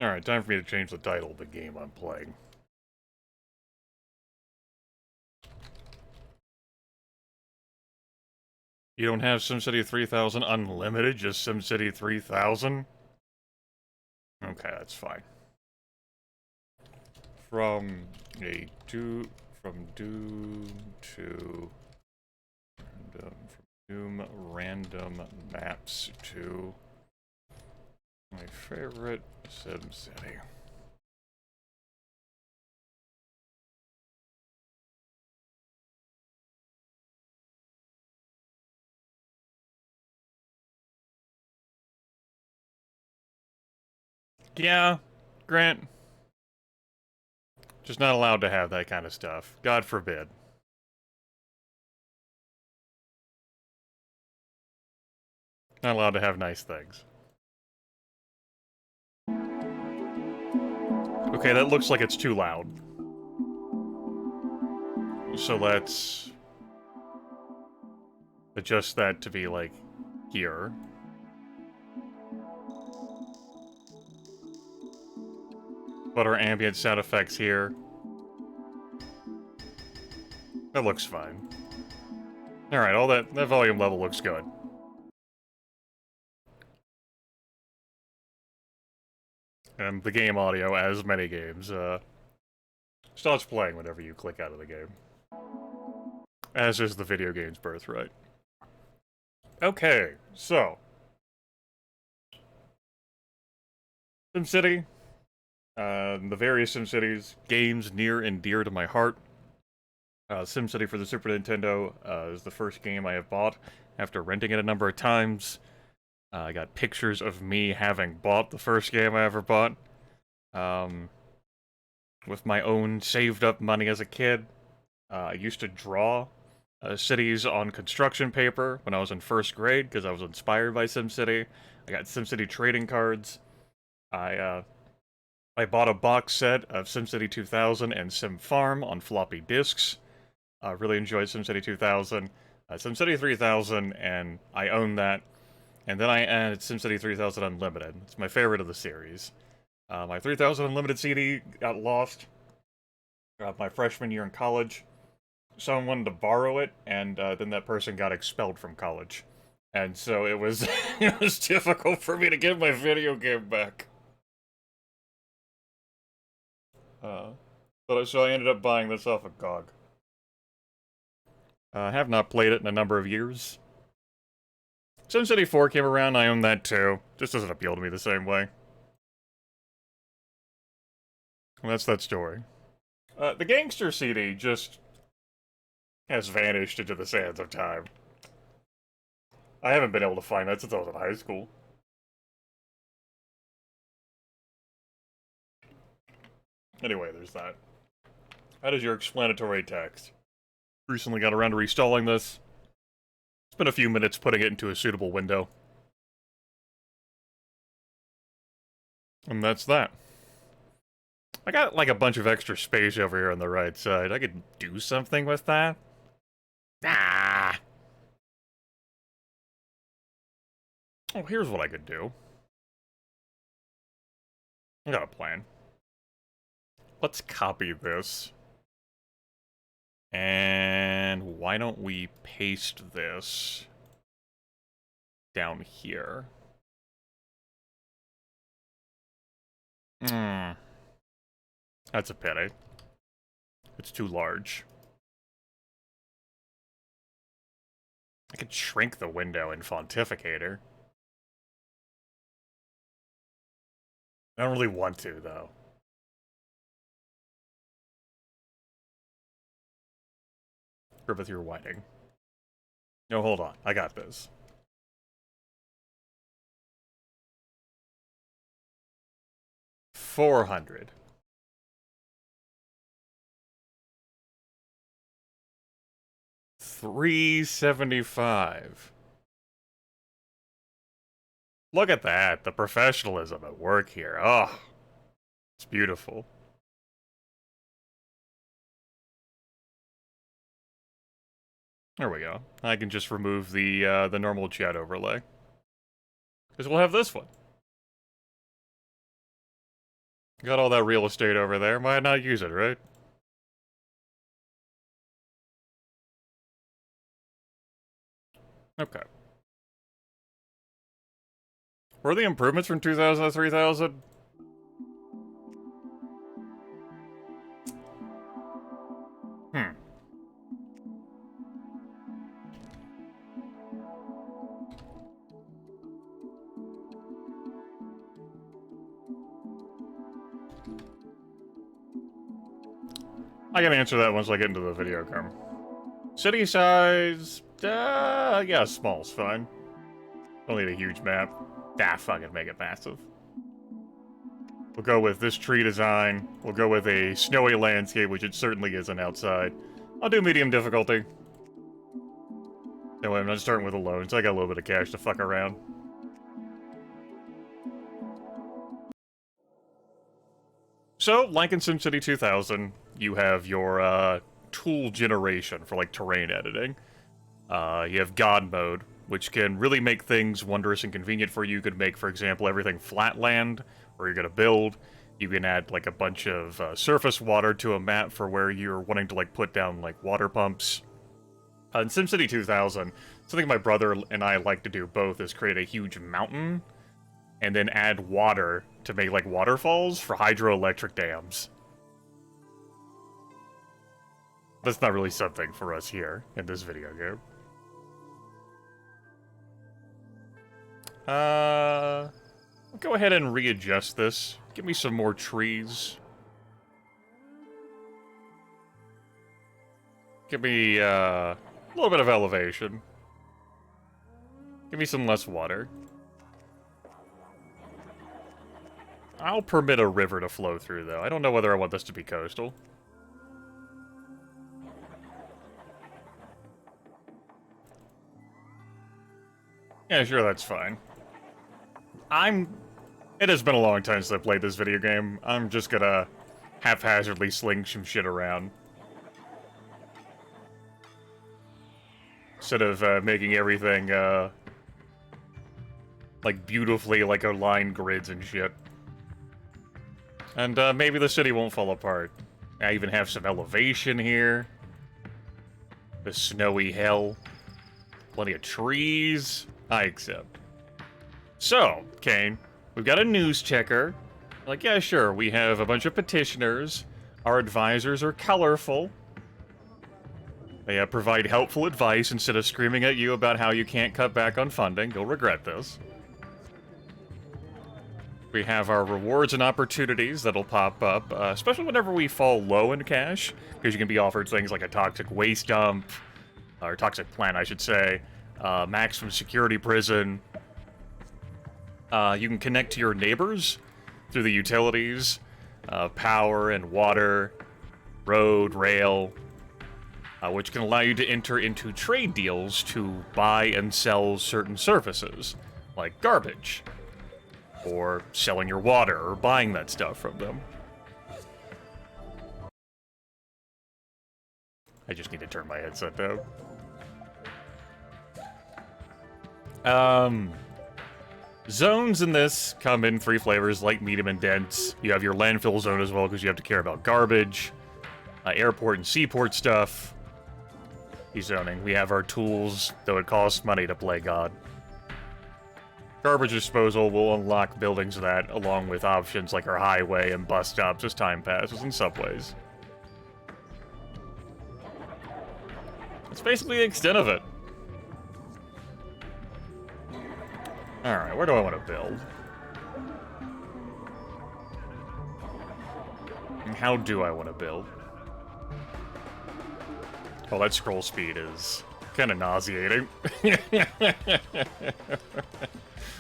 Alright, time for me to change the title of the game I'm playing. You don't have SimCity 3000 Unlimited, just SimCity 3000? Okay, that's fine. From Doom to from Doom random maps to my favorite SimCity. Yeah, Grant. Just not allowed to have that kind of stuff. God forbid. Not allowed to have nice things. Okay, that looks like it's too loud. So let's adjust that to be, like, here. Put our ambient sound effects here. That looks fine. Alright, all that volume level looks good. And the game audio, as many games, starts playing whenever you click out of the game. As is the video game's birthright. Okay, so. SimCity. The various SimCities, games near and dear to my heart. SimCity for the Super Nintendo is the first game I have bought after renting it a number of times. I got pictures of me having bought the first game I ever bought. With my own saved up money as a kid. I used to draw cities on construction paper when I was in first grade because I was inspired by SimCity. I got SimCity trading cards. I bought a box set of SimCity 2000 and Sim Farm on floppy disks. Really enjoyed SimCity 2000. SimCity 3000, and I own that. And then I added SimCity 3000 Unlimited. It's my favorite of the series. My 3000 Unlimited CD got lost my freshman year in college. Someone wanted to borrow it, and then that person got expelled from college. And so it was it was difficult for me to get my video game back. So I ended up buying this off of GOG. I have not played it in a number of years. SimCity 4 came around, I own that too. Just doesn't appeal to me the same way. Well, that's that story. The Gangster CD just has vanished into the sands of time. I haven't been able to find that since I was in high school. Anyway, there's that. That is your explanatory text. Recently got around to reinstalling this. It's been a few minutes putting it into a suitable window. And that's that. I got like a bunch of extra space over here on the right side. I could do something with that. Ah. Oh, here's what I could do. I got a plan. Let's copy this. And why don't we paste this down here? That's a pity. It's too large. I could shrink the window in Fontificator. I don't really want to, though. Griffith, you're whining. No, hold on. I got this. $400. $375. Look at that. The professionalism at work here. Oh, it's beautiful. There we go. I can just remove the normal chat overlay. Because we'll have this one. Got all that real estate over there. Why not use it, right? Okay. Were the improvements from 2000 to 3000? I can answer that once I get into the video cam. City size, yeah, small's fine. Don't need a huge map. Fucking make it massive. We'll go with this tree design. We'll go with a snowy landscape, which it certainly isn't outside. I'll do medium difficulty. Anyway, I'm not starting with a loan, so I got a little bit of cash to fuck around. So, like in SimCity 2000, you have your tool generation for like terrain editing. You have God mode, which can really make things wondrous and convenient for you. You could make, for example, everything flat land where you're gonna build. You can add like a bunch of surface water to a map for where you're wanting to like put down like water pumps. In SimCity 2000, something my brother and I like to do both is create a huge mountain and then add water to make like waterfalls for hydroelectric dams. That's not really something for us here in this video game. I'll go ahead and readjust this. Give me some more trees. Give me, a little bit of elevation. Give me some less water. I'll permit a river to flow through, though. I don't know whether I want this to be coastal. Yeah, sure, that's fine. It has been a long time since I played this video game. I'm just gonna haphazardly sling some shit around. Instead of making everything, like, beautifully, like, aligned grids and shit. And, maybe the city won't fall apart. I even have some elevation here. The snowy hell. Plenty of trees. I accept. So, Kane, we've got a news checker. Like, yeah, sure, we have a bunch of petitioners. Our advisors are colorful. They provide helpful advice instead of screaming at you about how you can't cut back on funding. You'll regret this. We have our rewards and opportunities that'll pop up, especially whenever we fall low in cash, because you can be offered things like a toxic waste dump, or toxic plant, I should say, maximum security prison. You can connect to your neighbors through the utilities, power and water, road, rail, which can allow you to enter into trade deals to buy and sell certain services, like garbage, or selling your water, or buying that stuff from them. I just need to turn my headset down. Zones in this come in 3 flavors, light, medium, and dense. You have your landfill zone as well, because you have to care about garbage, airport and seaport stuff. Zoning. We have our tools, though it costs money to play God. Garbage disposal will unlock buildings that, along with options like our highway and bus stops as time passes and subways. That's basically the extent of it. Alright, where do I want to build? How do I want to build? Oh, that scroll speed is kind of nauseating.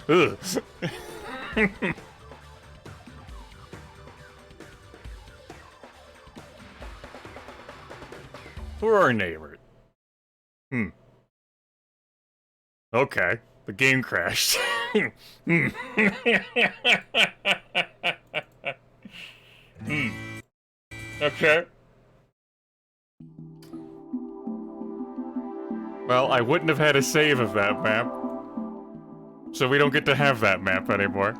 Ugh. Who are our neighbors? Okay, the game crashed. Okay. Well, I wouldn't have had a save of that map. So we don't get to have that map anymore.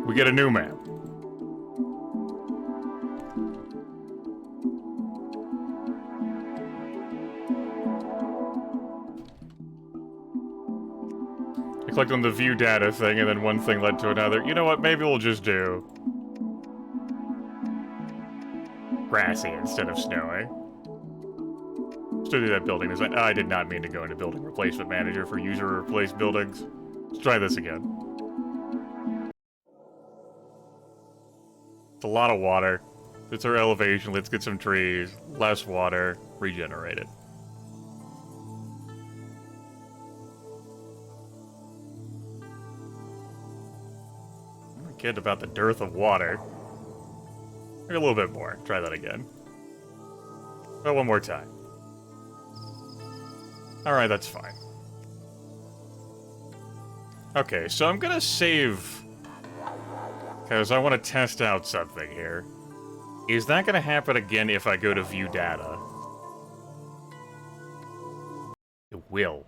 We get a new map. I clicked on the view data thing and then one thing led to another. You know what, maybe we'll just do grassy instead of snowy. Still do that building design. I did not mean to go into building replacement manager for user replace buildings. Let's try this again. It's a lot of water. It's our elevation. Let's get some trees. Less water. Regenerated. I'm kidding about the dearth of water. Maybe a little bit more. Try that again. Oh, one more time. Alright, that's fine. Okay, so I'm gonna save, because I want to test out something here. Is that gonna happen again if I go to view data? It will.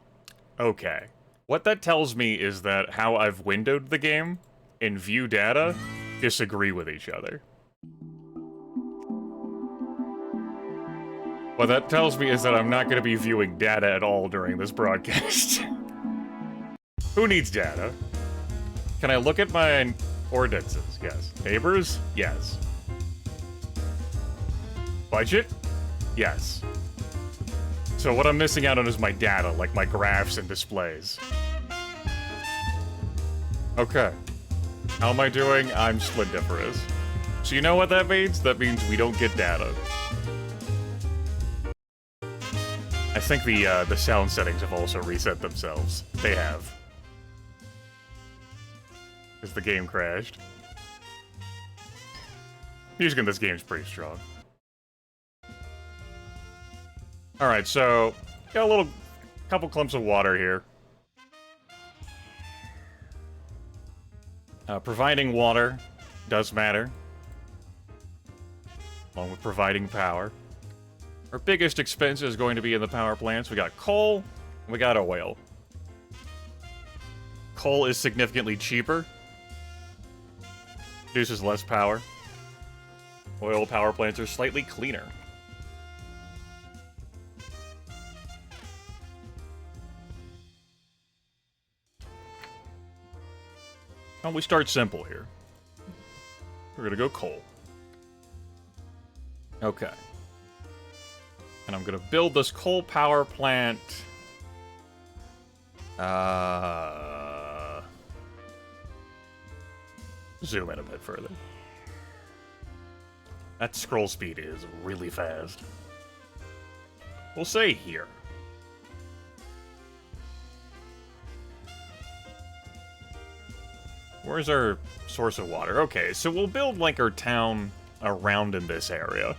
Okay. What that tells me is that how I've windowed the game and view data disagree with each other. What that tells me is that I'm not going to be viewing data at all during this broadcast. Who needs data? Can I look at my ordinances? Yes. Neighbors? Yes. Budget? Yes. So what I'm missing out on is my data, like my graphs and displays. Okay. How am I doing? I'm splendiferous. So you know what that means? That means we don't get data. I think the sound settings have also reset themselves. They have. Because the game crashed. Music in this game is pretty strong. Alright, so got a couple clumps of water here. Providing water does matter. Along with providing power. Our biggest expense is going to be in the power plants. We got coal, and we got oil. Coal is significantly cheaper. Produces less power. Oil power plants are slightly cleaner. Well, we start simple here. We're gonna go coal. Okay. And I'm gonna build this coal power plant. Zoom in a bit further. That scroll speed is really fast. We'll say here. Where's our source of water? Okay, so we'll build like our town around in this area.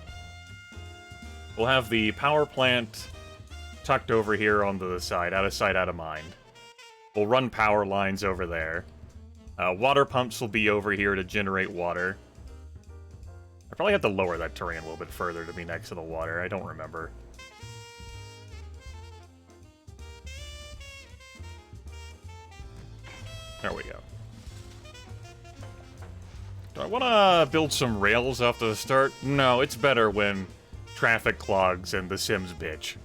We'll have the power plant tucked over here on the side, out of sight, out of mind. We'll run power lines over there. Water pumps will be over here to generate water. I probably have to lower that terrain a little bit further to be next to the water. I don't remember. There we go. Do I want to build some rails off the start? No, it's better when traffic clogs and the Sims bitch.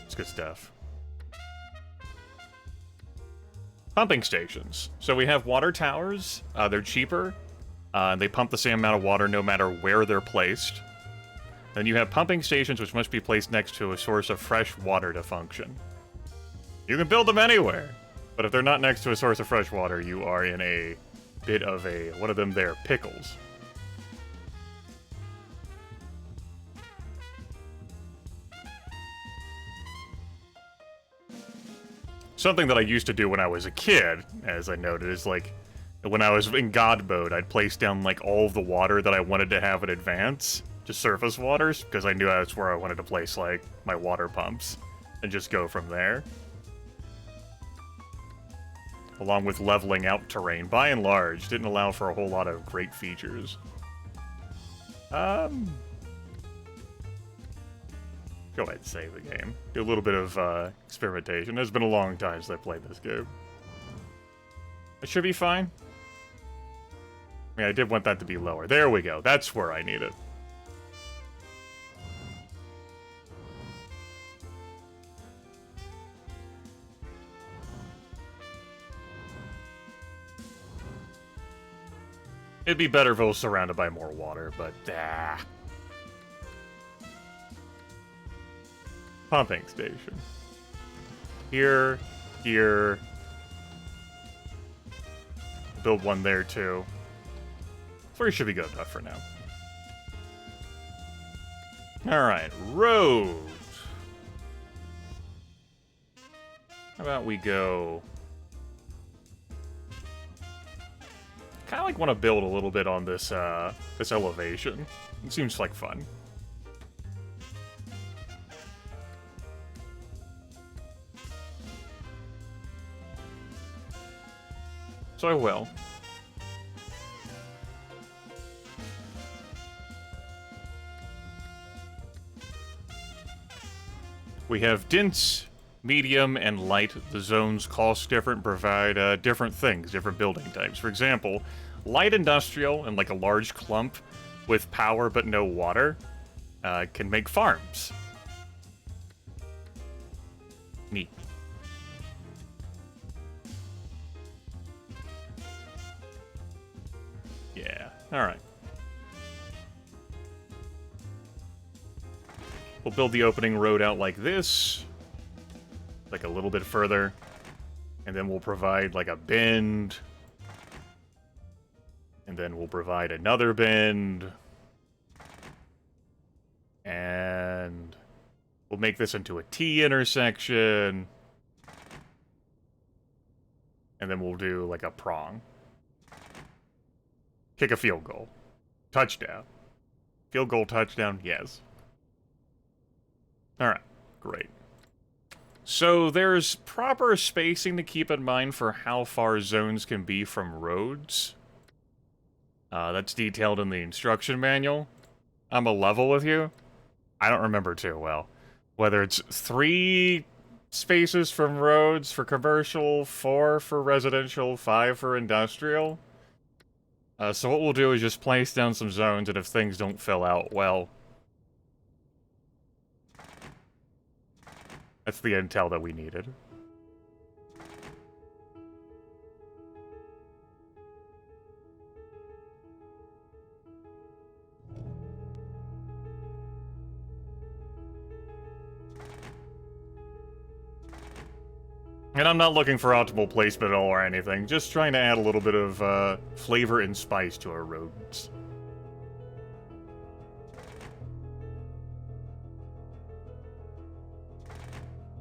It's good stuff. Pumping stations. So we have water towers. They're cheaper. They pump the same amount of water no matter where they're placed. Then you have pumping stations which must be placed next to a source of fresh water to function. You can build them anywhere. But if they're not next to a source of fresh water, you are in a bit of a, what are them there, pickles. Something that I used to do when I was a kid, as I noted, is like, when I was in God mode, I'd place down like all of the water that I wanted to have in advance, just surface waters, because I knew that's where I wanted to place like my water pumps, and just go from there. Along with leveling out terrain, by and large, didn't allow for a whole lot of great features. Go ahead and save the game. Do a little bit of experimentation. It's been a long time since I played this game. It should be fine. I mean, I did want that to be lower. There we go. That's where I need it. It'd be better if it was surrounded by more water, but Pumping station. Here, here. Build one there too. 3 should be good enough for now. Alright, road. How about we go... Kind of like want to build a little bit on this this elevation. It seems like fun. So I will. We have dense, medium, and light. The zones cost different, provide different things, different building types. For example, light industrial and like a large clump with power but no water can make farms. Neat. Yeah, alright. We'll build the opening road out like this. Like a little bit further. And then we'll provide like a bend. And then we'll provide another bend. And we'll make this into a T intersection. And then we'll do like a prong. Kick a field goal. Touchdown. Field goal touchdown, yes. Alright, great. So there's proper spacing to keep in mind for how far zones can be from roads. That's detailed in the instruction manual. I'm a level with you. I don't remember too well. Whether it's 3 spaces from roads for commercial, 4 for residential, 5 for industrial. So what we'll do is just place down some zones, and if things don't fill out, well... That's the intel that we needed. And I'm not looking for optimal placement at all or anything, just trying to add a little bit of flavor and spice to our roads.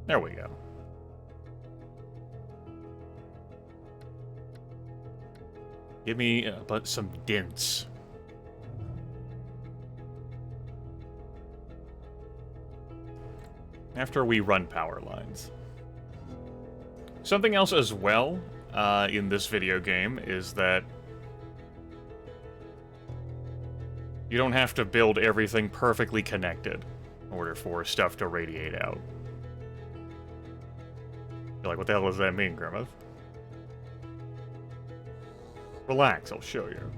There we go. Give me but some dents. After we run power lines. Something else as well in this video game is that you don't have to build everything perfectly connected in order for stuff to radiate out. You're like, what the hell does that mean, Grimmeth? Relax, I'll show you.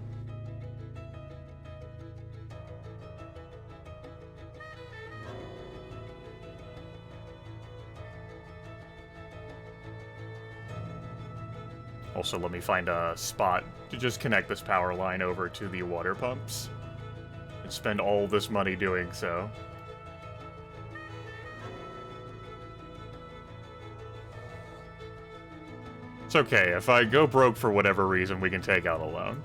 Also, let me find a spot to just connect this power line over to the water pumps. And spend all this money doing so. It's okay. If I go broke for whatever reason, we can take out a loan.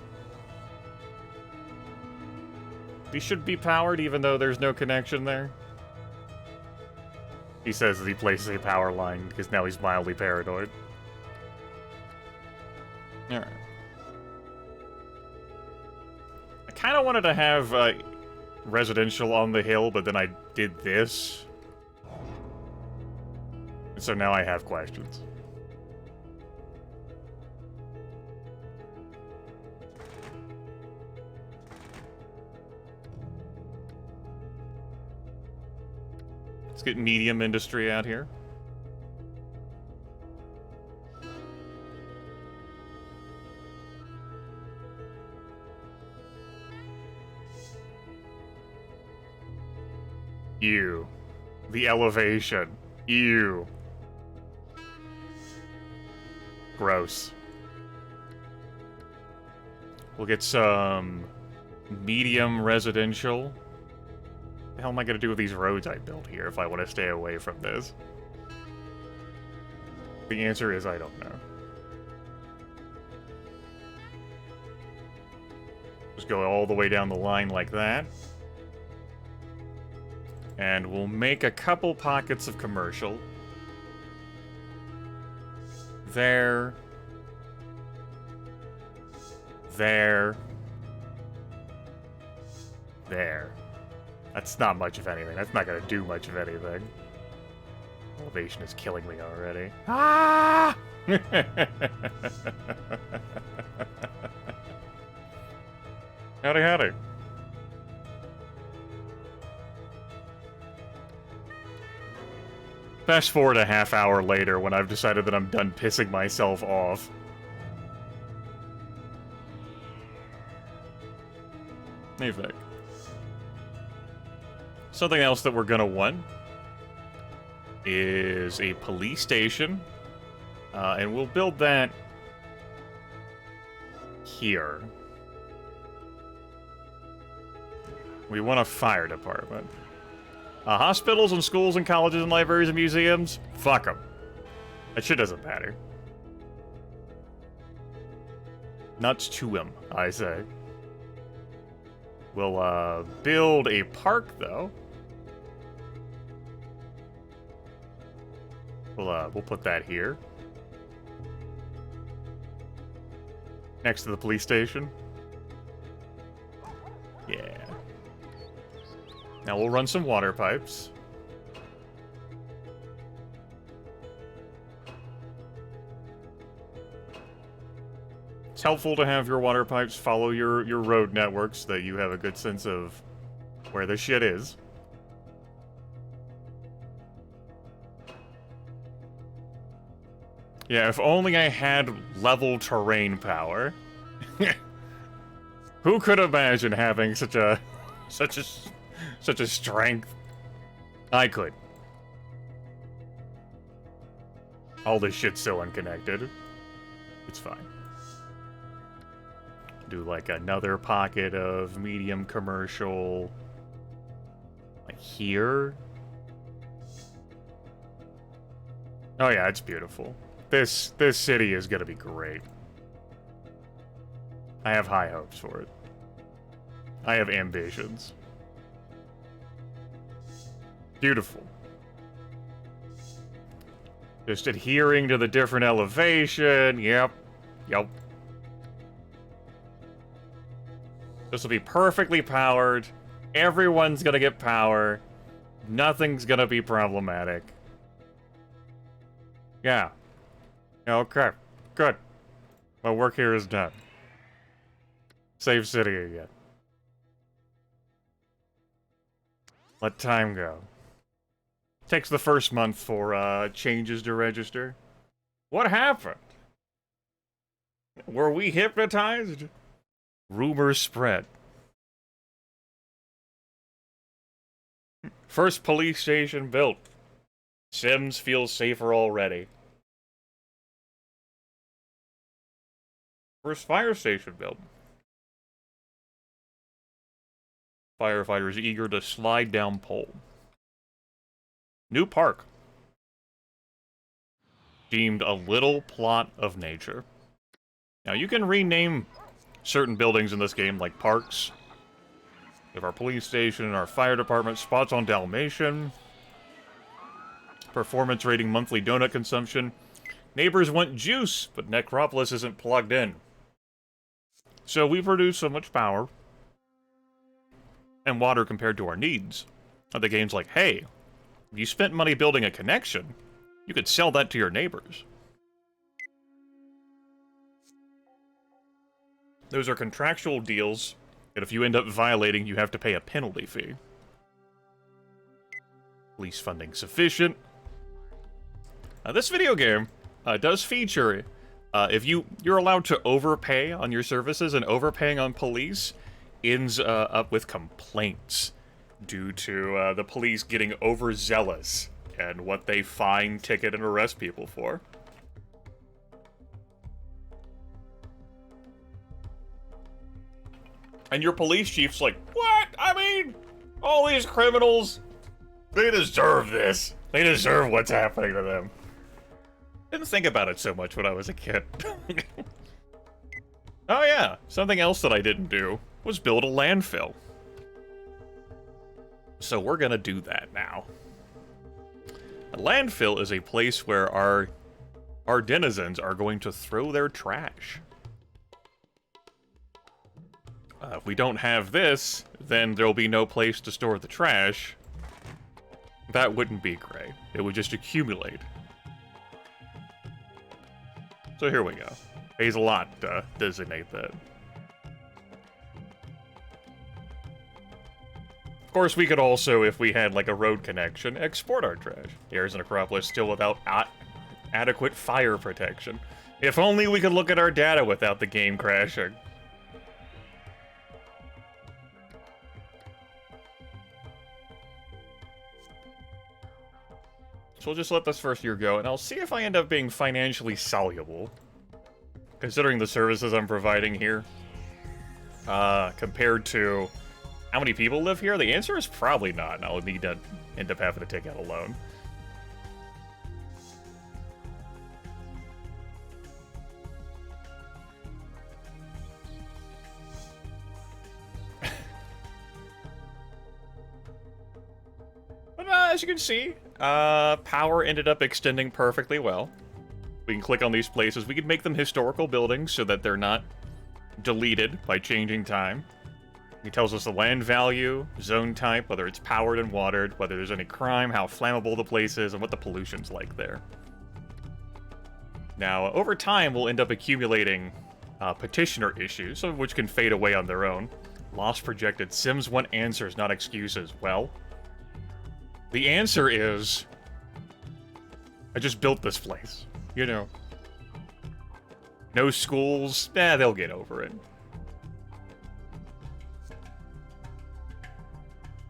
These should be powered even though there's no connection there. He says that he places a power line because now he's mildly paranoid. Alright. I kind of wanted to have residential on the hill, but then I did this. And so now I have questions. Let's get medium industry out here. Ew. The elevation. Ew. Gross. We'll get some medium residential. What the hell am I gonna do with these roads I built here if I want to stay away from this? The answer is I don't know. Just go all the way down the line like that. And we'll make a couple pockets of commercial. There. There. There. That's not much of anything. That's not gonna do much of anything. Elevation is killing me already. Ah! Howdy, howdy. Fast forward a half hour later when I've decided that I'm done pissing myself off. Hey, Vic. Something else that we're gonna want is a police station. And we'll build that here. We want a fire department. Hospitals and schools and colleges and libraries and museums? Fuck them. That shit doesn't matter. Nuts to him, I say. We'll, build a park, though. We'll put that here. Next to the police station. Yeah. Now we'll run some water pipes. It's helpful to have your water pipes follow your road networks so that you have a good sense of where the shit is. Yeah, if only I had level terrain power. Who could imagine having such a strength? I could. All this shit's so unconnected. It's fine. Do like another pocket of medium commercial. Like here. Oh yeah, it's beautiful. This city is gonna be great. I have high hopes for it. I have ambitions. Beautiful. Just adhering to the different elevation. Yep. Yep. This will be perfectly powered. Everyone's gonna get power. Nothing's gonna be problematic. Yeah. Okay. Good. My work here is done. Save city again. Let time go. Takes the first month for changes to register. What happened? Were we hypnotized? Rumors spread. First police station built. Sims feels safer already. First fire station built. Firefighters eager to slide down pole. New park. deemed a little plot of nature. Now, you can rename certain buildings in this game, like parks. We have our police station, our fire department, spots on Dalmatian, performance rating, monthly donut consumption. Neighbors want juice, but Necropolis isn't plugged in. So we produce so much power and water compared to our needs. And the game's like, hey, if you spent money building a connection, you could sell that to your neighbors. Those are contractual deals, and if you end up violating, you have to pay a penalty fee. Police funding sufficient. This video game does feature, if you're allowed to overpay on your services, and overpaying on police ends up with complaints due to the police getting overzealous and what they fine, ticket, and arrest people for. And your police chief's like, what? I mean, all these criminals, they deserve this. They deserve what's happening to them. Didn't think about it so much when I was a kid. Oh yeah, something else that I didn't do was build a landfill. So we're gonna do that now. A landfill is a place where our denizens are going to throw their trash. If we don't have this, then there'll be no place to store the trash. That wouldn't be great. It would just accumulate. So here we go. Pays a lot to designate that. Of course, we could also, if we had like a road connection, export our trash. Here's an Acropolis still without adequate fire protection. If only we could look at our data without the game crashing. So we'll just let this first year go, and I'll see if I end up being financially soluble. Considering the services I'm providing here. Compared to how many people live here, the answer is probably not, and I'll need to end up having to take out a loan. But as you can see, power ended up extending perfectly well. We can click on these places. We can make them historical buildings so that they're not deleted by changing time. It tells us the land value, zone type, whether it's powered and watered, whether there's any crime, how flammable the place is, and what the pollution's like there. Now, over time, we'll end up accumulating petitioner issues, some of which can fade away on their own. Lost projected. Sims want answers, not excuses. Well, the answer is, I just built this place. You know. No schools, they'll get over it.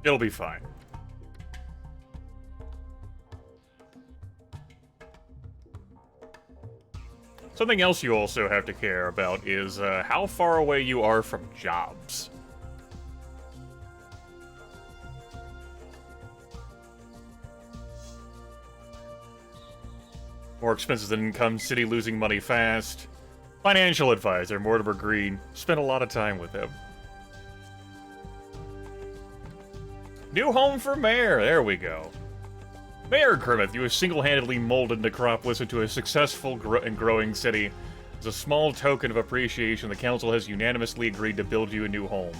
It'll be fine. Something else you also have to care about is how far away you are from jobs. More expenses than income, city losing money fast. Financial advisor, Mortimer Green. Spent a lot of time with him. New home for mayor, there we go. Mayor Grimmeth, you have single-handedly molded Necropolis into a successful and growing city. As a small token of appreciation, the council has unanimously agreed to build you a new home.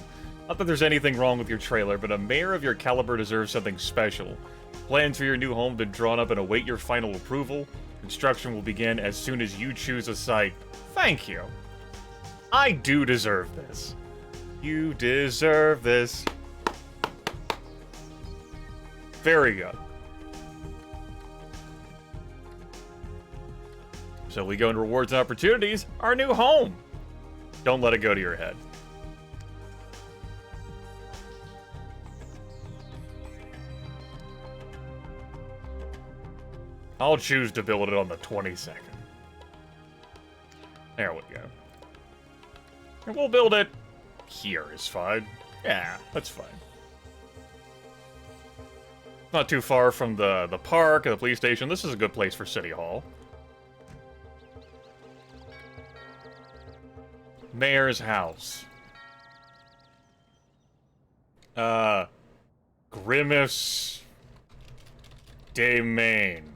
Not that there's anything wrong with your trailer, but a mayor of your caliber deserves something special. Plans for your new home have been drawn up and await your final approval. Construction will begin as soon as you choose a site. Thank you. I do deserve this. You deserve this. Very good. So we go into rewards and opportunities. Our new home. Don't let it go to your head. I'll choose to build it on the 22nd. There we go. And we'll build it here is fine. Yeah, that's fine. Not too far from the park and the police station. This is a good place for City Hall. Mayor's house. Grimace de Maine.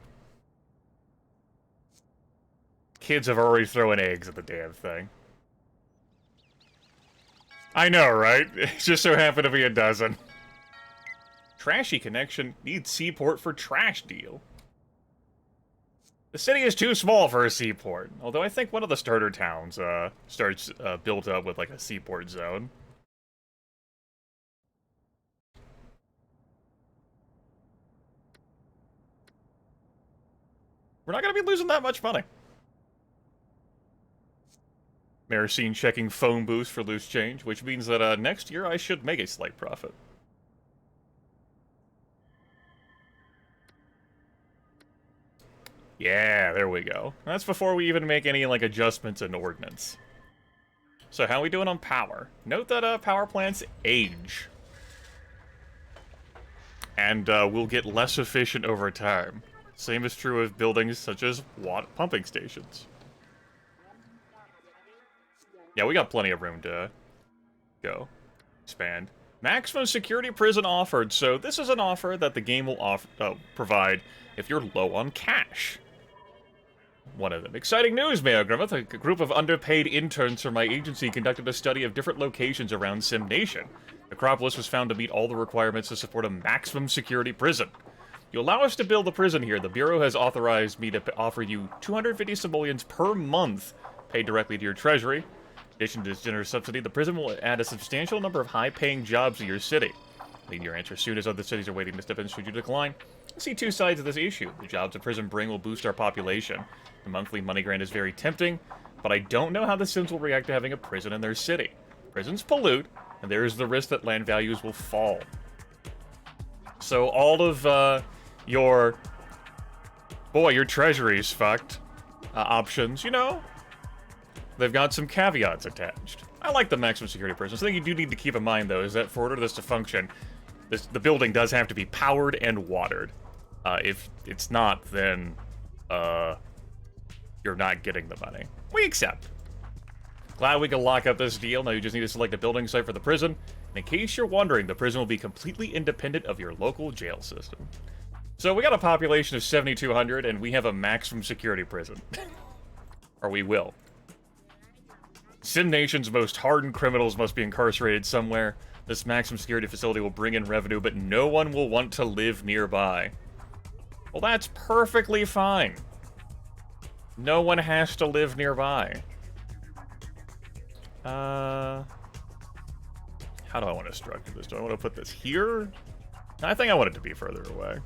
Kids have already thrown eggs at the damn thing. I know, right? It just so happened to be a dozen. Trashy connection needs seaport for trash deal. The city is too small for a seaport, although I think one of the starter towns starts built up with like a seaport zone. We're not going to be losing that much money. Mayor seen checking phone booths for loose change, which means that next year I should make a slight profit. Yeah, there we go. That's before we even make any, like, adjustments in ordnance. So how are we doing on power? Note that power plants age. And will get less efficient over time. Same is true of buildings such as pumping stations. Yeah, we got plenty of room to go. Expand. Maximum security prison offered. So this is an offer that the game will provide if you're low on cash. One of them. Exciting news, Mayor Grimmeth. A group of underpaid interns from my agency conducted a study of different locations around Sim Nation. Acropolis was found to meet all the requirements to support a maximum security prison. You allow us to build a prison here. The Bureau has authorized me to offer you 250 simoleons per month, paid directly to your treasury. In addition to this generous subsidy, the prison will add a substantial number of high-paying jobs to your city. Leave your answer soon as other cities are waiting to step in should you decline. I see two sides of this issue. The jobs a prison bring will boost our population. The monthly money grant is very tempting, but I don't know how the Sims will react to having a prison in their city. Prisons pollute, and there is the risk that land values will fall. So all of your treasury's fucked options, you know, they've got some caveats attached. I like the maximum security prisons. The thing you do need to keep in mind, though, is that for order for this to function, the building does have to be powered and watered. If it's not, then you're not getting the money. We accept. Glad we can lock up this deal. Now you just need to select a building site for the prison. And in case you're wondering, the prison will be completely independent of your local jail system. So we got a population of 7,200, and we have a maximum security prison. Or we will. Sim Nation's most hardened criminals must be incarcerated somewhere. This maximum security facility will bring in revenue, but no one will want to live nearby. Well, that's perfectly fine. No one has to live nearby. How do I want to structure this? Do I want to put this here? I think I want it to be further away.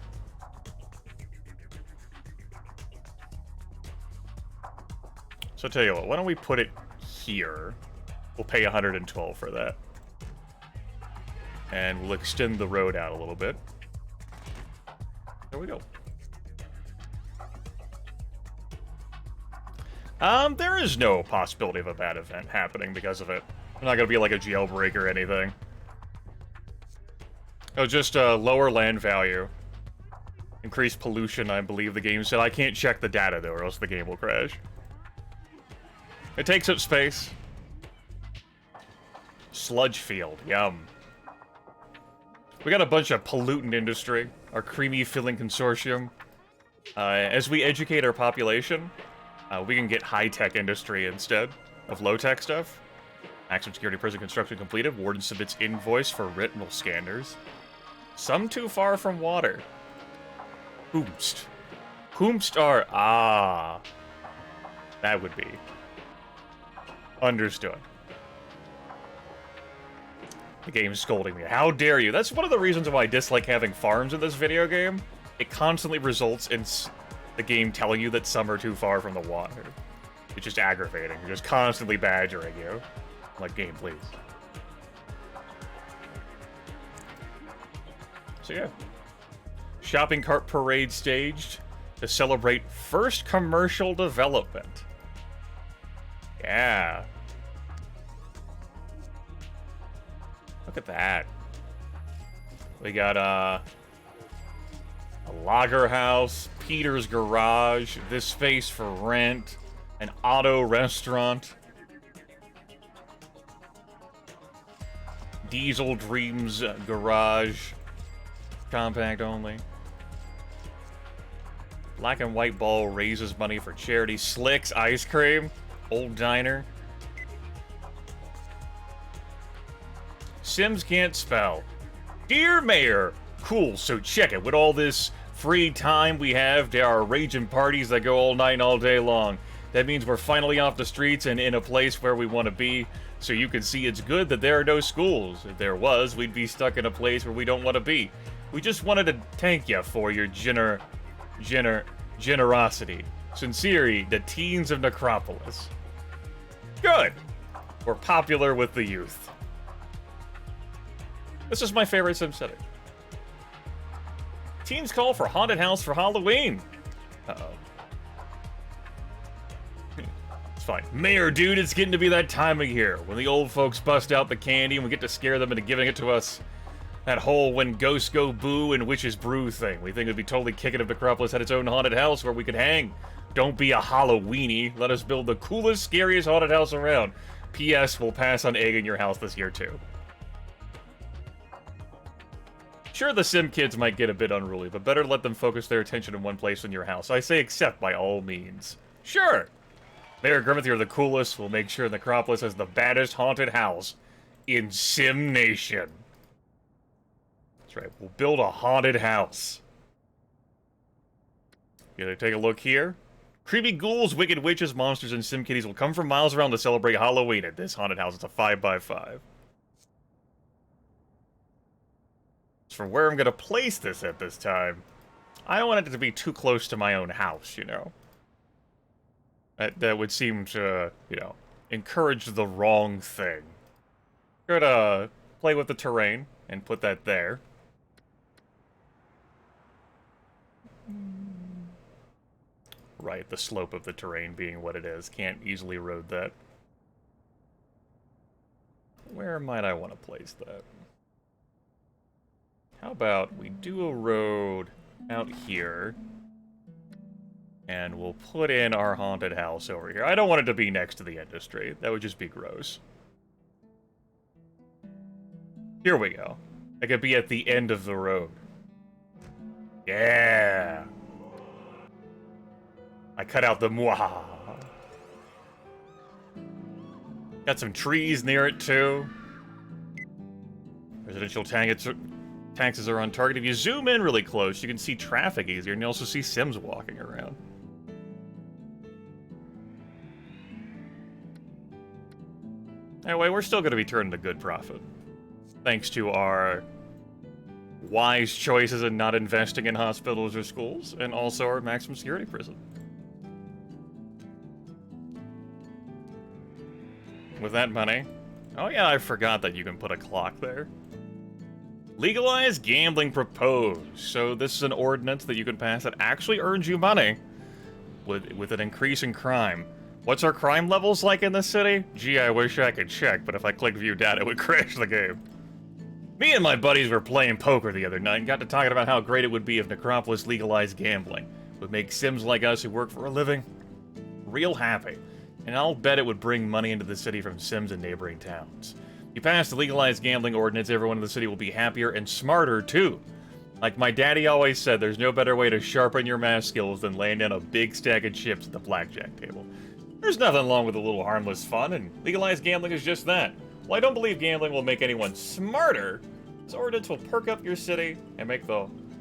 So I'll tell you what, why don't we put it here? We'll pay 112 for that. And we'll extend the road out a little bit. There we go. There is no possibility of a bad event happening because of it. There's not gonna be like a jailbreak or anything. Oh, just lower land value. Increased pollution, I believe the game said. I can't check the data though, or else the game will crash. It takes up space. Sludge field, yum. We got a bunch of pollutant industry, our creamy filling consortium. As we educate our population, we can get high-tech industry instead of low-tech stuff. Maximum security prison construction completed. Warden submits invoice for retinal scanners. Some too far from water. Whomst. Whomst are... Ah. That would be. Understood. The game's scolding me. How dare you? That's one of the reasons why I dislike having farms in this video game. It constantly results in the game telling you that some are too far from the water. It's just aggravating. You're just constantly badgering you. Like, game, please. So yeah. Shopping cart parade staged to celebrate first commercial development. Yeah. Look at that. We got a lager house, Peter's garage, this space for rent, an auto restaurant. Diesel Dreams Garage. Compact only. Black and White Ball raises money for charity. Slicks Ice Cream. Old Diner. Sims can't spell. Dear Mayor. Cool, so check it. With all this free time we have, there are raging parties that go all night and all day long. That means we're finally off the streets and in a place where we want to be. So you can see it's good that there are no schools. If there was, we'd be stuck in a place where we don't want to be. We just wanted to thank you for your generosity. Sincerely, the teens of Necropolis. Good. We're popular with the youth. This is my favorite SimCity. Teens call for haunted house for Halloween. Uh-oh. It's fine. Mayor, dude, it's getting to be that time of year when the old folks bust out the candy and we get to scare them into giving it to us. That whole when ghosts go boo and witches brew thing. We think it'd be totally kicking if Necropolis had its own haunted house where we could hang. Don't be a Halloweenie. Let us build the coolest, scariest haunted house around. P.S. We'll pass on egging your house this year, too. Sure, the Sim kids might get a bit unruly, but better let them focus their attention in one place than your house. I say accept by all means. Sure! Mayor Grimmeth, you're the coolest. We'll make sure Necropolis has the baddest haunted house in Sim Nation. That's right, we'll build a haunted house. You gonna take a look here? Creepy ghouls, wicked witches, monsters, and Sim kitties will come from miles around to celebrate Halloween at this haunted house. It's a 5x5. As for where I'm gonna place this at this time, I don't want it to be too close to my own house, you know? That would seem to, you know, encourage the wrong thing. Gonna play with the terrain and put that there. Right, the slope of the terrain being what it is. Can't easily erode that. Where might I want to place that? How about we do a road out here, and we'll put in our haunted house over here. I don't want it to be next to the industry. That would just be gross. Here we go. It could be at the end of the road. Yeah! I cut out the mwahaha. Got some trees near it, too. Residential taxes are on target. If you zoom in really close, you can see traffic easier, and you also see Sims walking around. Anyway, we're still going to be turning a good profit. Thanks to our wise choices in not investing in hospitals or schools, and also our maximum security prison. With that money... Oh yeah, I forgot that you can put a clock there. Legalize gambling proposed. So this is an ordinance that you can pass that actually earns you money with an increase in crime. What's our crime levels like in this city? Gee, I wish I could check, but if I clicked view data, it would crash the game. Me and my buddies were playing poker the other night and got to talking about how great it would be if Necropolis legalized gambling. It would make Sims like us who work for a living real happy. And I'll bet it would bring money into the city from Sims and neighboring towns. You pass the legalized gambling ordinance, everyone in the city will be happier and smarter, too. Like my daddy always said, there's no better way to sharpen your math skills than laying down a big stack of chips at the blackjack table. There's nothing wrong with a little harmless fun, and legalized gambling is just that. While I don't believe gambling will make anyone smarter, this ordinance will perk up your city and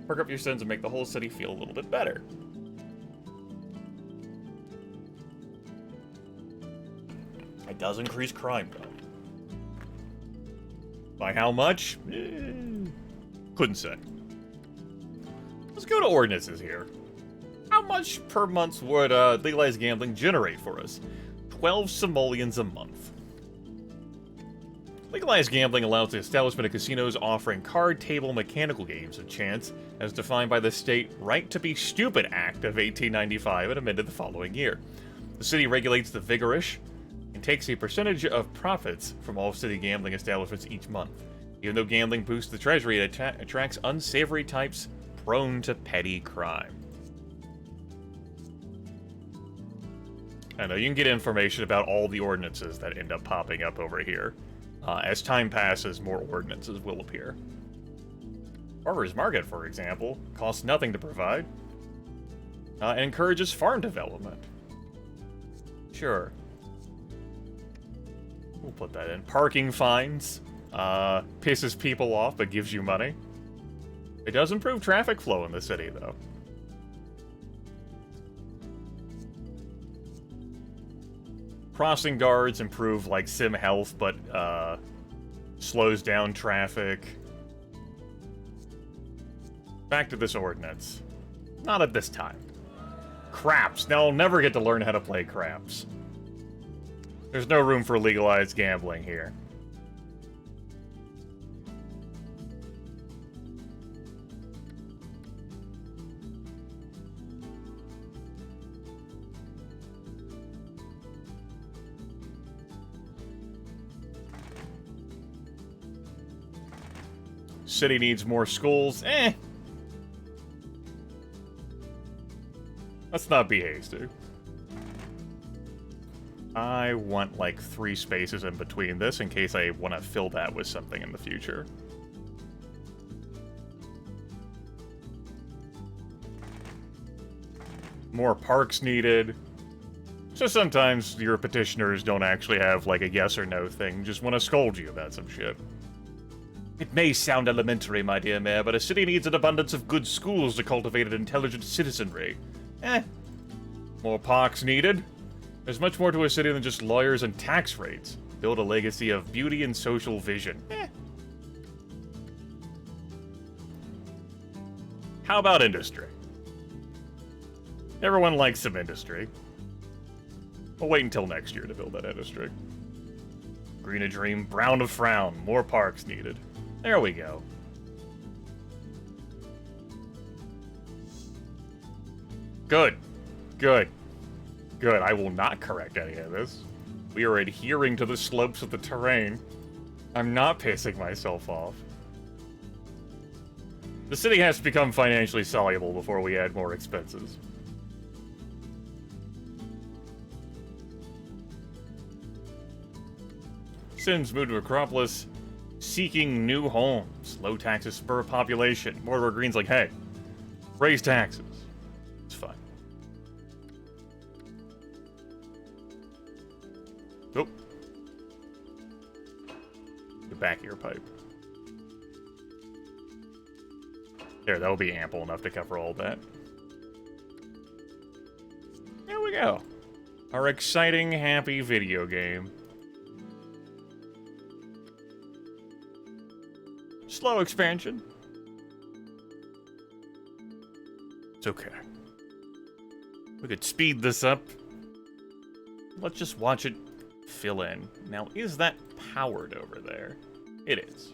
perk up your sins and make the whole city feel a little bit better. It does increase crime, though. By how much? Couldn't say. Let's go to ordinances here. How much per month would legalized gambling generate for us? 12 simoleons a month. Legalized gambling allows the establishment of casinos offering card table mechanical games of chance, as defined by the State Right to Be Stupid Act of 1895 and amended the following year. The city regulates the vigorish and takes a percentage of profits from all city gambling establishments each month. Even though gambling boosts the treasury, it attracts unsavory types prone to petty crime. I know, you can get information about all the ordinances that end up popping up over here. As time passes, more ordinances will appear. Farmer's Market, for example, costs nothing to provide. And encourages farm development. Sure. We'll put that in. Parking fines. Pisses people off, but gives you money. It does improve traffic flow in the city, though. Crossing guards improve, like, sim health, but, slows down traffic. Back to this ordinance. Not at this time. Craps. Now I'll never get to learn how to play craps. There's no room for legalized gambling here. City needs more schools. Let's not be hasty. I want, like, 3 spaces in between this in case I want to fill that with something in the future. More parks needed. So sometimes your petitioners don't actually have, like, a yes or no thing, just want to scold you about some shit. It may sound elementary, my dear mayor, but a city needs an abundance of good schools to cultivate an intelligent citizenry. More parks needed. There's much more to a city than just lawyers and tax rates. Build a legacy of beauty and social vision. How about industry? Everyone likes some industry. We'll wait until next year to build that industry. Green a dream, brown a frown. More parks needed. There we go. Good. Good. Good. I will not correct any of this. We are adhering to the slopes of the terrain. I'm not pissing myself off. The city has to become financially soluble before we add more expenses. Sims moved to Acropolis seeking new homes. Low taxes spur population. Mortimer Green's like, hey, raise taxes. It's fine. Oh. The back of your pipe. There, that'll be ample enough to cover all that. There we go. Our exciting, happy video game. Slow expansion. It's okay. We could speed this up. Let's just watch it fill in. Now, is that powered over there? It is.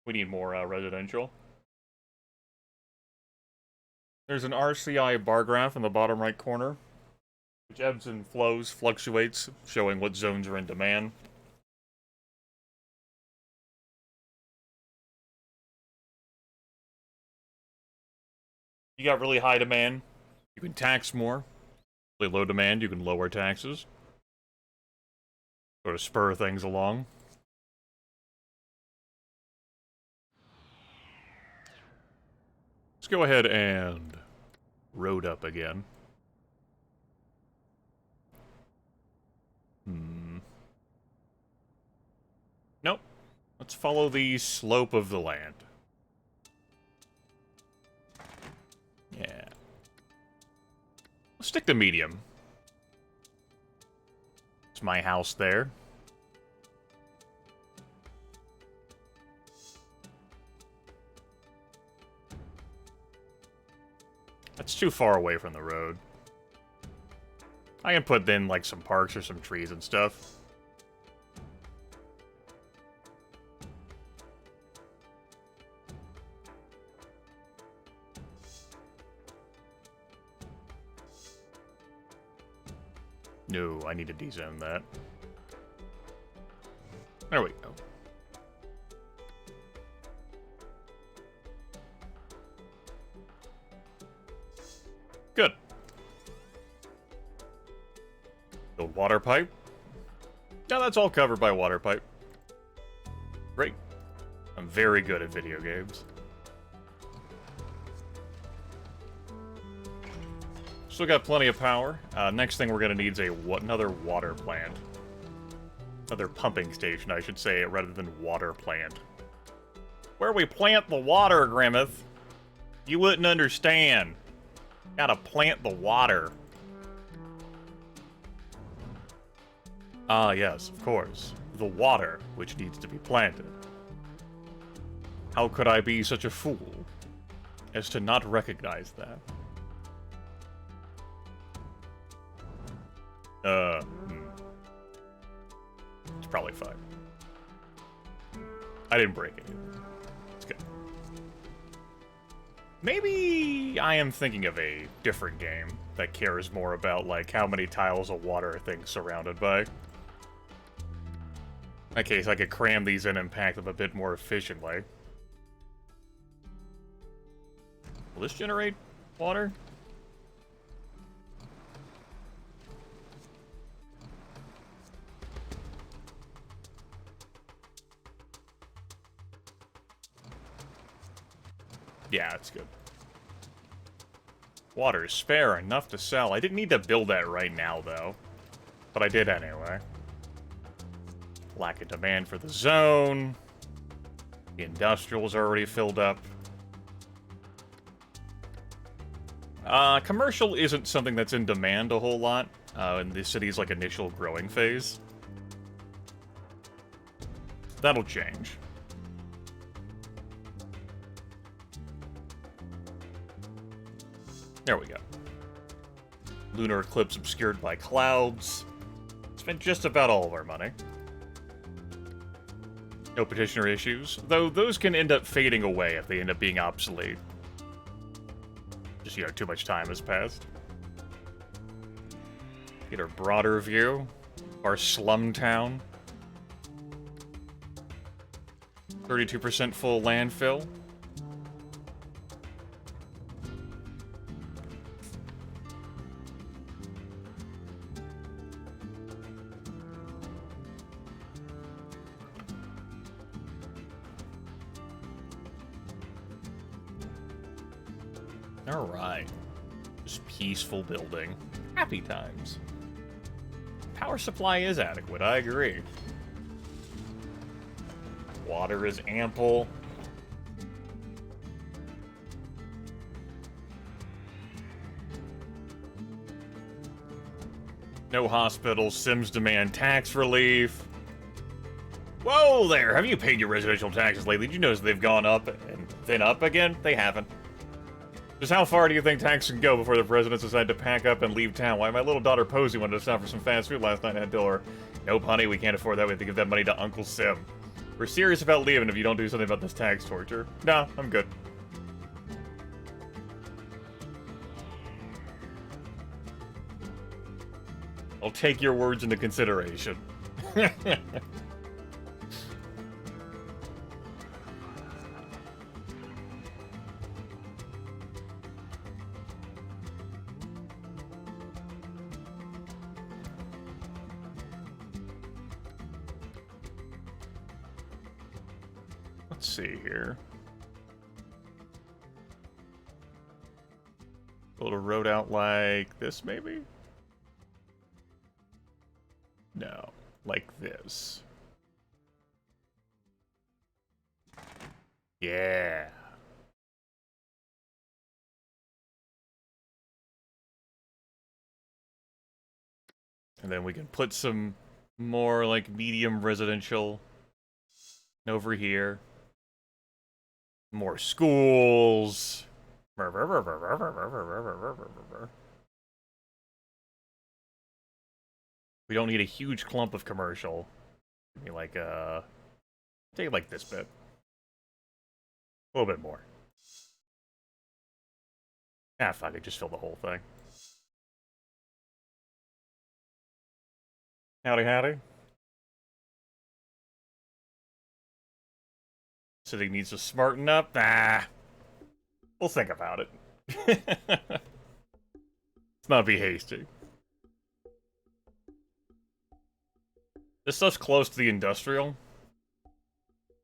We need more residential. There's an RCI bar graph in the bottom right corner, which ebbs and flows, fluctuates, showing what zones are in demand. You got really high demand, you can tax more. Really low demand, you can lower taxes. Sort of spur things along. Let's go ahead and road up again. Nope. Let's follow the slope of the land. Yeah. Let's stick to medium. It's my house there. That's too far away from the road. I can put in, like, some parks or some trees and stuff. No, I need to dezone that. There we go. Good. Build water pipe. Now that's all covered by water pipe. Great. I'm very good at video games. Still got plenty of power. Next thing we're gonna need is another water plant. Another pumping station, I should say, rather than water plant. Where we plant the water, Grimmeth. You wouldn't understand. Gotta plant the water. Ah, yes, of course. The water, which needs to be planted. How could I be such a fool as to not recognize that? It's probably fine. I didn't break it. It's good. Maybe I am thinking of a different game that cares more about, like, how many tiles of water a thing's surrounded by. In that case, I could cram these in and pack them a bit more efficiently. Will this generate water? Yeah, it's good. Water is spare, enough to sell. I didn't need to build that right now, though. But I did anyway. Lack of demand for the zone. The industrial's already filled up. Commercial isn't something that's in demand a whole lot in the city's, like, initial growing phase. That'll change. There we go. Lunar eclipse obscured by clouds. Spent just about all of our money. No petitioner issues, though those can end up fading away if they end up being obsolete. Just, you know, too much time has passed. Get a broader view. Our slum town. 32% full landfill. Alright. Just peaceful building. Happy times. Power supply is adequate, I agree. Water is ample. No hospitals, Sims demand tax relief. Whoa there! Have you paid your residential taxes lately? Did you notice they've gone up and then up again? They haven't. Just how far do you think taxes can go before the presidents decide to pack up and leave town? Why, my little daughter Posey wanted to stop for some fast food last night and I told her, nope, honey, we can't afford that. We have to give that money to Uncle Sim. We're serious about leaving if you don't do something about this tax torture. No, I'm good. I'll take your words into consideration. Let's see here. Build a road out like this, maybe? No, like this. Yeah. And then we can put some more, like, medium residential over here. More schools. We don't need a huge clump of commercial. Maybe like, take like this bit. A little bit more. Ah, fuck it, just fill the whole thing. Howdy, howdy. City needs to smarten up. Ah, we'll think about it. Let's not be hasty. This stuff's close to the industrial.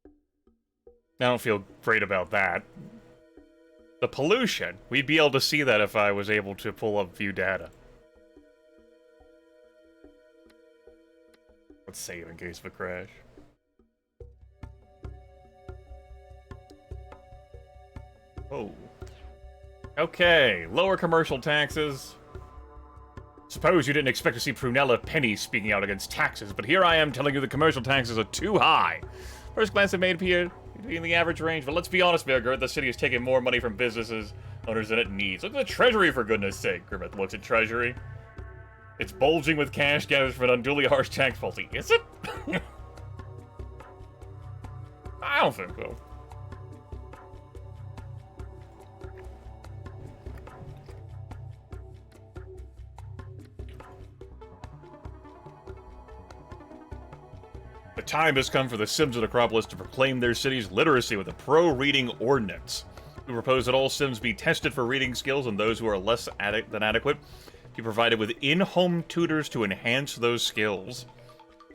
I don't feel great about that. The pollution. We'd be able to see that if I was able to pull up view data. Let's save in case of a crash. Oh. Okay, lower commercial taxes. Suppose you didn't expect to see Prunella Penny speaking out against taxes, but here I am telling you the commercial taxes are too high. First glance it may appear to be in the average range, but let's be honest, Mayor Grimmett, the city is taking more money from businesses owners than it needs. Look at the Treasury, for goodness sake. Grimmett looks at Treasury. It's bulging with cash gathered from an unduly harsh tax policy. Is it? I don't think so. The time has come for the Sims of Necropolis to proclaim their city's literacy with a pro-reading ordinance. We propose that all Sims be tested for reading skills, and those who are less than adequate be provided with in-home tutors to enhance those skills.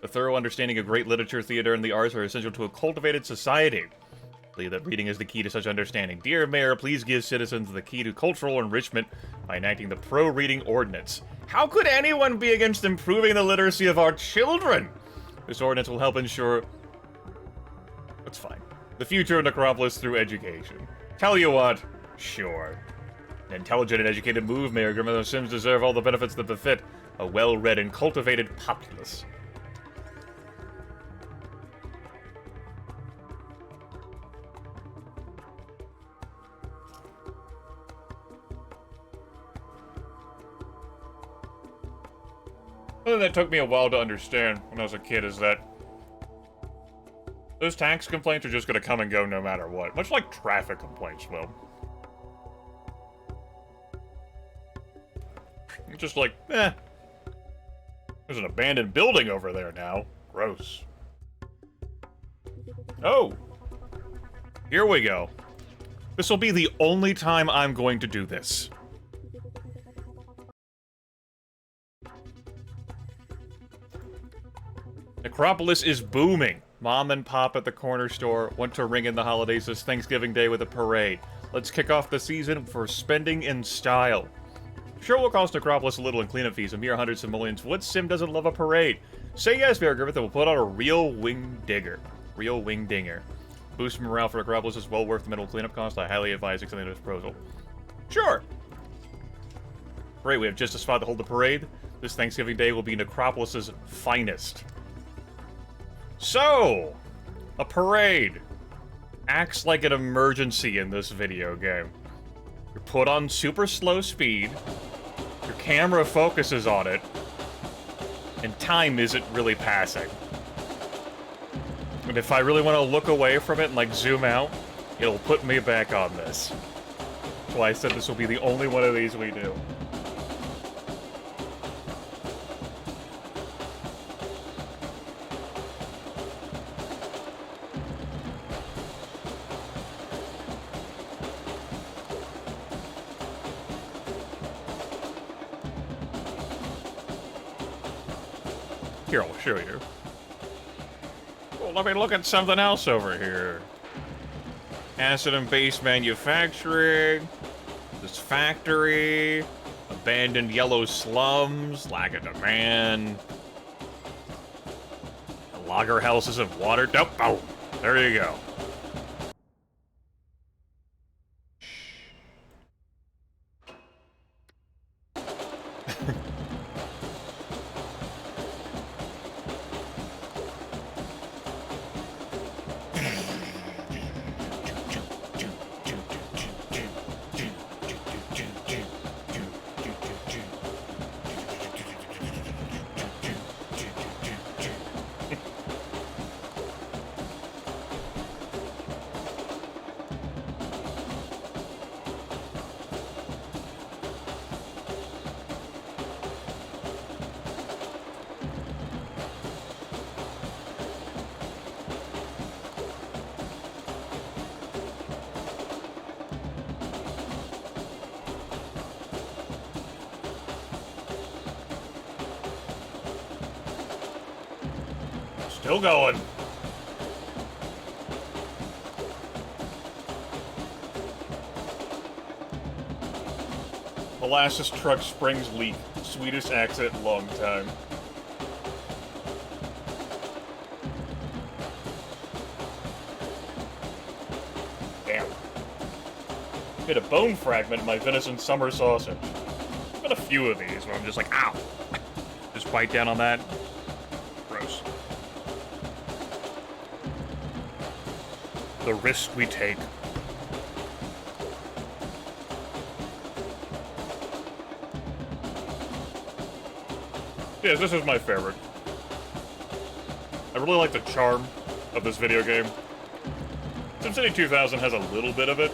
A thorough understanding of great literature, theater, and the arts are essential to a cultivated society. I believe that reading is the key to such understanding. Dear Mayor, please give citizens the key to cultural enrichment by enacting the pro-reading ordinance. How could anyone be against improving the literacy of our children? This ordinance will help ensure... That's fine. The future of Necropolis through education. Tell you what, sure. An intelligent and educated move, Mayor Grimmett. The Sims deserve all the benefits that befit a well-read and cultivated populace. Something that took me a while to understand when I was a kid is that those tax complaints are just going to come and go no matter what. Much like traffic complaints will. It's just like, there's an abandoned building over there now. Gross. Oh. Here we go. This will be the only time I'm going to do this. Necropolis is booming. Mom and Pop at the corner store want to ring in the holidays this Thanksgiving Day with a parade. Let's kick off the season for spending in style. Sure will cost Necropolis a little in cleanup fees, a mere hundreds of millions. What Sim doesn't love a parade? Say yes, Mayor Griffith, and we'll put out a real wing digger. Real wing dinger. Boost morale for Necropolis is well worth the minimal cleanup cost. I highly advise accepting this proposal. Sure. Great, we have just a spot to hold the parade. This Thanksgiving Day will be Necropolis's finest. So, a parade acts like an emergency in this video game. You're put on super slow speed, your camera focuses on it, and time isn't really passing. And if I really want to look away from it and like zoom out, it'll put me back on this. That's why I said this will be the only one of these we do. Here, I'll show you. Well, let me look at something else over here. Acid and base manufacturing. This factory. Abandoned yellow slums. Lack of demand. Lager houses and water. Nope. Oh, there you go. Still going. Molasses truck springs leak. Sweetest accent in a long time. Damn. Hit a bone fragment in my venison summer sausage. I've got a few of these where I'm just like, ow! Just bite down on that. Gross. The risk we take. Yes, this is my favorite. I really like the charm of this video game. SimCity 2000 has a little bit of it.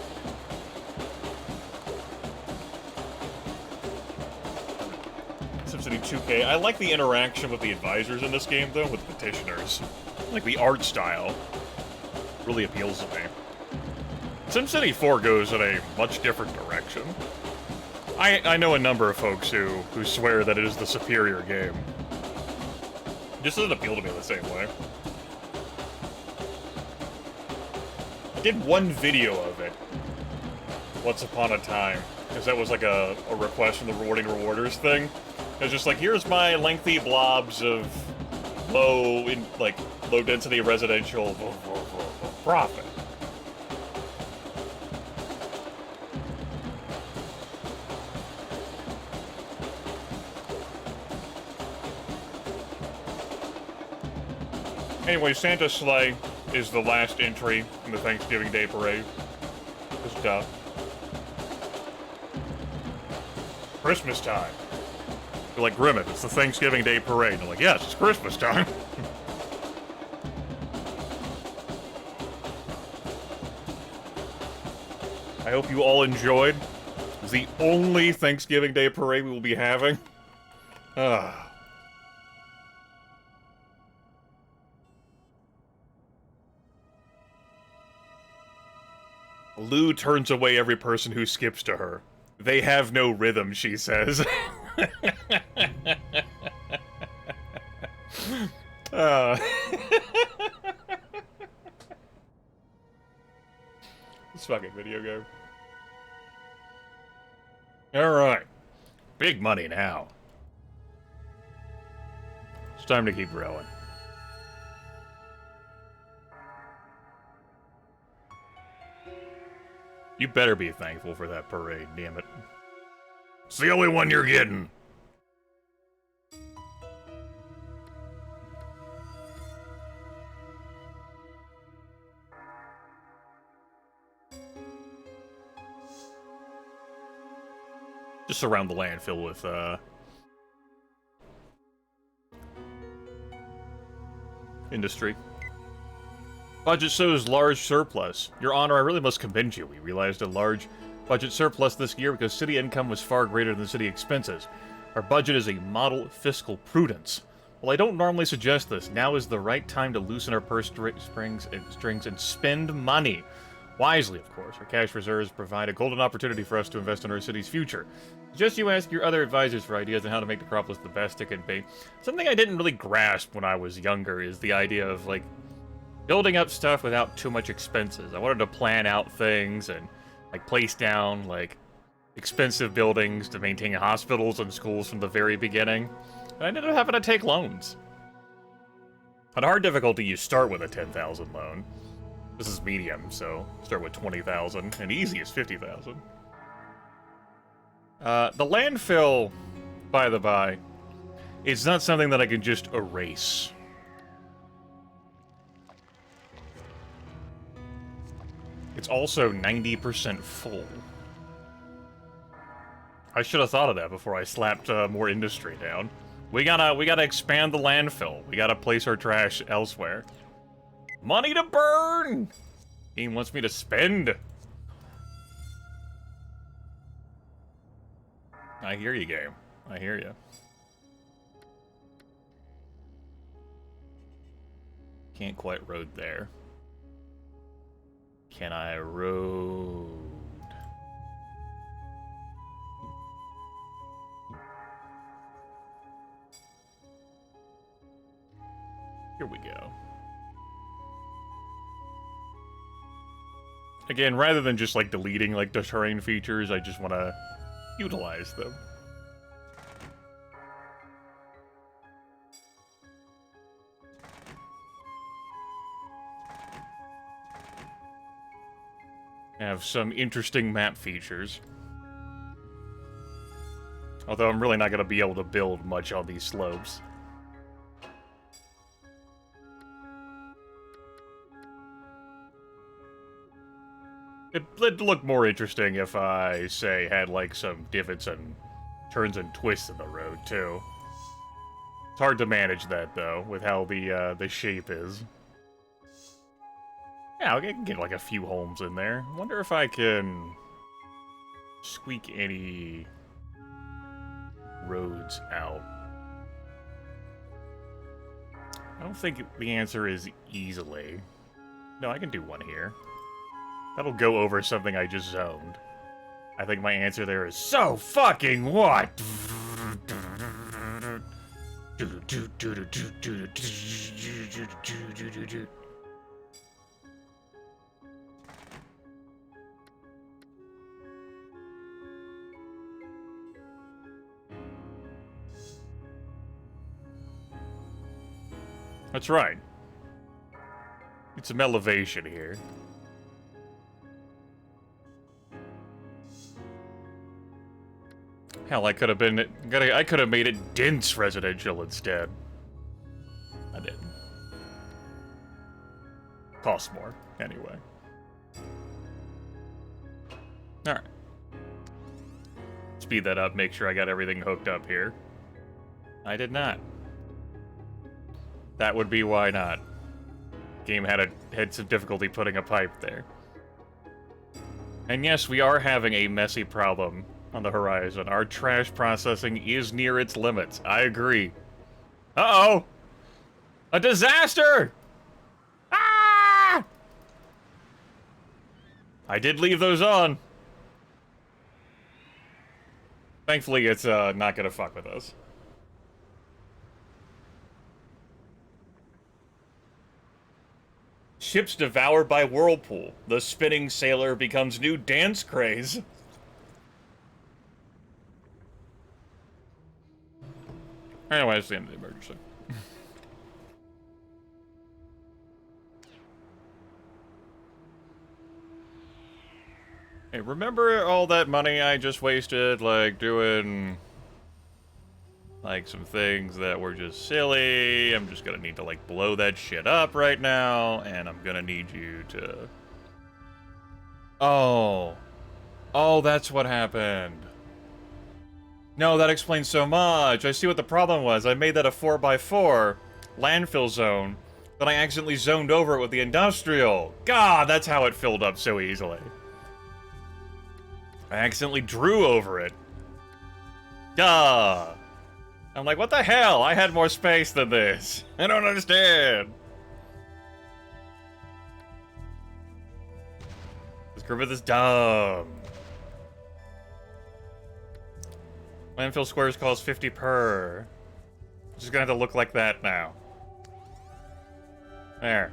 SimCity 2K. I like the interaction with the advisors in this game, though, with petitioners. Like, the art style really appeals to me. SimCity 4 goes in a much different direction. I know a number of folks who swear that it is the superior game. It just doesn't appeal to me the same way. I did one video of it once upon a time, because that was like a request from the Rewarding Rewarders thing. It was just like, here's my lengthy blobs of low density residential profit. Anyway, Santa's sleigh is the last entry in the Thanksgiving Day Parade. It's tough. Christmas time. You're like, Grimmett, it's the Thanksgiving Day Parade. And I'm like, yes, it's Christmas time. I hope you all enjoyed. It's the only Thanksgiving Day Parade we will be having. Lou turns away every person who skips to her. They have no rhythm, she says. This fucking video game. Alright. Big money now. It's time to keep growing. You better be thankful for that parade, damn it. It's the only one you're getting. Just surround the landfill with, industry. Budget shows large surplus. Your Honor, I really must commend you. We realized a large budget surplus this year because city income was far greater than city expenses. Our budget is a model of fiscal prudence. While I don't normally suggest this, now is the right time to loosen our purse strings and spend money. Wisely, of course. Our cash reserves provide a golden opportunity for us to invest in our city's future. Suggest you ask your other advisors for ideas on how to make Necropolis the best it can be. Something I didn't really grasp when I was younger is the idea of, like, building up stuff without too much expenses. I wanted to plan out things and, like, place down, like, expensive buildings to maintain hospitals and schools from the very beginning. And I ended up having to take loans. On hard difficulty, you start with a 10,000 loan. This is medium, so start with 20,000, and easy is 50,000. The landfill, by the by, is not something that I can just erase. It's also 90% full. I should have thought of that before I slapped more industry down. We gotta expand the landfill. We gotta place our trash elsewhere. Money to burn! He wants me to spend. I hear you, game. I hear you. Can't quite road there. Can I road? Here we go. Again, rather than just, like, deleting, like, the terrain features, I just want to utilize them. Have some interesting map features. Although I'm really not going to be able to build much on these slopes. It'd look more interesting if I, say, had, like, some divots and turns and twists in the road, too. It's hard to manage that, though, with how the shape is. Yeah, I can get, like, a few homes in there. Wonder if I can squeak any roads out. I don't think the answer is easily. No, I can do one here. That'll go over something I just zoned. I think my answer there is so fucking what? That's right. Need some elevation here. Hell, I could have made it dense residential instead. I didn't. Costs more, anyway. Alright. Speed that up, make sure I got everything hooked up here. I did not. That would be why not. Game had some difficulty putting a pipe there. And yes, we are having a messy problem on the horizon. Our trash processing is near its limits. I agree. Uh-oh! A disaster! Ah! I did leave those on. Thankfully, it's not gonna fuck with us. Ships devoured by whirlpool. The spinning sailor becomes new dance craze. Anyway, that's the end of the emergency. Hey, remember all that money I just wasted, like, doing, like, some things that were just silly? I'm just gonna need to, like, blow that shit up right now, and I'm gonna need you to... Oh. Oh, that's what happened. No, that explains so much. I see what the problem was. I made that a 4x4 landfill zone, but I accidentally zoned over it with the industrial. God, that's how it filled up so easily. I accidentally drew over it. Duh. I'm like, what the hell? I had more space than this. I don't understand. This Griffith is dumb. Landfill squares cost 50 per. It's just gonna have to look like that now. There.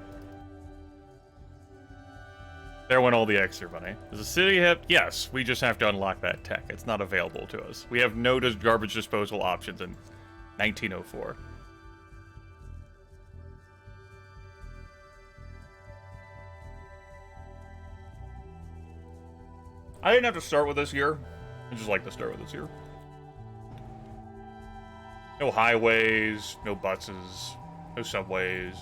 There went all the extra money. Does the city have... Yes, we just have to unlock that tech. It's not available to us. We have no garbage disposal options in 1904. I didn't have to start with this here. I just like to start with this here. No highways, no buses, no subways.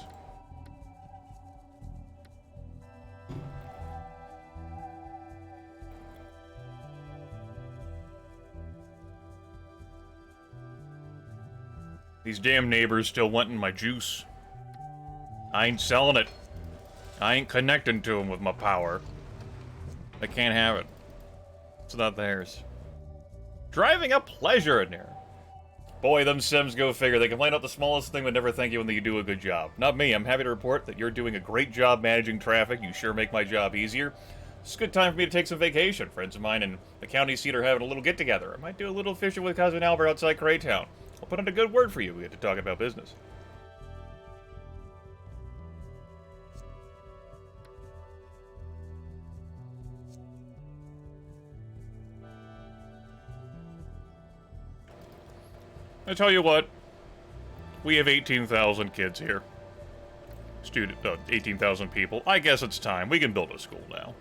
These damn neighbors still wanting my juice. I ain't selling it. I ain't connecting to them with my power. They can't have it. It's not theirs. Driving a pleasure in there. Boy, them Sims go figure. They complain about the smallest thing but never thank you when you do a good job. Not me. I'm happy to report that you're doing a great job managing traffic. You sure make my job easier. It's a good time for me to take some vacation. Friends of mine in the county seat are having a little get-together. I might do a little fishing with Cousin Albert outside Craytown. I'll put in a good word for you. We get to talk about business. I tell you what, we have 18,000 kids here. 18,000 people. I guess it's time. We can build a school now.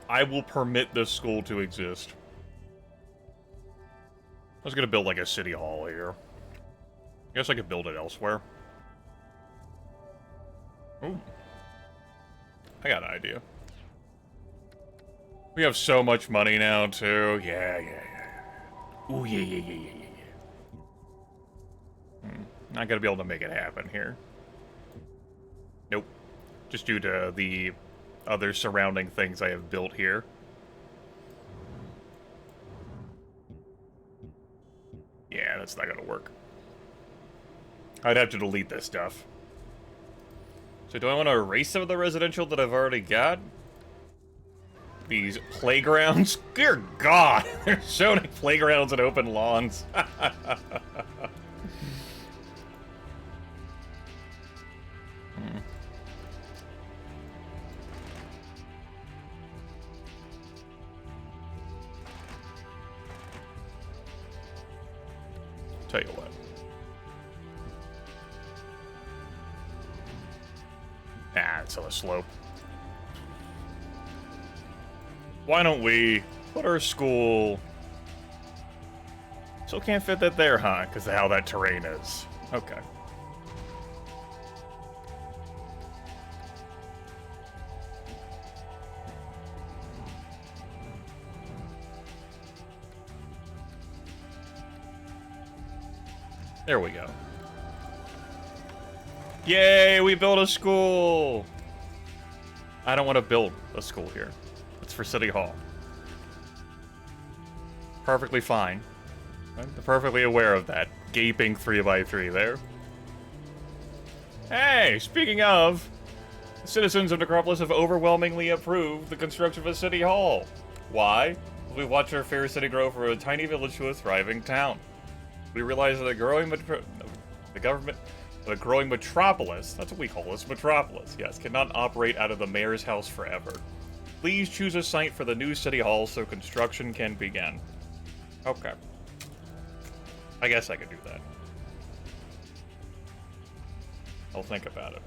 I will permit this school to exist. I was gonna build like a city hall here. I guess I could build it elsewhere. Ooh. I got an idea. We have so much money now, too. Yeah. Ooh, yeah. Not gonna be able to make it happen here. Nope. Just due to the other surrounding things I have built here. Yeah, that's not gonna work. I'd have to delete this stuff. So do I want to erase some of the residential that I've already got? These playgrounds? Dear God! There's so many playgrounds and open lawns. Tell you what. Ah, it's on a slope. Why don't we put our school... Still can't fit that there, huh? Because of how that terrain is. Okay. There we go. Yay, we built a school! I don't want to build a school here. It's for City Hall. Perfectly fine. I'm perfectly aware of that. Gaping 3x3 there. Hey, speaking of, the citizens of Necropolis have overwhelmingly approved the construction of a City Hall. Why? We watch our fair city grow from a tiny village to a thriving town. We realize that a growing metropolis, that's what we call this, metropolis, yes, cannot operate out of the mayor's house forever. Please choose a site for the new city hall so construction can begin. Okay. I guess I could do that. I'll think about it.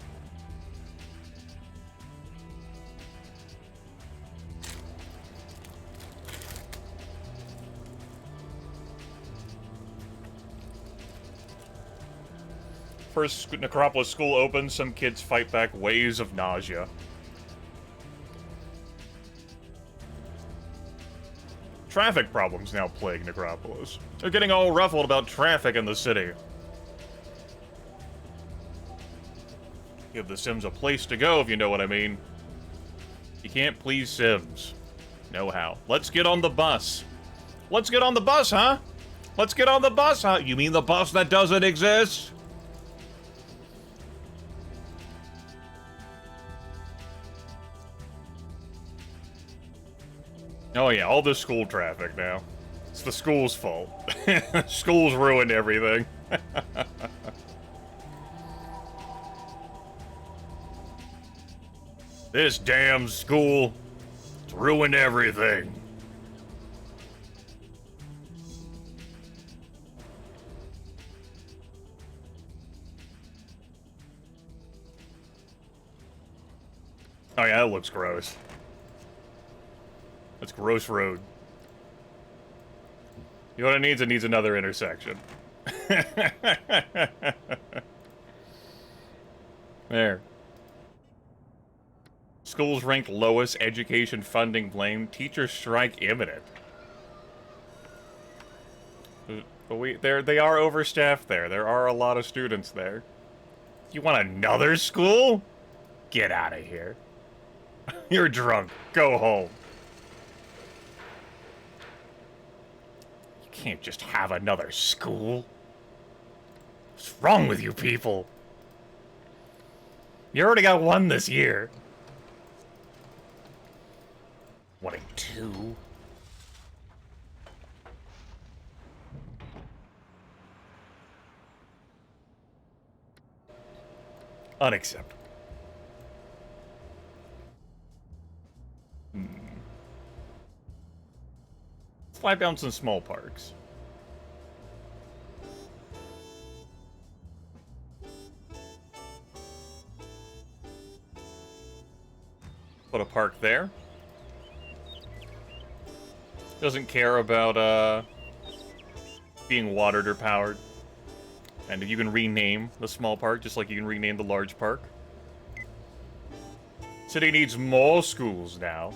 First Necropolis school opens, some kids fight back waves of nausea. Traffic problems now plague Necropolis. They're getting all ruffled about traffic in the city. Give the Sims a place to go, if you know what I mean. You can't please Sims. No how. Let's get on the bus. Let's get on the bus, huh? Let's get on the bus, huh? You mean the bus that doesn't exist? Oh yeah, all this school traffic now. It's the school's fault. School's ruined everything. This damn school, it's ruined everything. Oh yeah, that looks gross. That's gross road. You know what it needs? It needs another intersection. There. Schools ranked lowest, education funding blamed, teacher strike imminent. But they are overstaffed there. There are a lot of students there. You want another school? Get out of here. You're drunk. Go home. You can't just have another school. What's wrong with you people? You already got one this year. Wanting two? Unacceptable. slap down some small parks. Put a park there. Doesn't care about, being watered or powered. And you can rename the small park, just like you can rename the large park. City needs more schools now.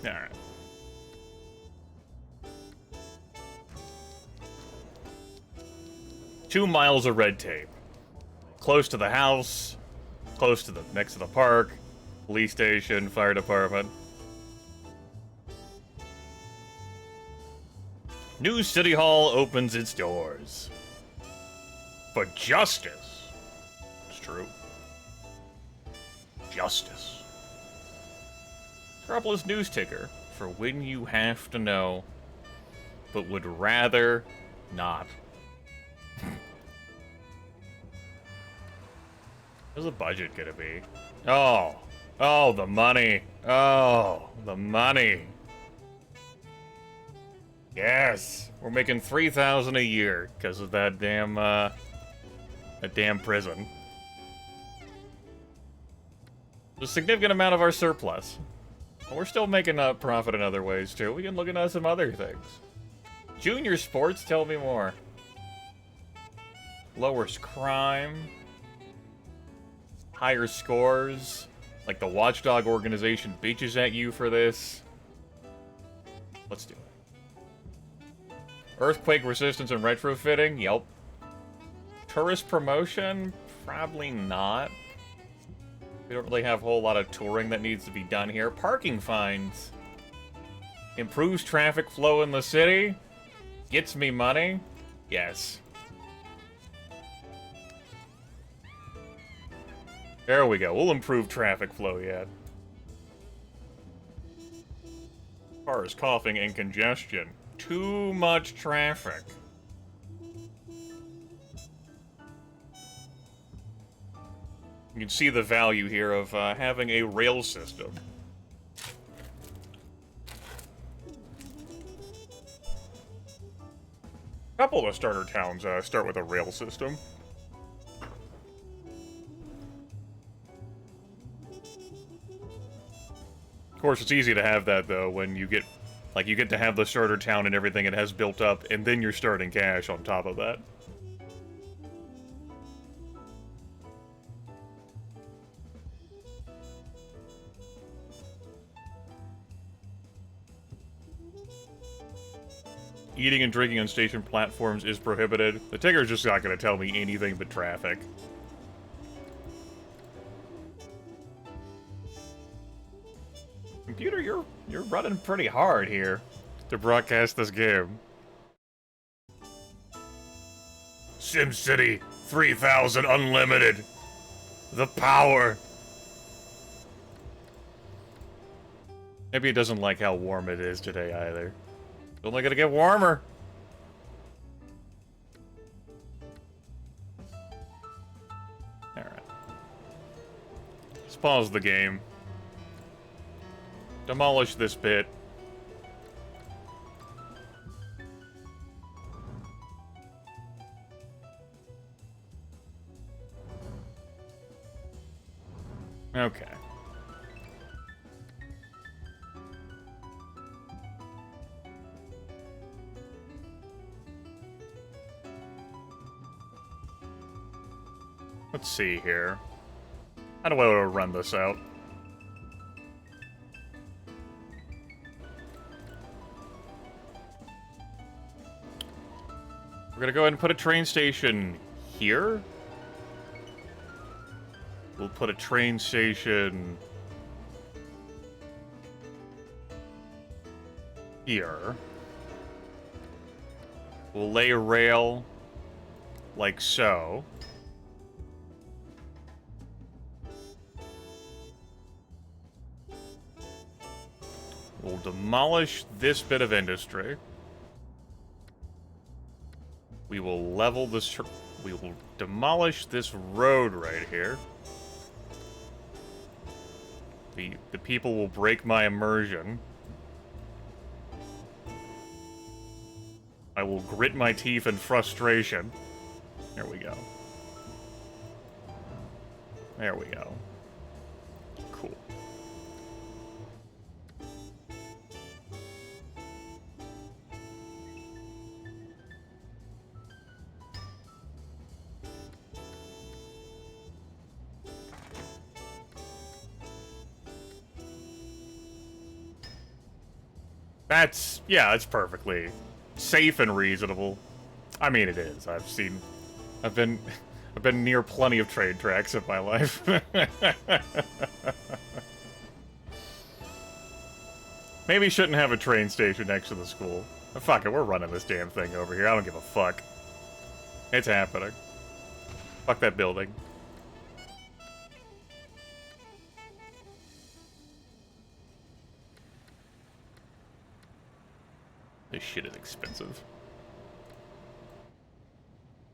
Alright. Two miles of red tape. Close to the house, close to the next to the park, police station, fire department. New City Hall opens its doors. For justice. It's true. Justice. Metropolis news ticker for when you have to know, but would rather not. What's the budget gonna be? Oh, the money. Oh, the money. Yes, we're making $3,000 a year because of that damn prison. A significant amount of our surplus. We're still making a profit in other ways, too. We can look into some other things. Junior sports, tell me more. Lowers crime. Higher scores. Like the watchdog organization bitches at you for this. Let's do it. Earthquake resistance and retrofitting? Yep. Tourist promotion? Probably not. We don't really have a whole lot of touring that needs to be done here. Parking fines. Improves traffic flow in the city. Gets me money. Yes. There we go. We'll improve traffic flow yet. Cars coughing and congestion. Too much traffic. You can see the value here of having a rail system. A couple of starter towns start with a rail system. Of course, it's easy to have that, though, when you get to have the starter town and everything it has built up, and then you're starting cash on top of that. Eating and drinking on station platforms is prohibited. The ticker's just not going to tell me anything but traffic. Computer, you're running pretty hard here to broadcast this game. SimCity 3000 Unlimited. The power. Maybe it doesn't like how warm it is today either. It's only gonna get warmer. Alright. Let's pause the game. Demolish this bit. Okay. Let's see here. How do I want to run this out? We're gonna go ahead and put a train station here. We'll put a train station here. We'll lay a rail like so. will demolish this bit of industry. We will level this... We will demolish this road right here. The people will break my immersion. I will grit my teeth in frustration. There we go. There we go. Cool. Yeah, it's perfectly safe and reasonable. I mean, it is. I've been near plenty of train tracks in my life. Maybe shouldn't have a train station next to the school. But fuck it, we're running this damn thing over here. I don't give a fuck. It's happening. Fuck that building. This shit is expensive.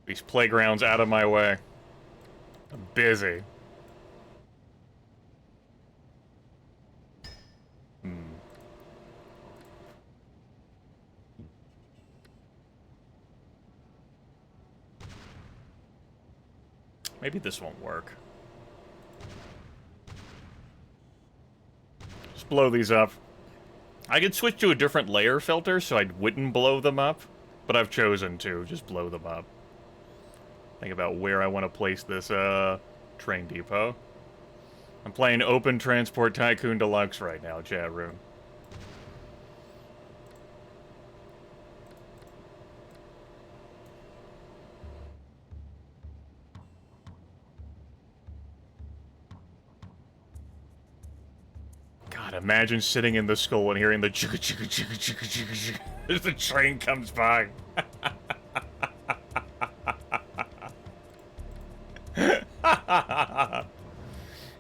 These playgrounds out of my way. I'm busy. Maybe this won't work. Just blow these up. I could switch to a different layer filter so I wouldn't blow them up, but I've chosen to just blow them up. Think about where I want to place this train depot. I'm playing Open Transport Tycoon Deluxe right now, chat room. God, imagine sitting in the school and hearing the chugga chugga chugga chugga chugga chugga as the train comes by.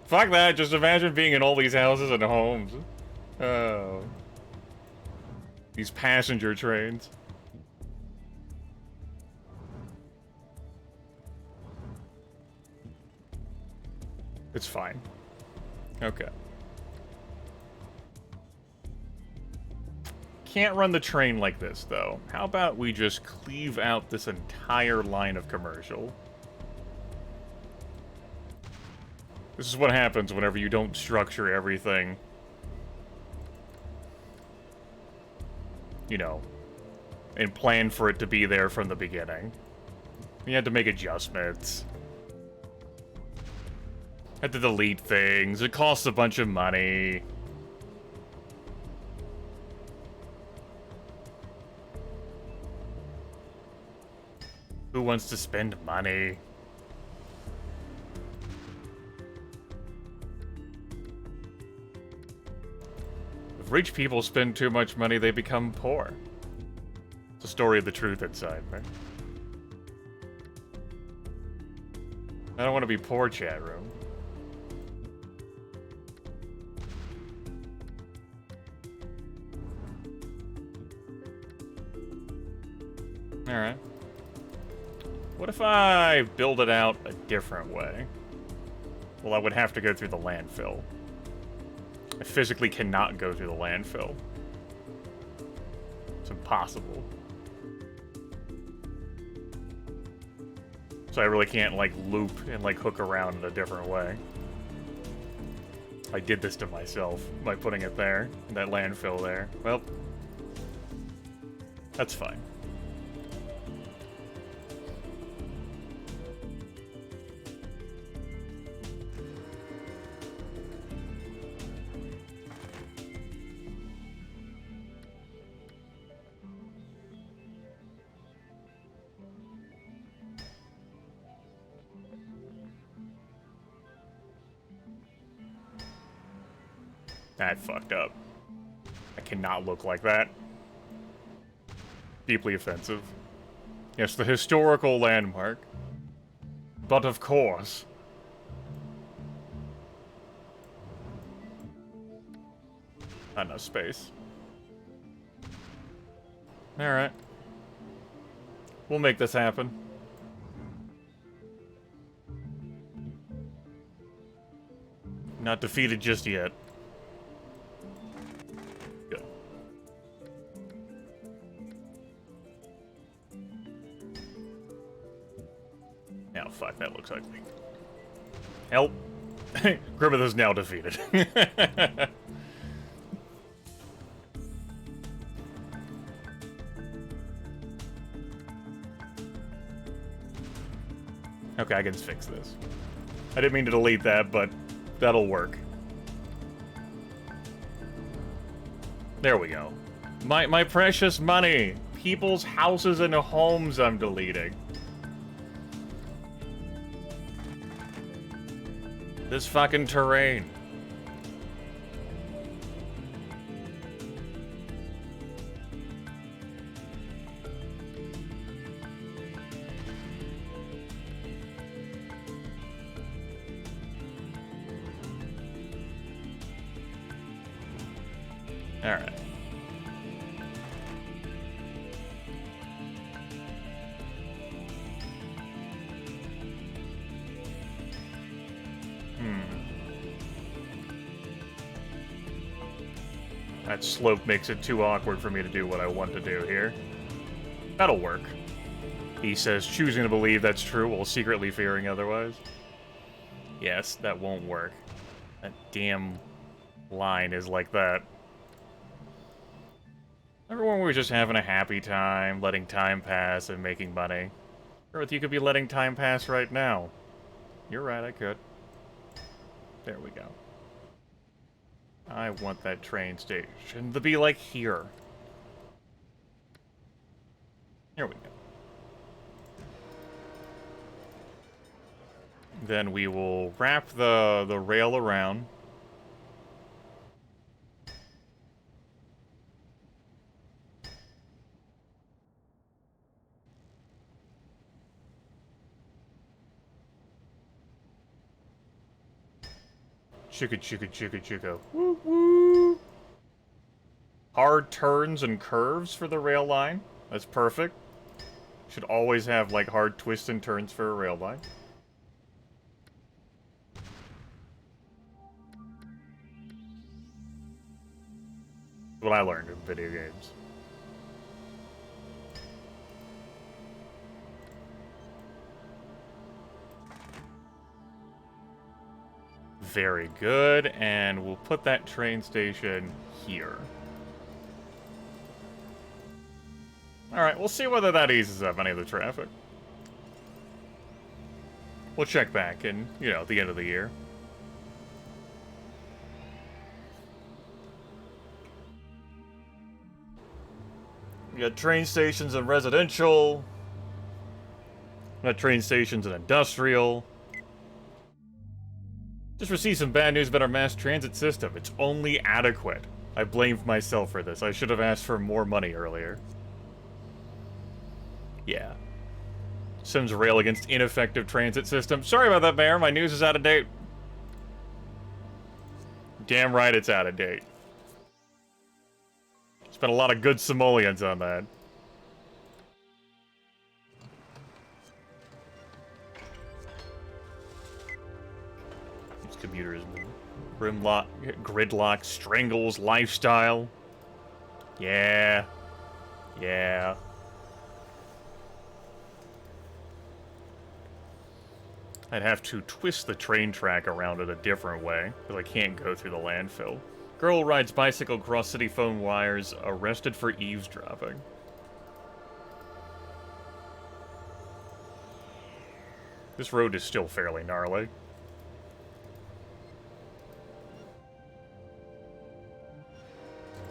Fuck that, just imagine being in all these houses and homes. Oh. These passenger trains. It's fine. Okay. Can't run the train like this, though. How about we just cleave out this entire line of commercial? This is what happens whenever you don't structure everything. You know, and plan for it to be there from the beginning. You had to make adjustments. Had to delete things. It costs a bunch of money. Who wants to spend money? If rich people spend too much money, they become poor. It's a story of the truth inside, right? I don't want to be poor, chat room. Alright. What if I build it out a different way? Well, I would have to go through the landfill. I physically cannot go through the landfill. It's impossible. So I really can't, like, loop and, like, hook around in a different way. I did this to myself by putting it there, in that landfill there. Well, that's fine. That fucked up. I cannot look like that. Deeply offensive. Yes, the historical landmark. But of course. Not enough space. Alright. We'll make this happen. Not defeated just yet. Good. Now, fuck, that looks ugly. Help. Grimmeth is now defeated. Okay, I can fix this. I didn't mean to delete that, but that'll work. There we go. My precious money! People's houses and homes I'm deleting. This fucking terrain. Alright. That slope makes it too awkward for me to do what I want to do here. That'll work. He says, choosing to believe that's true while secretly fearing otherwise. Yes, that won't work. That damn line is like that. Everyone was just having a happy time, letting time pass and making money. Earth, you could be letting time pass right now. You're right, I could. There we go. I want that train station to be like here. Here we go. Then we will wrap the rail around. Chicka chicka chicka chicka. Woo woo! Hard turns and curves for the rail line. That's perfect. Should always have, like, hard twists and turns for a rail line. What I learned in video games. Very good, and we'll put that train station here. Alright, we'll see whether that eases up any of the traffic. We'll check back in, you know, at the end of the year. We got train stations and residential. We got train stations and industrial. Just received some bad news about our mass transit system. It's only adequate. I blamed myself for this. I should have asked for more money earlier. Yeah. Sims rail against ineffective transit system. Sorry about that, Mayor. My news is out of date. Damn right it's out of date. Spent a lot of good simoleons on that. These computers. Gridlock, strangles, lifestyle. Yeah. Yeah. I'd have to twist the train track around it a different way, because I can't go through the landfill. Girl rides bicycle across city phone wires, arrested for eavesdropping. This road is still fairly gnarly.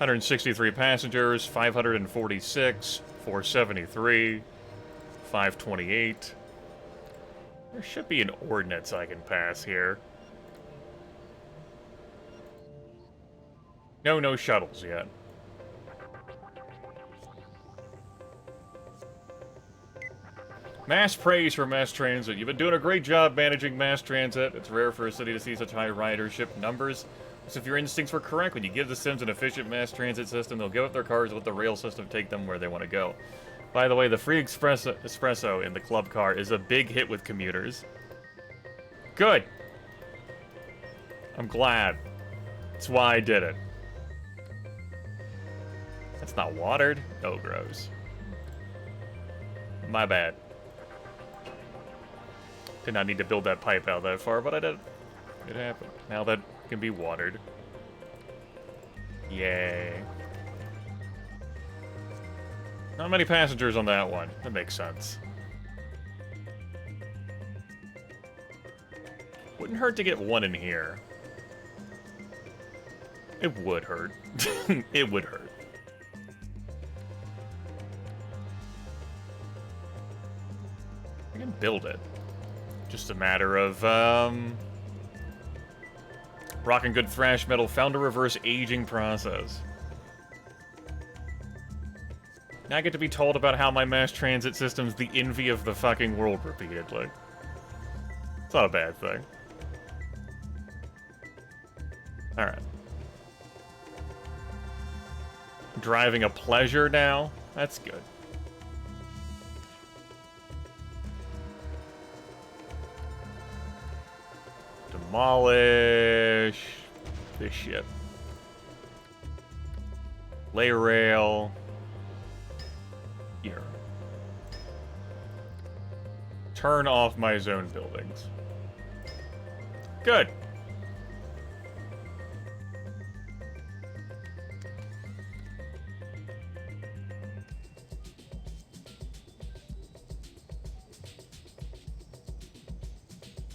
$163 passengers, 546, 473, 528. There should be an ordinance I can pass here. No shuttles yet. Mass praise for mass transit. You've been doing a great job managing mass transit. It's rare for a city to see such high ridership numbers. So if your instincts were correct, when you give the Sims an efficient mass transit system, they'll give up their cars and let the rail system take them where they want to go. By the way, the free espresso in the club car is a big hit with commuters. Good. I'm glad. That's why I did it. That's not watered. Oh, gross. My bad. Did not need to build that pipe out that far, but I did. It happened. Now that can be watered. Yay. Not many passengers on that one. That makes sense. Wouldn't hurt to get one in here. It would hurt. It would hurt. I can build it. Just a matter of, rock and good thrash metal found to reverse aging process. Now I get to be told about how my mass transit system's the envy of the fucking world repeatedly. It's not a bad thing. Alright. Driving a pleasure now? That's good. Demolish this shit. Lay rail. Here. Turn off my zone buildings. Good.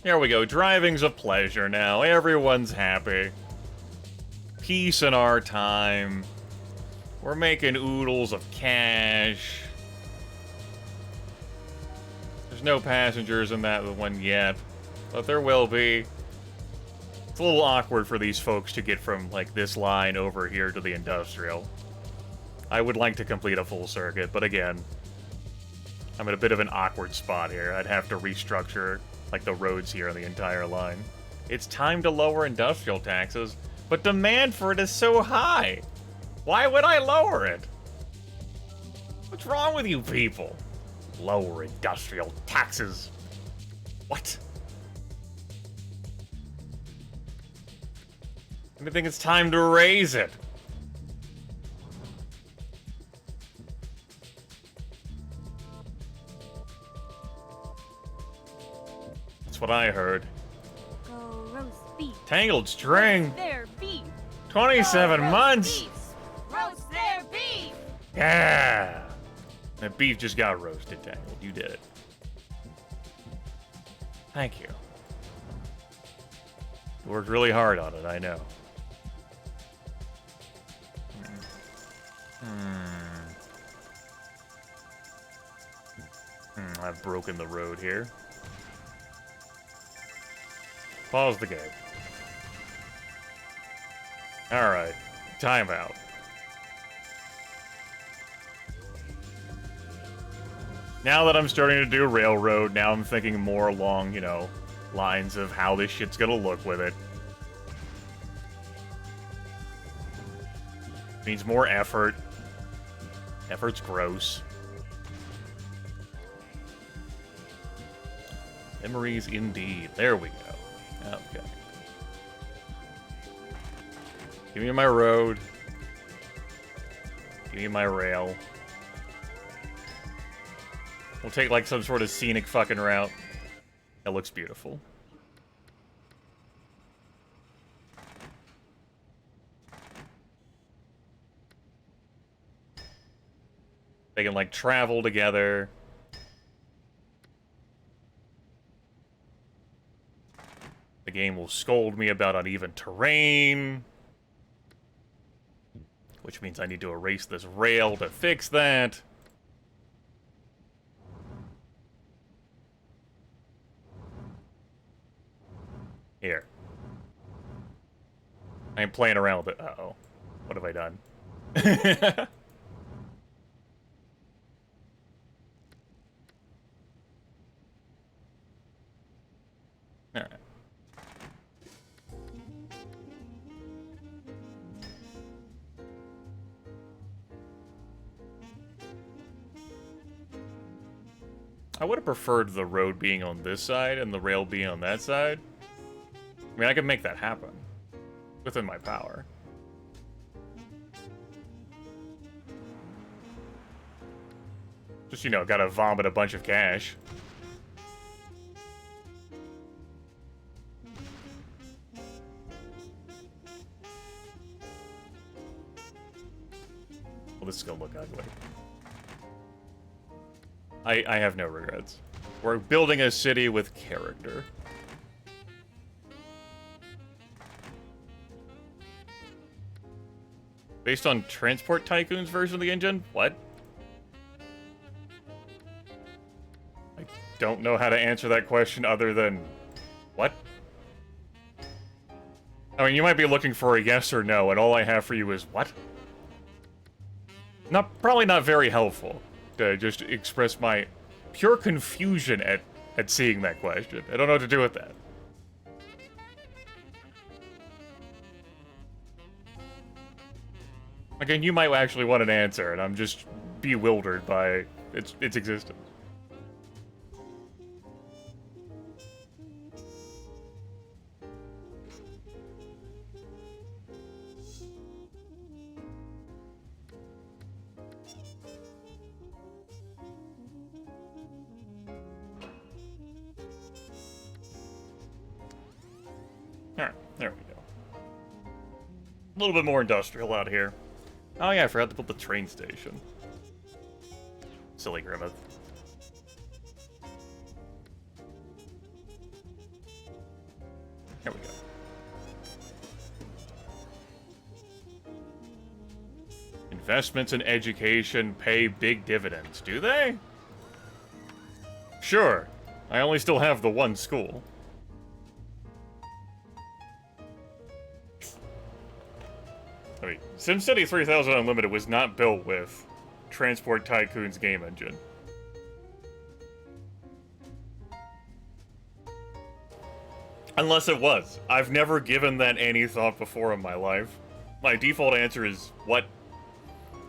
There we go. Driving's a pleasure now. Everyone's happy. Peace in our time. We're making oodles of cash. There's no passengers in that one yet, but there will be. It's a little awkward for these folks to get from, like, this line over here to the industrial. I would like to complete a full circuit, but again, I'm in a bit of an awkward spot here. I'd have to restructure, like, the roads here on the entire line. It's time to lower industrial taxes, but demand for it is so high. Why would I lower it? What's wrong with you people? Lower industrial taxes. What? I think it's time to raise it. That's what I heard. Go roast beef. Tangled string. Roast their beef. 27 Go months. Beef. Roast their beef. Yeah. That beef just got roasted, Tangled. You did it. Thank you. You worked really hard on it, I know. I've broken the road here. Pause the game. Alright. Timeout. Now that I'm starting to do railroad, now I'm thinking more along, you know, lines of how this shit's gonna look with it. Means more effort. Effort's gross. Memories indeed. There we go. Okay. Give me my road. Give me my rail. We'll take, like, some sort of scenic fucking route. That looks beautiful. They can, like, travel together. The game will scold me about uneven terrain. Which means I need to erase this rail to fix that. Here. I ain't playing around with it. Uh-oh. What have I done? Alright. I would have preferred the road being on this side and the rail being on that side. I mean, I could make that happen. Within my power. Just, you know, gotta vomit a bunch of cash. Well, this is gonna look ugly. I have no regrets. We're building a city with character. Based on Transport Tycoon's version of the engine? What? I don't know how to answer that question other than... What? I mean, you might be looking for a yes or no, and all I have for you is what? Probably not very helpful to just express my pure confusion at seeing that question. I don't know what to do with that. Again, you might actually want an answer, and I'm just bewildered by its existence. Alright, there we go. A little bit more industrial out here. Oh yeah, I forgot to build the train station. Silly Grimmeth. Here we go. Investments in education pay big dividends, do they? Sure. I only still have the one school. I mean, SimCity 3000 Unlimited was not built with Transport Tycoon's game engine. Unless it was. I've never given that any thought before in my life. My default answer is, what?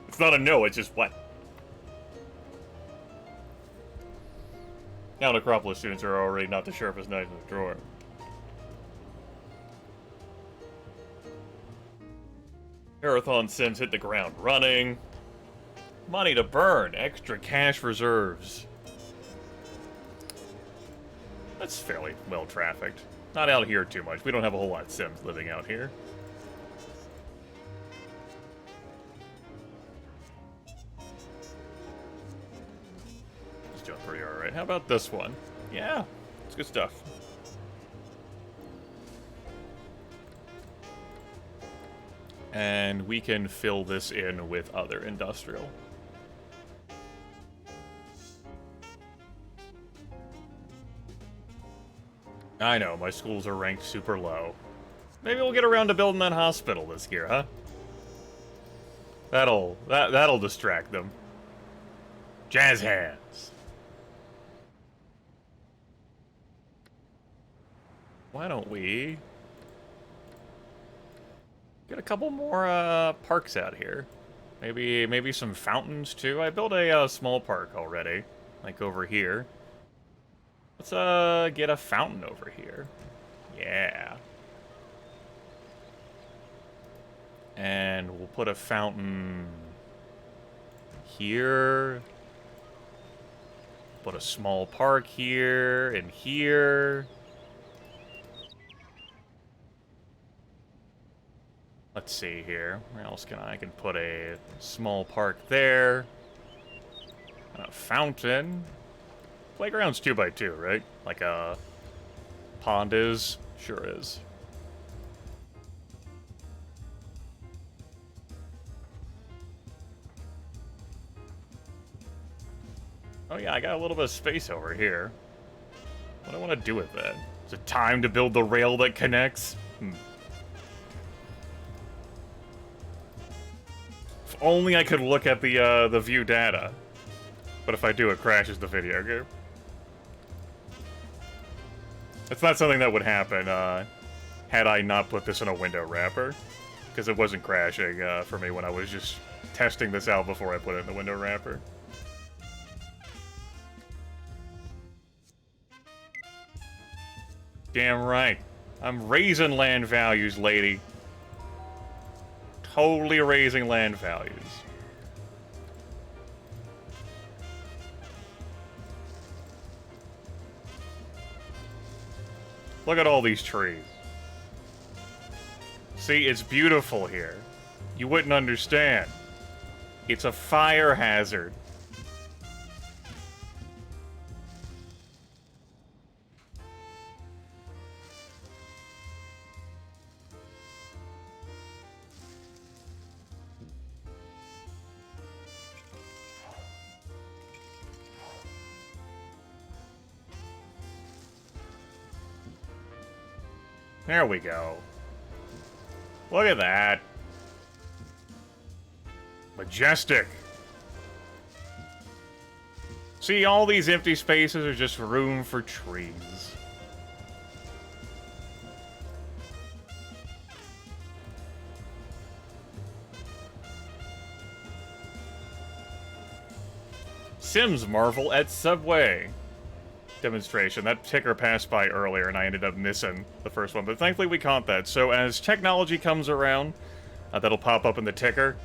It's not a no, it's just what? Now Necropolis students are already not the sharpest knife in the drawer. Marathon Sims hit the ground running. Money to burn, extra cash reserves. That's fairly well trafficked. Not out here too much. We don't have a whole lot of Sims living out here. It's doing pretty alright. How about this one? Yeah, it's good stuff. And we can fill this in with other industrial. I know, my schools are ranked super low. Maybe we'll get around to building that hospital this year, huh? That'll distract them. Jazz hands. Why don't we get a couple more parks out here? Maybe some fountains too. I built a small park already, like over here. Let's get a fountain over here. Yeah. And we'll put a fountain here. Put a small park here and here. Let's see here. Where else can I can put a small park there. And a fountain. Playground's 2x2, right? Like a pond is? Sure is. Oh yeah, I got a little bit of space over here. What do I want to do with that? Is it time to build the rail that connects? If only I could look at the view data. But if I do, it crashes the video game. It's not something that would happen had I not put this in a window wrapper. Because it wasn't crashing for me when I was just testing this out before I put it in the window wrapper. Damn right. I'm raising land values, lady. Totally raising land values. Look at all these trees. See, it's beautiful here. You wouldn't understand. It's a fire hazard. There we go. Look at that. Majestic. See, all these empty spaces are just room for trees. Sims marvel at Subway demonstration. That ticker passed by earlier and I ended up missing the first one, but thankfully we caught that. So as technology comes around, that'll pop up in the ticker.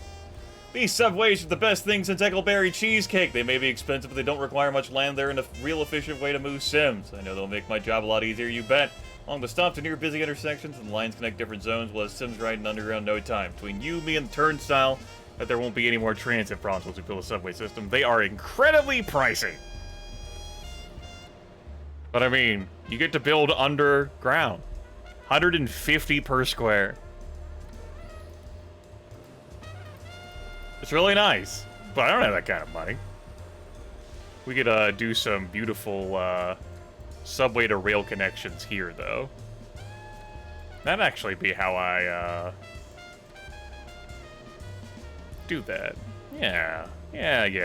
These Subways are the best thing since Eggleberry Cheesecake. They may be expensive, but they don't require much land. They're a real efficient way to move Sims. I know they'll make my job a lot easier, you bet. Along the stop to near busy intersections, and the lines connect different zones, we'll have Sims ride in underground no time. Between you, me, and the turnstile, that there won't be any more transit problems once we build a subway system. They are incredibly pricey. But I mean, you get to build underground. 150 per square. It's really nice, but I don't have that kind of money. We could do some beautiful subway to rail connections here, though. That'd actually be how I do that. Yeah. Yeah.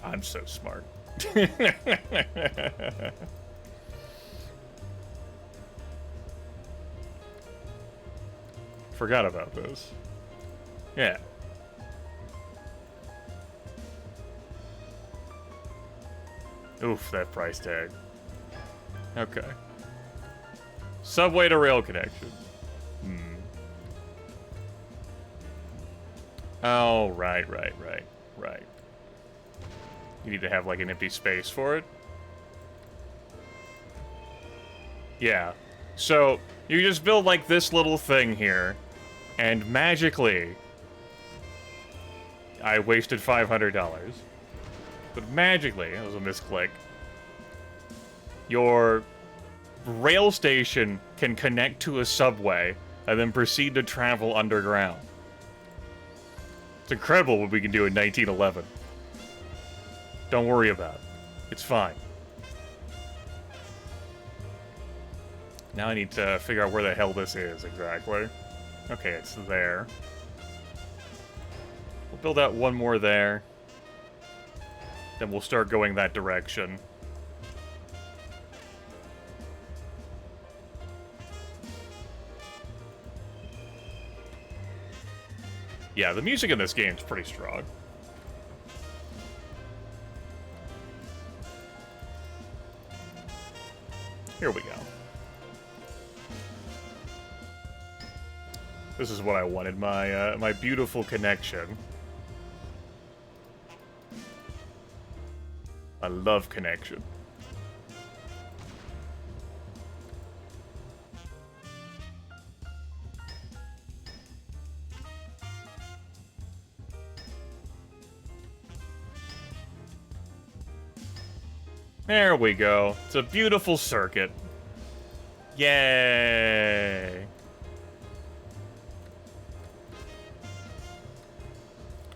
I'm so smart. Forgot about this. Yeah. Oof, that price tag. Okay. Subway to rail connection. Oh, right. You need to have, like, an empty space for it. Yeah. So, you just build, like, this little thing here, and magically, I wasted $500. But magically, it was a misclick, your rail station can connect to a subway and then proceed to travel underground. It's incredible what we can do in 1911. Don't worry about it. It's fine. Now I need to figure out where the hell this is exactly. Okay, it's there. We'll build out one more there. Then we'll start going that direction. Yeah, the music in this game is pretty strong. Here we go. This is what I wanted, my my beautiful connection. I love connection. There we go. It's a beautiful circuit. Yay!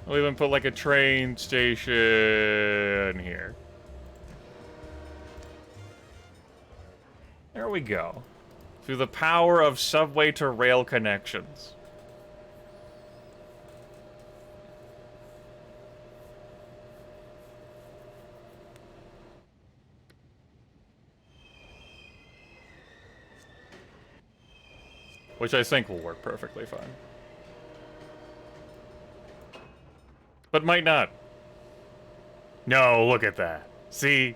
We'll even put like a train station here. There we go. Through the power of subway to rail connections. Which I think will work perfectly fine. But might not. No, look at that. See?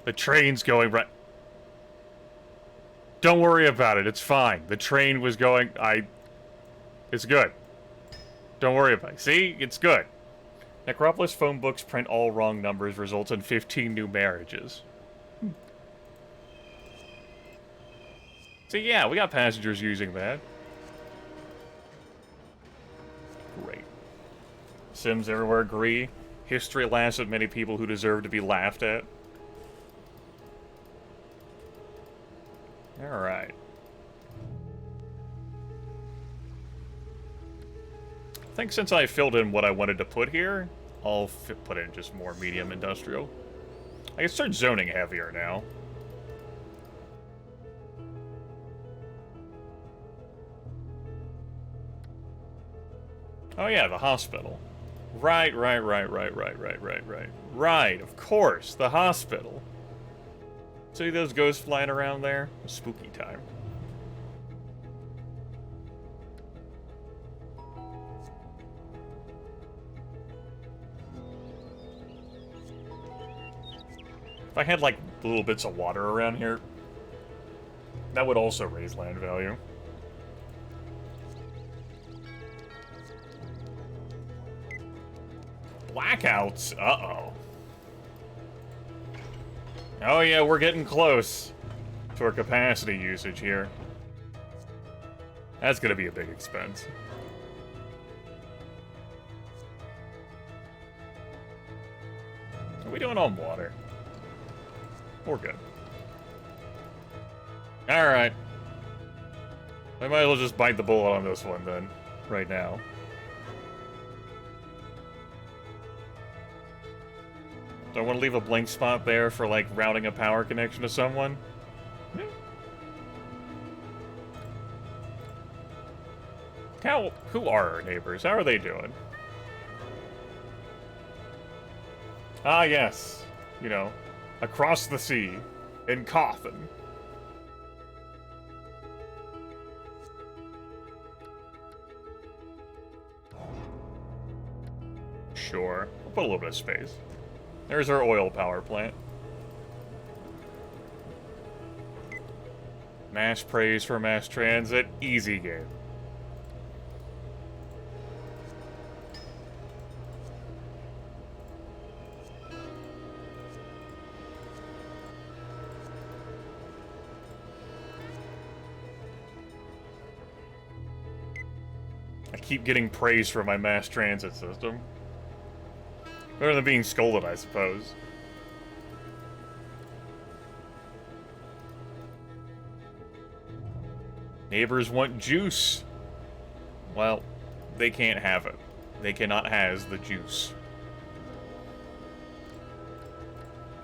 The train's going right... Don't worry about it, it's fine. The train was going... It's good. Don't worry about it. See? It's good. Necropolis phone books print all wrong numbers, results in 15 new marriages. So yeah, we got passengers using that. Great. Sims everywhere agree. History laughs at many people who deserve to be laughed at. Alright. I think since I filled in what I wanted to put here, I'll put in just more medium industrial. I can start zoning heavier now. Oh yeah, the hospital. Right, of course, the hospital. See those ghosts flying around there? Spooky time. If I had, like, little bits of water around here, that would also raise land value. Blackouts? Uh-oh. Oh yeah, we're getting close to our capacity usage here. That's gonna be a big expense. What are we doing on water? We're good. Alright. I might as well just bite the bullet on this one then, right now. Do I want to leave a blank spot there for, like, routing a power connection to someone? Who are our neighbors? How are they doing? Ah, yes. You know, across the sea, in Cawthon. Sure. We'll put a little bit of space. There's our oil power plant. Mass praise for mass transit. Easy game. I keep getting praise for my mass transit system. Better than being scolded, I suppose. Neighbors want juice. Well, they can't have it. They cannot has the juice.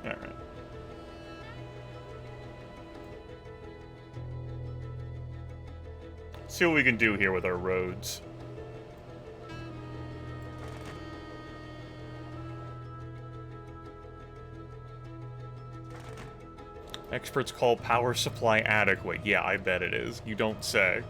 Alright. See what we can do here with our roads. Experts call power supply adequate. Yeah, I bet it is. You don't say.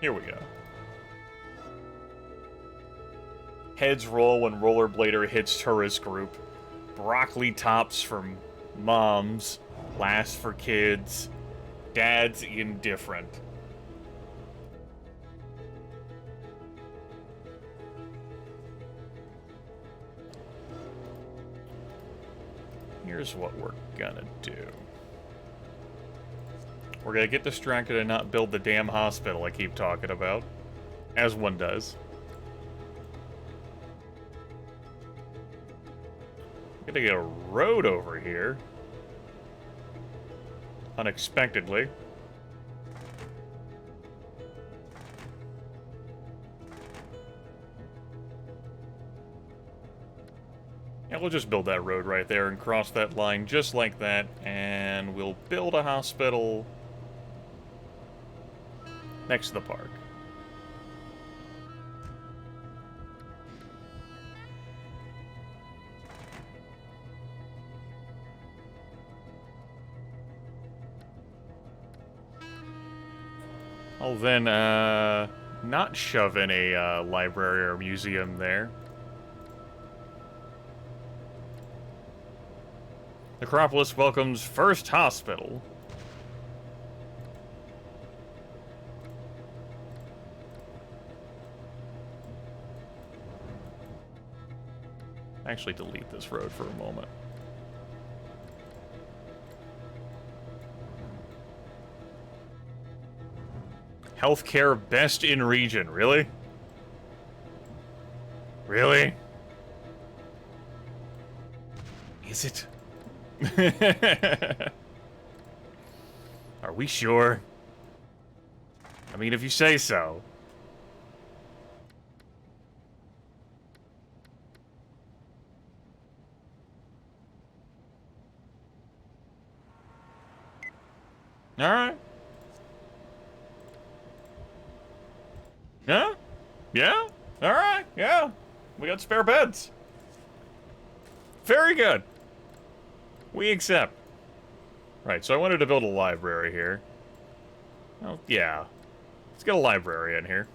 Here we go. Heads roll when rollerblader hits tourist group. Broccoli tops from moms. Last for kids. Dad's indifferent. Here's what we're gonna do. We're gonna get distracted and not build the damn hospital I keep talking about. As one does. Gonna get a road over here. Unexpectedly. Yeah, we'll just build that road right there and cross that line just like that, and we'll build a hospital next to the park. I'll then, not shove in a, library or museum there. Necropolis welcomes First Hospital. Actually, delete this road for a moment. Healthcare best in region, really? Really? Is it? Are we sure? I mean, if you say so. Alright. Yeah? Yeah? Alright, yeah. We got spare beds. Very good. We accept. Right, so I wanted to build a library here. Oh, yeah. Let's get a library in here.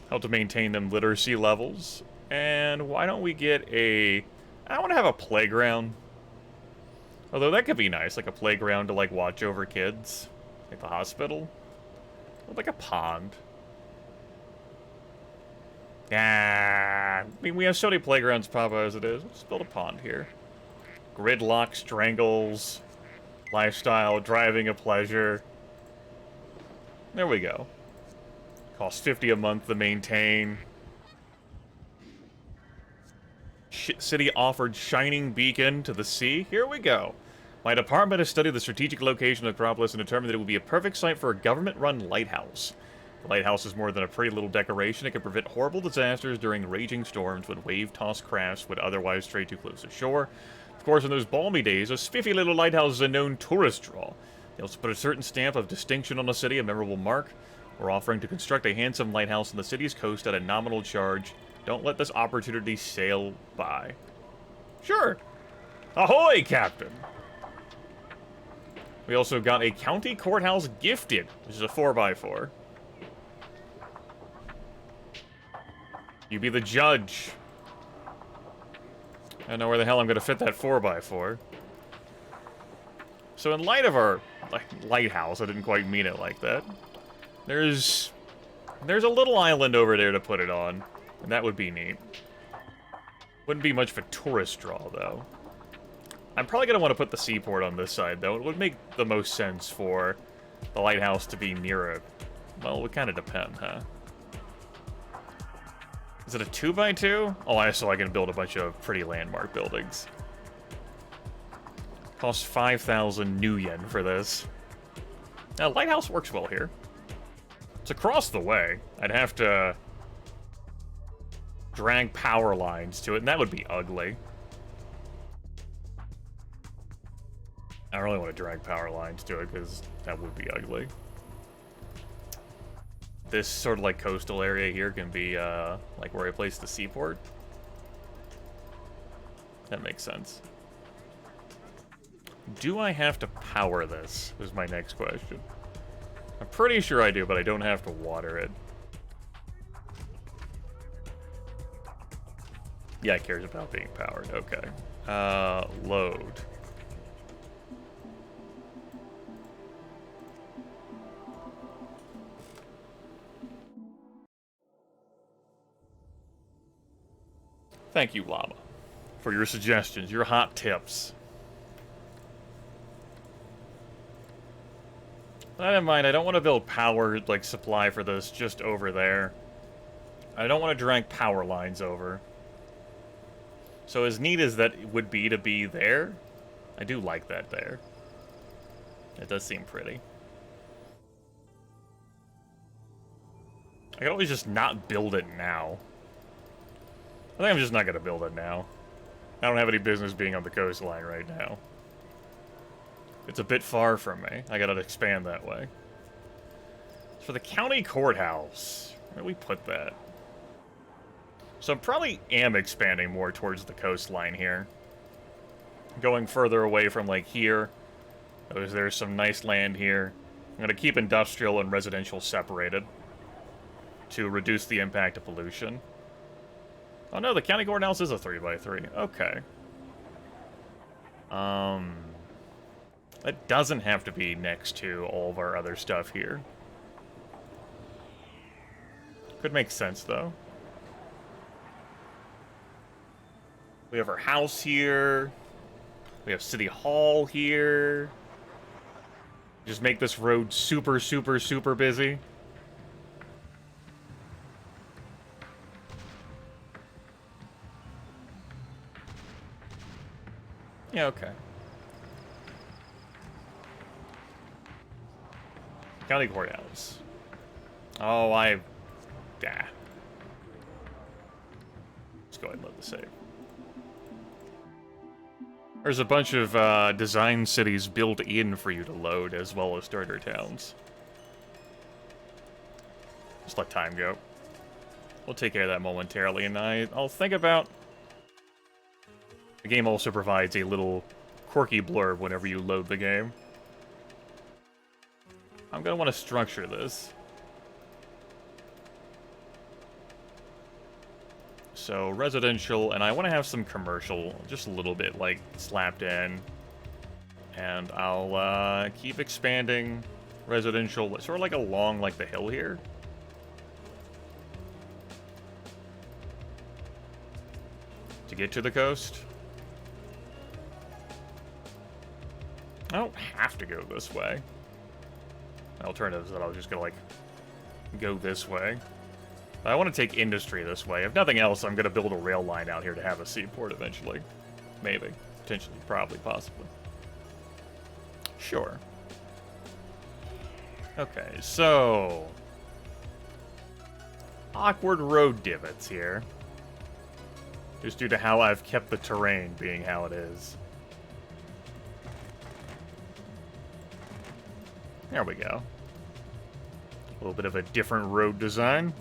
Help to maintain them literacy levels. And why don't we get a... I want to have a playground. Although that could be nice, like a playground to, like, watch over kids. Like the hospital. Or like a pond. Ah, I mean, we have so many playgrounds, Papa, as it is. Let's build a pond here. Gridlock strangles. Lifestyle, driving a pleasure. There we go. Costs $50 a month to maintain. City offered shining beacon to the sea. Here we go. My department has studied the strategic location of Necropolis and determined that it would be a perfect site for a government-run lighthouse. The lighthouse is more than a pretty little decoration. It can prevent horrible disasters during raging storms when wave-tossed crafts would otherwise stray too close to shore. Of course, in those balmy days, a spiffy little lighthouse is a known tourist draw. They also put a certain stamp of distinction on the city, a memorable mark. We're offering to construct a handsome lighthouse on the city's coast at a nominal charge. Don't let this opportunity sail by. Sure. Ahoy, Captain! We also got a county courthouse gifted, which is a 4x4. You be the judge. I don't know where the hell I'm going to fit that 4x4. So in light of our lighthouse, I didn't quite mean it like that. There's a little island over there to put it on, and that would be neat. Wouldn't be much of a tourist draw, though. I'm probably going to want to put the seaport on this side, though. It would make the most sense for the lighthouse to be near it. Well, it would kind of depend, huh? Is it a 2x2? Oh, so I can build a bunch of pretty landmark buildings. Costs 5,000 new yen for this. Now, lighthouse works well here. It's across the way. I'd have to drag power lines to it, and that would be ugly. I don't really want to drag power lines to it, because that would be ugly. This sort of like coastal area here can be like where I place the seaport. That makes sense. Do I have to power this? Is my next question. I'm pretty sure I do, but I don't have to water it. Yeah, it cares about being powered. Okay. Load. Thank you, Llama, for your suggestions, your hot tips. That in mind, I don't want to build power, like, supply for this just over there. I don't want to drag power lines over. So as neat as that would be to be there, I do like that there. It does seem pretty. I can always just not build it now. I think I'm just not gonna build it now. I don't have any business being on the coastline right now. It's a bit far from me. I gotta expand that way. For the county courthouse, where do we put that? So I probably am expanding more towards the coastline here. Going further away from, like, here. There's some nice land here. I'm gonna keep industrial and residential separated to reduce the impact of pollution. Oh no, the county courthouse is a 3x3. Okay. That doesn't have to be next to all of our other stuff here. Could make sense, though. We have our house here. We have City Hall here. Just make this road super, super, super busy. Yeah, okay. County courthouse. Oh, yeah. Let's go ahead and let this save. There's a bunch of design cities built in for you to load, as well as starter towns. Just let time go. We'll take care of that momentarily, and I'll think about... The game also provides a little quirky blurb whenever you load the game. I'm gonna want to structure this. So, residential, and I want to have some commercial, just a little bit, like, slapped in. And I'll, keep expanding residential, sort of like along, like, the hill here. To get to the coast. I don't have to go this way. Alternative is that I'll just gonna, like, go this way. I want to take industry this way. If nothing else, I'm going to build a rail line out here to have a seaport eventually. Maybe. Potentially. Probably. Possibly. Sure. Okay, so... awkward road divots here. Just due to how I've kept the terrain being how it is. There we go. A little bit of a different road design.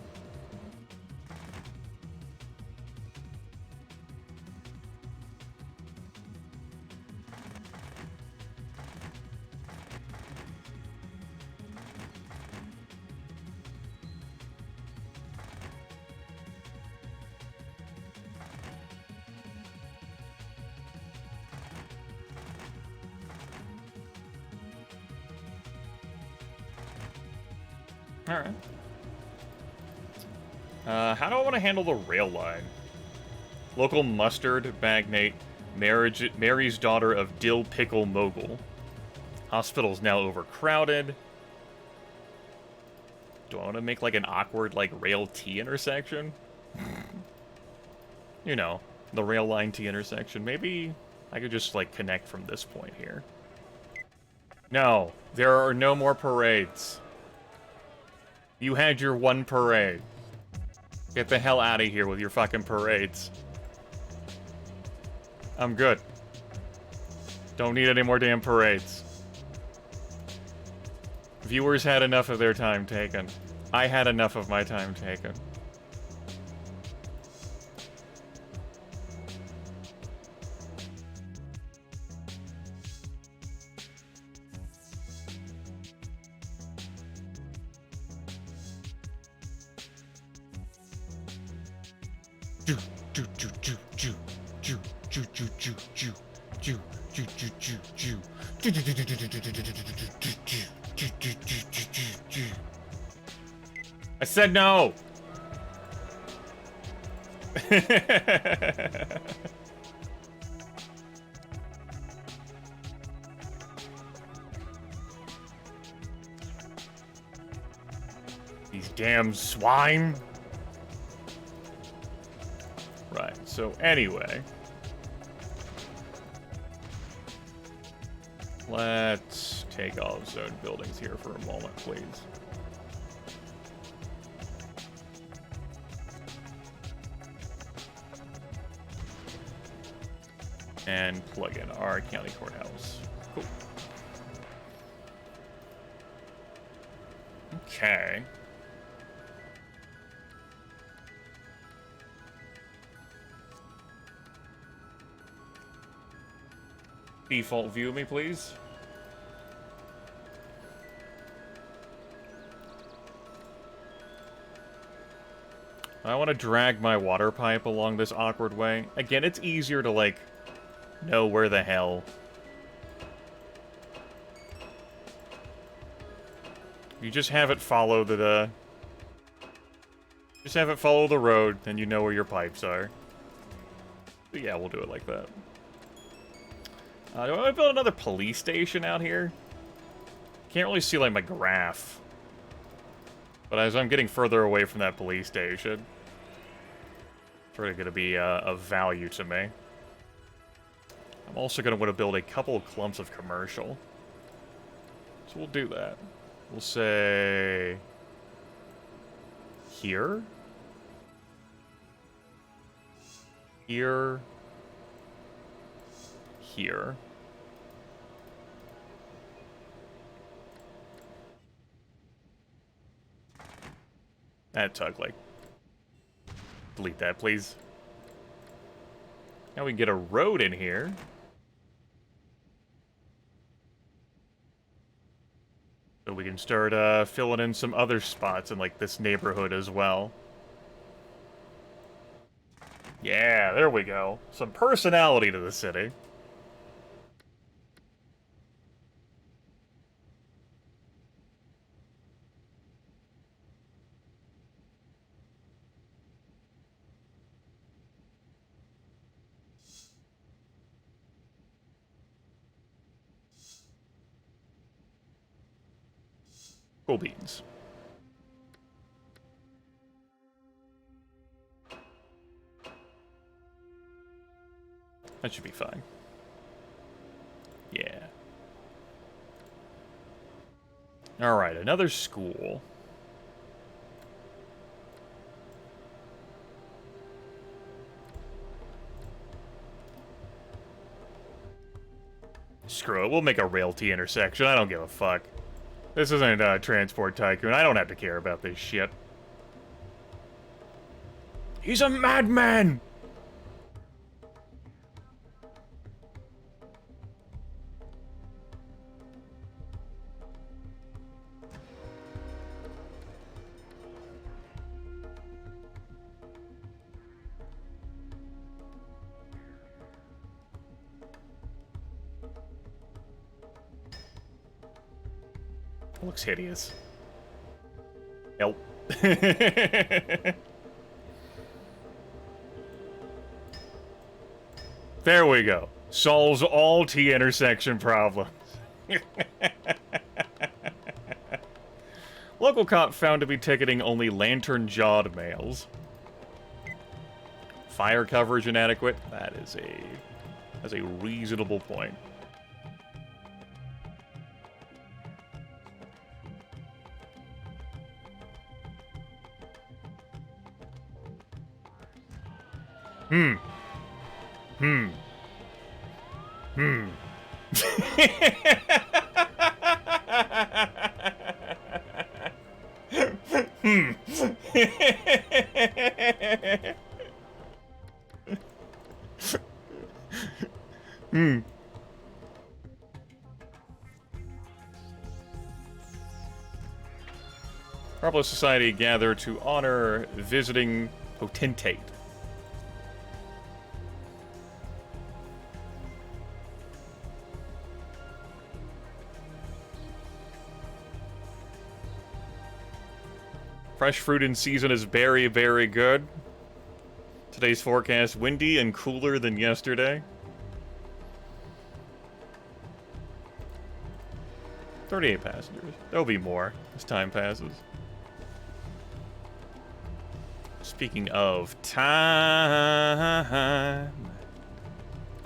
Alright. How do I want to handle the rail line? Local mustard magnate, Mary's daughter of dill pickle mogul. Hospital's now overcrowded. Do I want to make, like, an awkward, like, rail T intersection? You know, the rail line T intersection. Maybe I could just, like, connect from this point here. No, there are no more parades. You had your one parade. Get the hell out of here with your fucking parades. I'm good. Don't need any more damn parades. Viewers had enough of their time taken. I had enough of my time taken. I said no! These damn swine! Right, so anyway. Let's take all of zone buildings here for a moment, please. and plug in our county courthouse. Cool. Okay. Default view me, please. I want to drag my water pipe along this awkward way. Again, it's easier to, like, know where the hell. You just have it follow the just have it follow the road, then you know where your pipes are. But yeah, we'll do it like that. Do I want to build another police station out here? Can't really see, like, my graph. But as I'm getting further away from that police station, it's really going to be of value to me. I'm also going to want to build a couple of clumps of commercial. So we'll do that. We'll say... here? Here. Here. That's ugly. Delete that, please. Now we can get a road in here. So we can start filling in some other spots in, like, this neighborhood as well. Yeah, there we go. Some personality to the city. Cool beans. That should be fine. Yeah. Alright, another school. Screw it, we'll make a rail T intersection. I don't give a fuck. This isn't a Transport Tycoon. I don't have to care about this shit. He's a madman! Looks hideous. Nope. There we go. Solves all T intersection problems. Local cop found to be ticketing only lantern-jawed males. Fire coverage inadequate. That's a reasonable point. Hmm. Hmm. Hmm. Hmm. Metropolis Society gather to honor visiting potentate. Fresh fruit in season is very, very good. Today's forecast, windy and cooler than yesterday. 38 passengers. There'll be more as time passes. Speaking of time,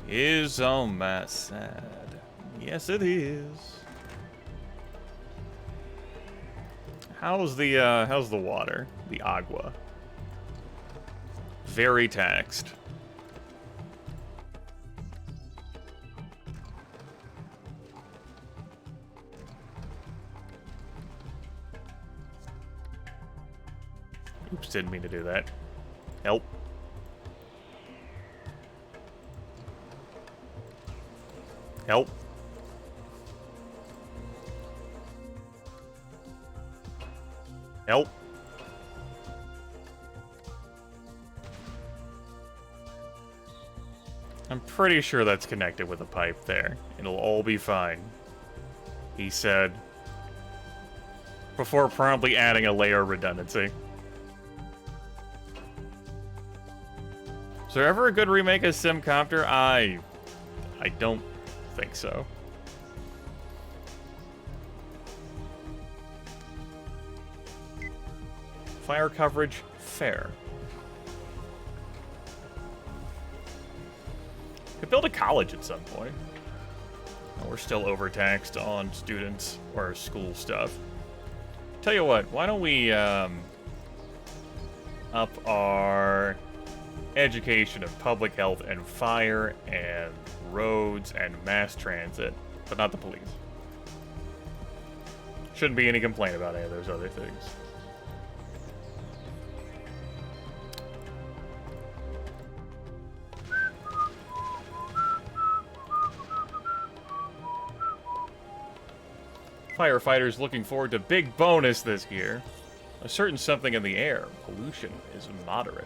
is on my side. Yes, it is. How's the water? The agua. Very taxed. Oops, didn't mean to do that. Help. Help. Help. I'm pretty sure that's connected with a pipe there. It'll all be fine, he said, before promptly adding a layer of redundancy. Is there ever a good remake of SimCopter? I don't think so. Fire coverage, fair. Could build a college at some point. We're still overtaxed on students or school stuff. Tell you what, why don't we up our education of public health and fire and roads and mass transit, but not the police. Shouldn't be any complaint about any of those other things. Firefighters looking forward to big bonus this year. A certain something in the air. Pollution is moderate.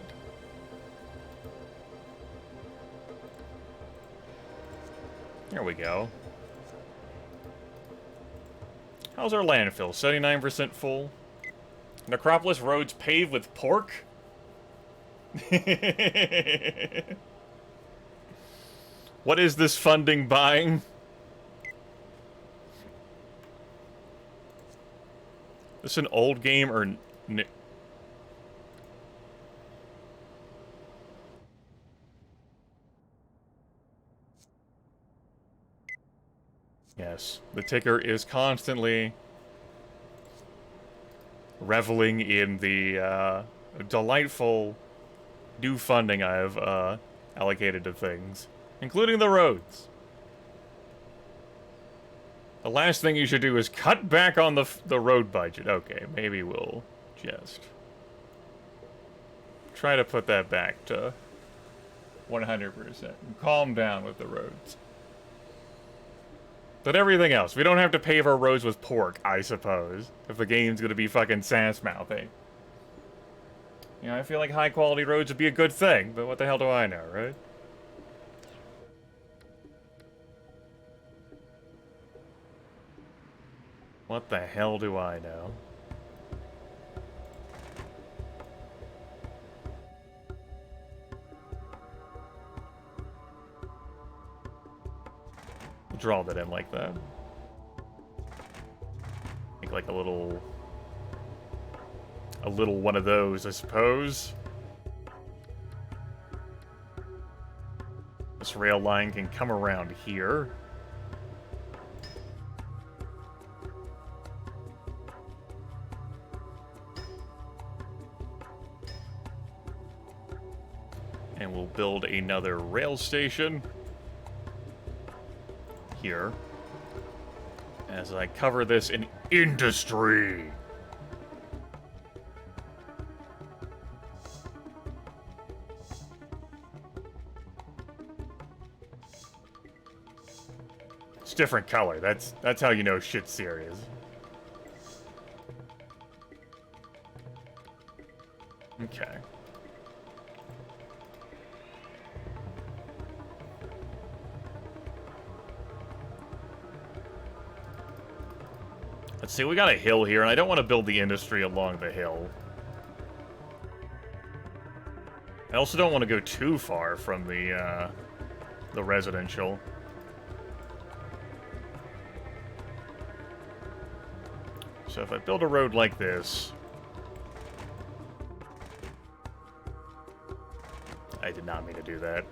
There we go. How's our landfill? 79% full. Necropolis roads paved with pork? What is this funding buying? Is this an old game or... Yes, the ticker is constantly reveling in the delightful new funding I've allocated to things, including the roads. The last thing you should do is cut back on the road budget. Okay, maybe we'll just try to put that back to 100% and calm down with the roads. But everything else, we don't have to pave our roads with pork, I suppose, if the game's gonna be fucking sass-mouthy. You know, I feel like high-quality roads would be a good thing, but what the hell do I know, right? What the hell do I know? Draw that in like that. Make like a little one of those, I suppose. This rail line can come around here. And we'll build another rail station here as I cover this in industry. It's different color. That's how you know shit's serious. Okay. Let's see, we got a hill here, and I don't want to build the industry along the hill. I also don't want to go too far from the residential. So if I build a road like this... I did not mean to do that.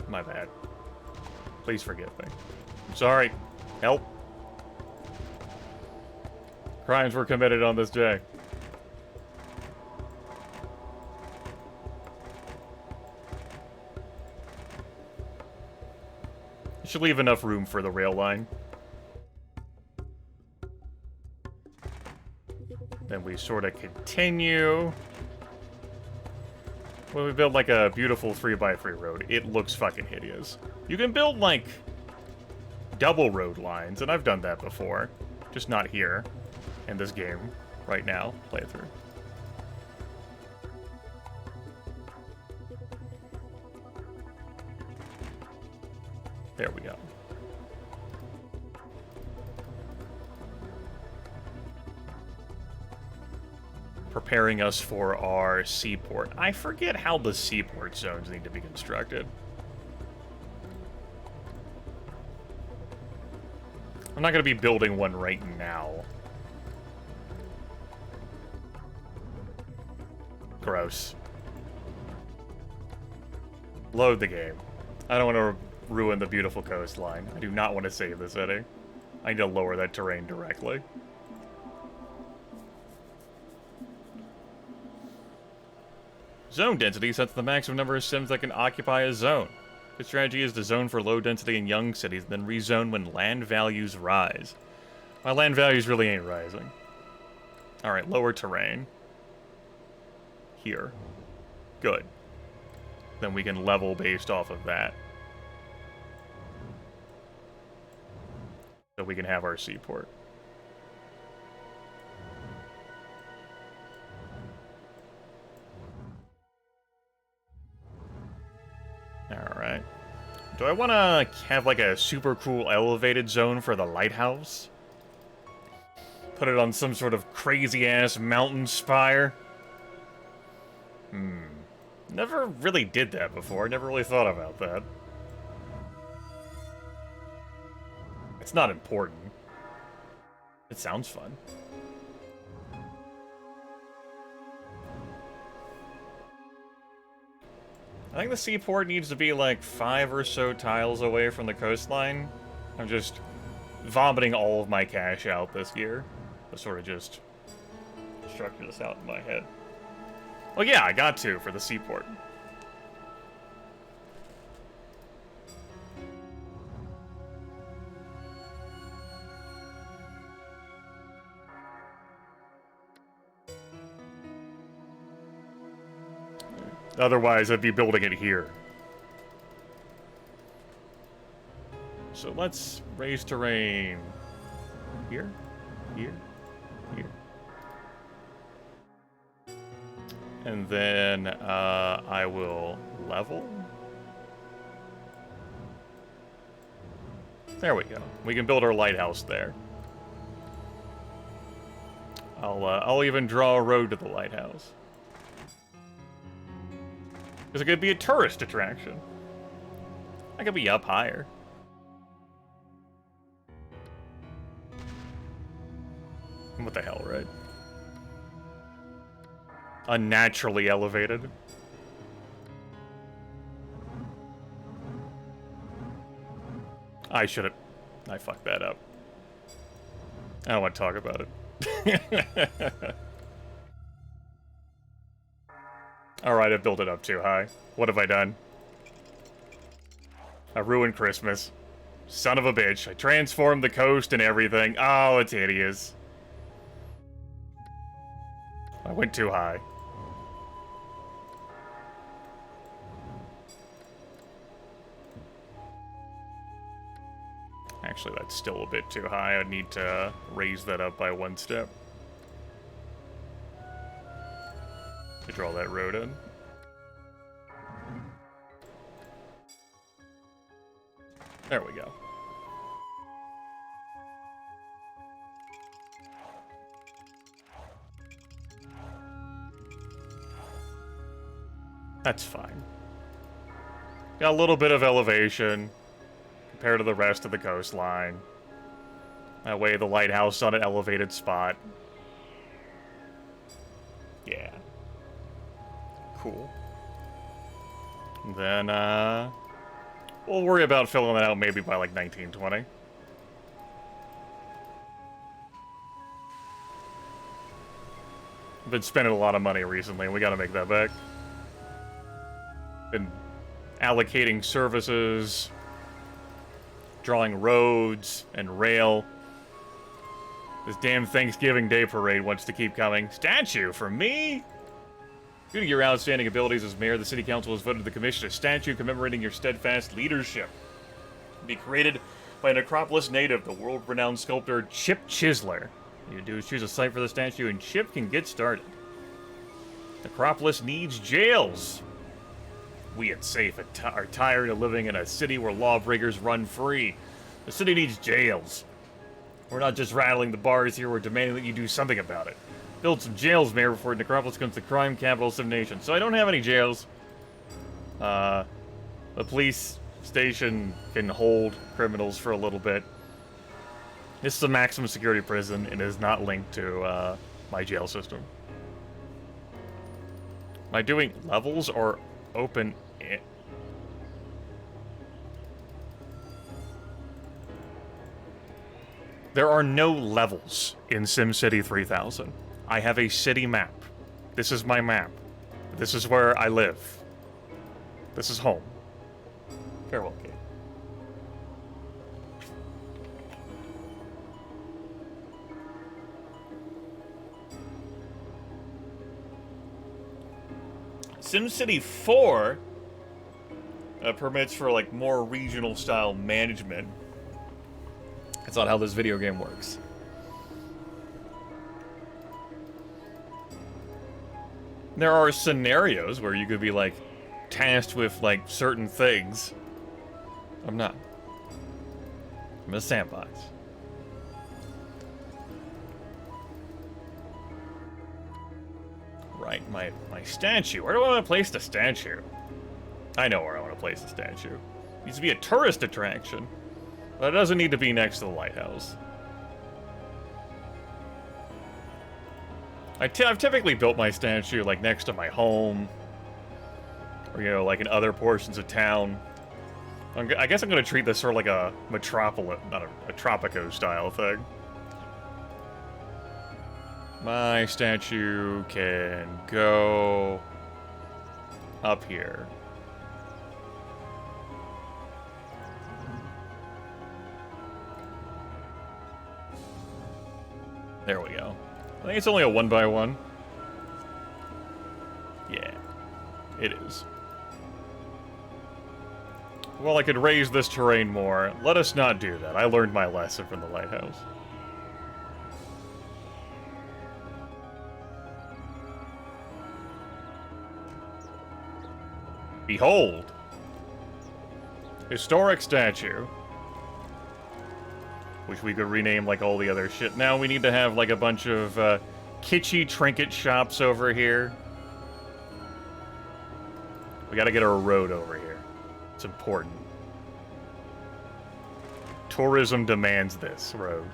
My bad. Please forgive me. I'm sorry. Help. Crimes were committed on this day. Should leave enough room for the rail line. Then we sort of continue when we build like a beautiful 3x3 road, it looks fucking hideous. You can build like double road lines, and I've done that before. Just not here, in this game, right now, playthrough. There we go. Preparing us for our seaport. I forget how the seaport zones need to be constructed. I'm not going to be building one right now. Gross. Load the game. I don't want to ruin the beautiful coastline. I do not want to save the city. I need to lower that terrain directly. Zone density sets the maximum number of sims that can occupy a zone. The strategy is to zone for low density in young cities, then rezone when land values rise. My land values really ain't rising. Alright, lower terrain. Here. Good. Then we can level based off of that. So we can have our seaport. Alright. Do I want to have like a super cool elevated zone for the lighthouse? Put it on some sort of crazy-ass mountain spire? Never really did that before. Never really thought about that. It's not important. It sounds fun. I think the seaport needs to be like 5 or so tiles away from the coastline. I'm just vomiting all of my cash out this year. To sort of just structure this out in my head. Well, yeah, I got to for the seaport. Otherwise, I'd be building it here. So let's raise terrain. Here, here, here. And then I will level. There we go. We can build our lighthouse there. I'll even draw a road to the lighthouse. Because it could be a tourist attraction. I could be up higher. What the hell, right? Unnaturally elevated. I should've... I fucked that up. I don't want to talk about it. Alright, I built it up too high. What have I done? I ruined Christmas. Son of a bitch. I transformed the coast and everything. Oh, it's hideous. I went too high. Actually, that's still a bit too high. I need to raise that up by 1 step. To draw that road in. There we go. That's fine. Got a little bit of elevation compared to the rest of the coastline. That way the lighthouse on an elevated spot. Yeah. Cool. Then, we'll worry about filling that out maybe by like 1920. Been spending a lot of money recently, and we gotta make that back. Been allocating services, drawing roads and rail. This damn Thanksgiving Day parade wants to keep coming. Statue for me? Due to your outstanding abilities as mayor, the city council has voted to commission a statue commemorating your steadfast leadership. Be created by an Necropolis native, the world-renowned sculptor Chip Chisler. All you do is choose a site for the statue, and Chip can get started. Necropolis needs jails. We at Safe are tired of living in a city where lawbreakers run free. The city needs jails. We're not just rattling the bars here, we're demanding that you do something about it. Build some jails, Mayor, before Necropolis becomes the crime capital of Sim Nation. So I don't have any jails. The police station can hold criminals for a little bit. This is a maximum security prison and is not linked to my jail system. Am I doing levels or open? There are no levels in SimCity 3000. I have a city map. This is my map. This is where I live. This is home. Farewell, Kate. SimCity 4 permits for like more regional style management. That's not how this video game works. There are scenarios where you could be like tasked with like certain things. I'm not. I'm in a sandbox. Right, my statue. Where do I want to place the statue? I know where I want to place the statue. It needs to be a tourist attraction. But it doesn't need to be next to the lighthouse. I've typically built my statue like next to my home. Or, you know, like in other portions of town. I guess I'm going to treat this sort of like a metropolis, not a Tropico style thing. My statue can go up here. There we go. I think it's only a 1x1. Yeah, it is. Well, I could raise this terrain more. Let us not do that. I learned my lesson from the lighthouse. Behold! Historic statue. Which we could rename like all the other shit. Now we need to have like a bunch of kitschy trinket shops over here. We gotta get a road over here. It's important. Tourism demands this road.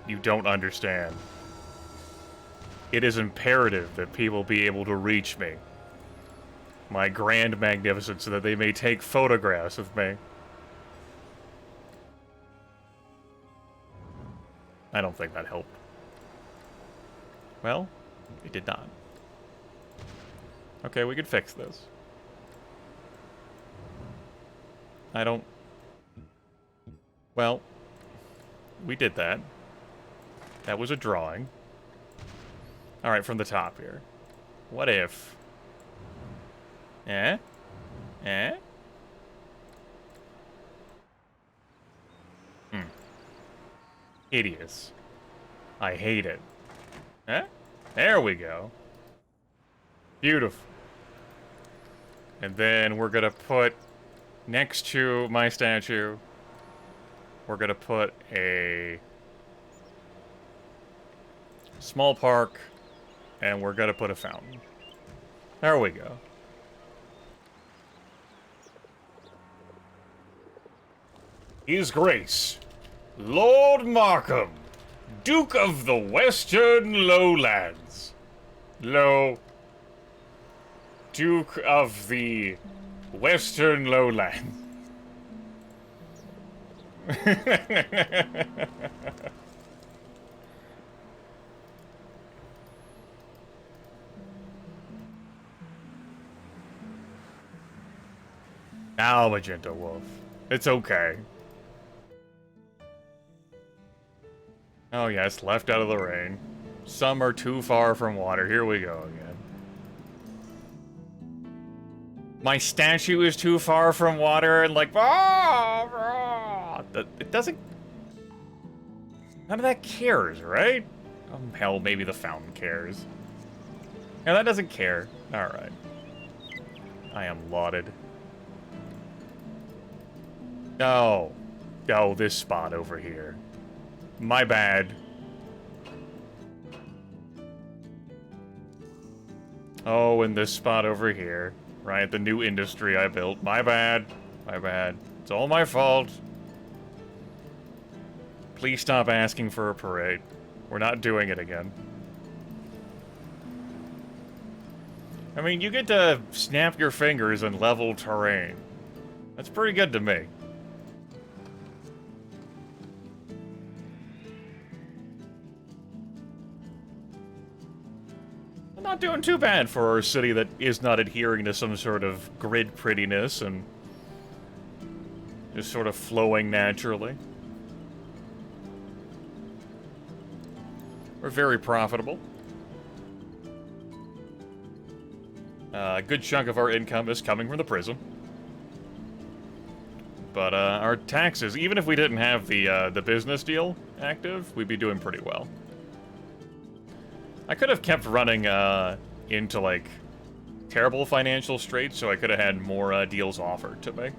You don't understand. It is imperative that people be able to reach me. My grand magnificence, so that they may take photographs of me. I don't think that helped. Well, it did not. Okay, we could fix this. I don't... Well, we did that. That was a drawing. Alright, from the top here. What if... Eh? Eh? Hideous. I hate it. Eh? There we go. Beautiful. And then we're gonna put, next to my statue, we're gonna put a small park, and we're gonna put a fountain. There we go. His Grace, Lord Markham, Duke of the Western Lowlands. Duke of the Western Lowlands. Now, Magenta Wolf. It's okay. Oh yes, left out of the rain. Some are too far from water. Here we go again. My statue is too far from water and like, it doesn't, none of that cares, right? Hell, maybe the fountain cares. No, that doesn't care. Alright. I am lauded. No. Oh, this spot over here. My bad. Oh, and this spot over here. Right, the new industry I built. My bad. My bad. It's all my fault. Please stop asking for a parade. We're not doing it again. I mean, you get to snap your fingers and level terrain. That's pretty good to me. I'm not doing too bad for our city that is not adhering to some sort of grid prettiness and just sort of flowing naturally. We're very profitable. A good chunk of our income is coming from the prism. But our taxes, even if we didn't have the business deal active, we'd be doing pretty well. I could have kept running into, like, terrible financial straits, so I could have had more deals offered to me.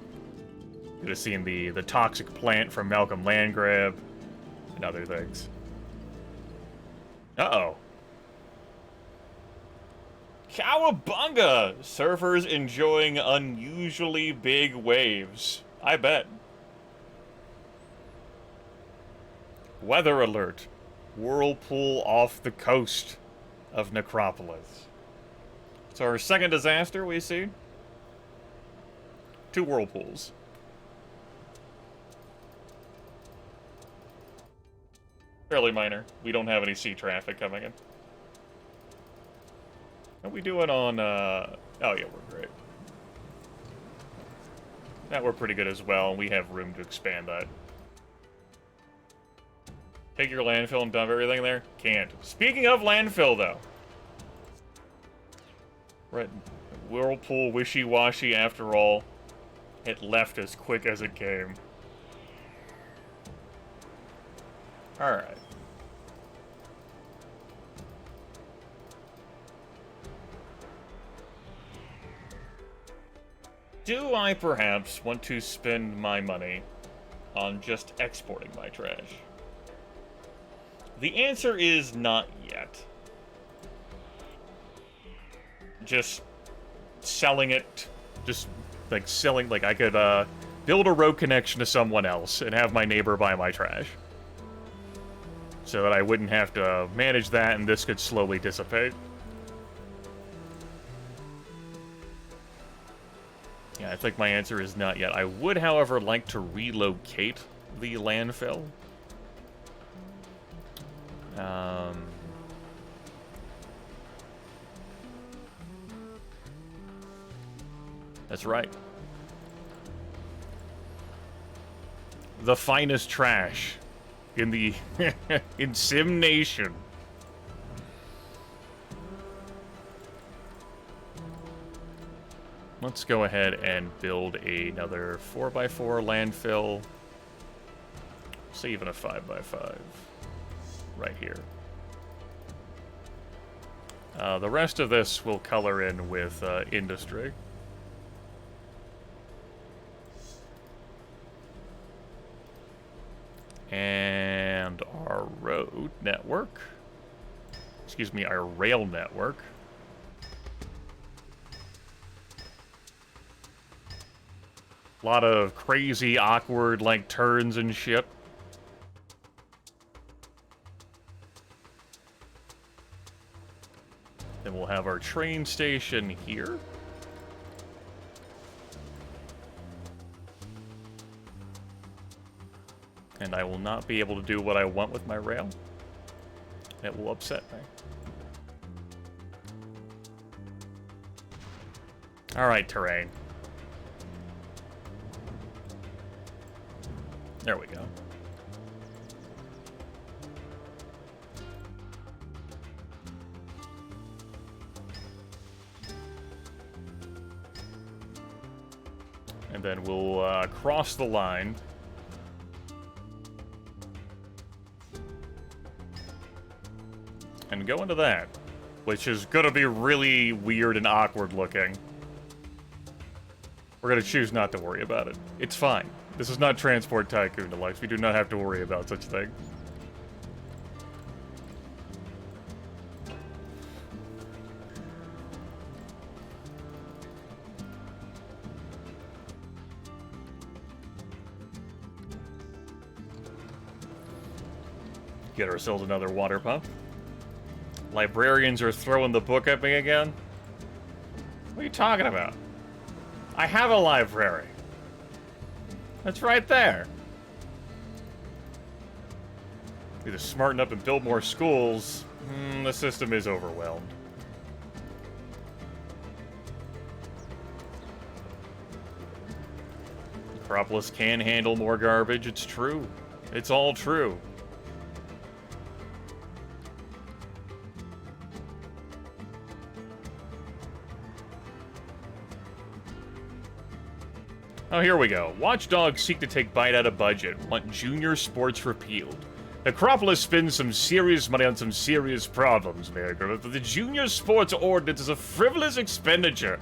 Could have seen the toxic plant from Malcolm Landgrab and other things. Uh-oh. Cowabunga! Surfers enjoying unusually big waves. I bet. Weather alert. Whirlpool off the coast of Necropolis. So our second disaster we see. 2 whirlpools. Fairly minor. We don't have any sea traffic coming in. How we doing on, oh yeah, we're great. That we're pretty good as well, and we have room to expand that. Take your landfill and dump everything there? Can't. Speaking of landfill, though. Right. Whirlpool wishy-washy after all. It left as quick as it came. Alright. Do I perhaps want to spend my money on just exporting my trash? The answer is not yet. Just selling it, just like selling, like I could build a road connection to someone else and have my neighbor buy my trash. So that I wouldn't have to manage that and this could slowly dissipate. Yeah, I think my answer is not yet. I would, however, like to relocate the landfill. That's right. The finest trash in the in Sim Nation. Let's go ahead and build another 4x4 landfill. Say even a 5x5 right here. The rest of this will color in with industry. And our road network. Excuse me, our rail network. A lot of crazy, awkward, like, turns and shit. Then we'll have our train station here. And I will not be able to do what I want with my rail. It will upset me. Alright, terrain. There we go. And then we'll cross the line. And go into that, which is gonna be really weird and awkward looking. We're gonna choose not to worry about it. It's fine. This is not Transport Tycoon Deluxe. We do not have to worry about such a thing. Get ourselves another water pump. Librarians are throwing the book at me again? What are you talking about? I have a library. That's right there. Either smarten up and build more schools. The system is overwhelmed. Metropolis can handle more garbage, it's true. It's all true. Oh, here we go. Watchdogs seek to take bite out of budget. Want junior sports repealed. Necropolis spends some serious money on some serious problems, Mayor, but the junior sports ordinance is a frivolous expenditure.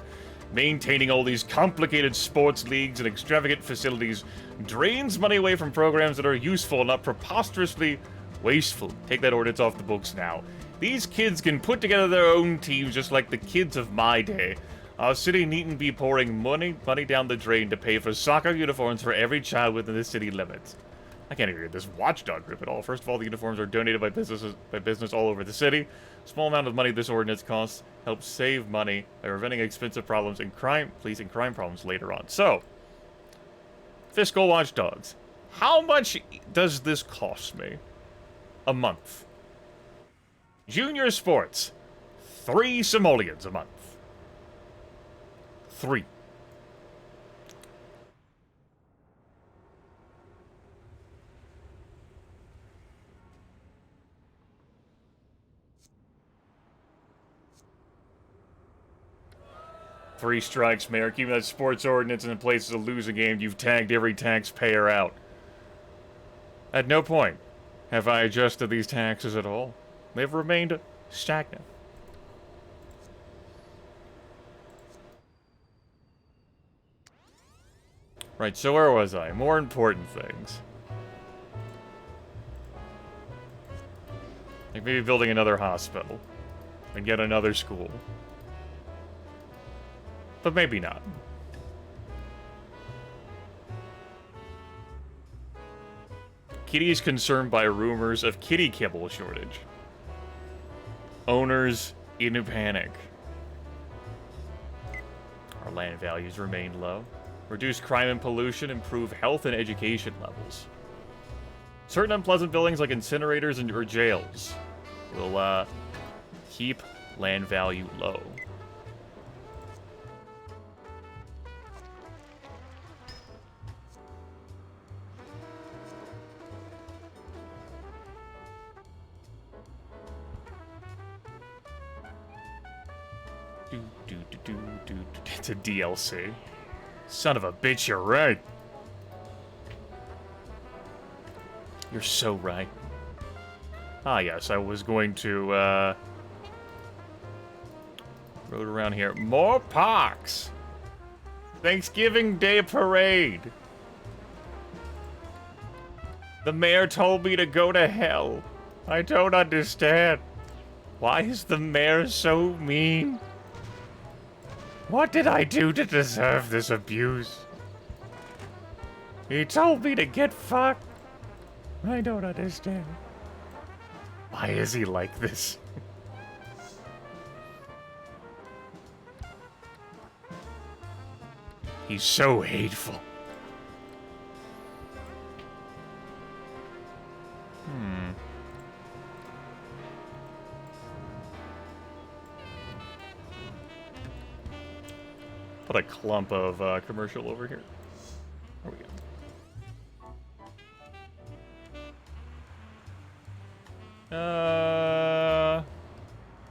Maintaining all these complicated sports leagues and extravagant facilities drains money away from programs that are useful, not preposterously wasteful. Take that ordinance off the books now. These kids can put together their own teams just like the kids of my day. Our city needn't be pouring money down the drain to pay for soccer uniforms for every child within the city limits. I can't agree with this watchdog group at all. First of all, the uniforms are donated by business all over the city. Small amount of money this ordinance costs helps save money by preventing expensive problems and crime problems later on. So, fiscal watchdogs. How much does this cost me a month? Junior sports, 3 simoleons a month. 3. Three strikes, Mayor. Keeping that sports ordinance in place to lose a game, you've tagged every taxpayer out. At no point have I adjusted these taxes at all. They've remained stagnant. Right, so where was I? More important things. Like maybe building another hospital. And get another school. But maybe not. Kitty is concerned by rumors of kitty kibble shortage. Owners in a panic. Our land values remain low. Reduce crime and pollution, improve health and education levels. Certain unpleasant buildings like incinerators or jails will keep land value low. It's a DLC. Son of a bitch, you're right. You're so right. Ah, yes, I was going to, road around here. More parks! Thanksgiving Day Parade! The mayor told me to go to hell. I don't understand. Why is the mayor so mean? What did I do to deserve this abuse? He told me to get fucked. I don't understand. Why is he like this? He's so hateful. Put a clump of commercial over here. There we go.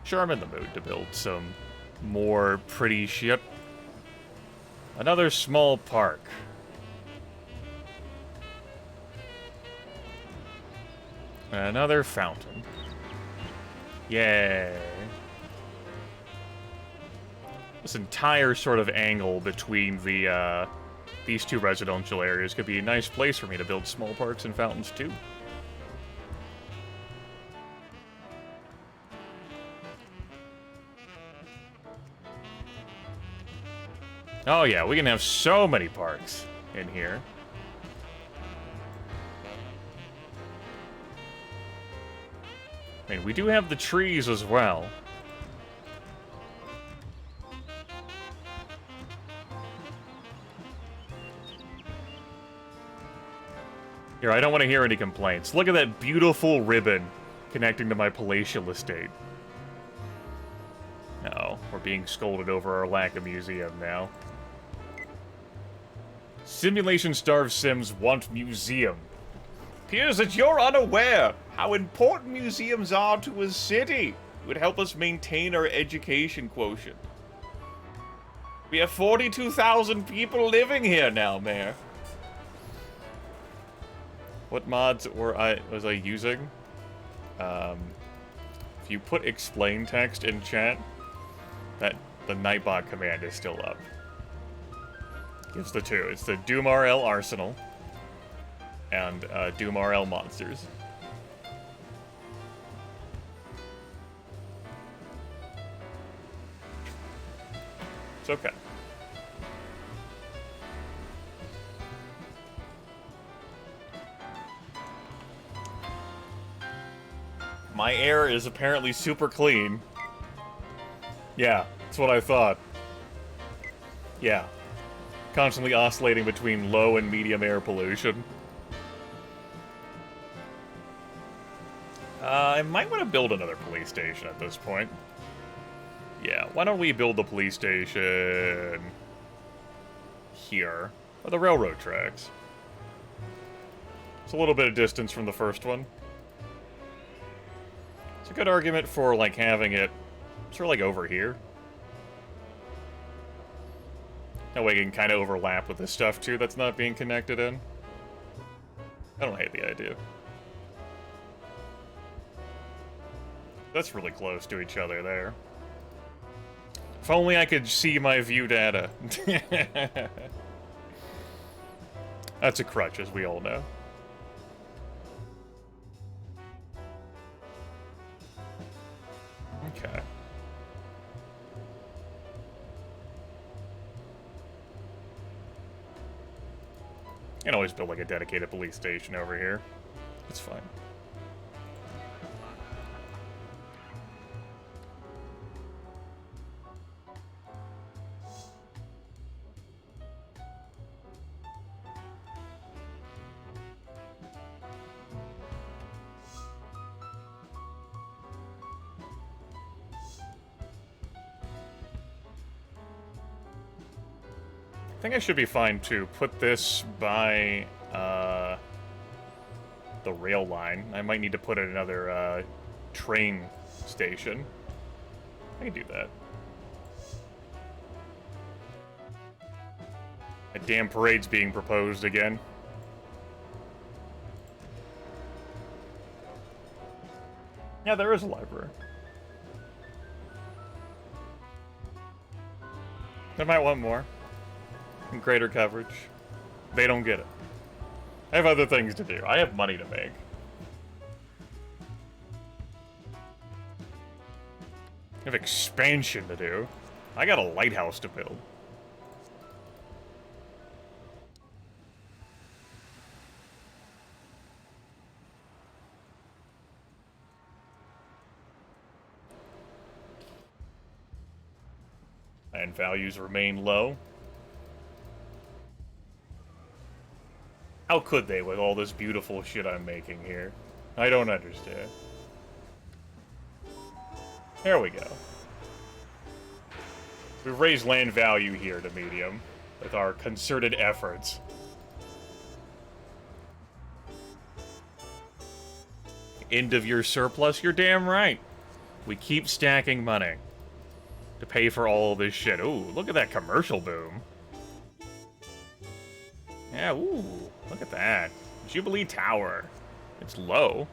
Sure, I'm in the mood to build some more pretty shit. Another small park. Another fountain. Yay. This entire sort of angle between the, these two residential areas could be a nice place for me to build small parks and fountains, too. Oh yeah, we can have so many parks in here. I mean, we do have the trees as well. Here, I don't want to hear any complaints. Look at that beautiful ribbon connecting to my palatial estate. No, we're being scolded over our lack of museum now. Simulation-starved Sims want museum. Appears that you're unaware how important museums are to a city. It would help us maintain our education quotient. We have 42,000 people living here now, Mayor. What mods was I using? If you put explain text in chat, the Nightbot command is still up. It's the two. It's the DoomRL Arsenal and DoomRL Monsters. It's okay. My air is apparently super clean. Yeah, that's what I thought. Yeah. Constantly oscillating between low and medium air pollution. I might want to build another police station at this point. Yeah, why don't we build the police station here, or the railroad tracks. It's a little bit of distance from the first one. It's a good argument for, like, having it sort of, like, over here. That way it can kind of overlap with this stuff, too, that's not being connected in. I don't hate the idea. That's really close to each other there. If only I could see my view data. That's a crutch, as we all know. Okay. You can always build like a dedicated police station over here. It's fine. I think I should be fine to put this by the rail line. I might need to put in another train station. I can do that. A damn parade's being proposed again. Yeah, there is a library. I might want more. And greater coverage. They don't get it. I have other things to do. I have money to make. I have expansion to do. I got a lighthouse to build. And values remain low. How could they with all this beautiful shit I'm making here? I don't understand. There we go. We've raised land value here to medium with our concerted efforts. End of year surplus? You're damn right. We keep stacking money to pay for all of this shit. Ooh, look at that commercial boom. Yeah, ooh, look at that. Jubilee Tower. It's low.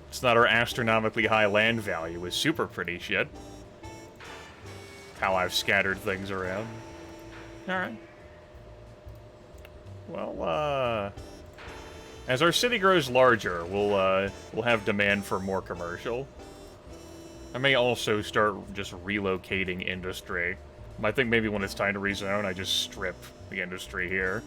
It's not our astronomically high land value. It's super pretty shit. How I've scattered things around. Alright. Well, as our city grows larger, we'll have demand for more commercial. I may also start just relocating industry. I think maybe when it's time to rezone, I just strip the industry here.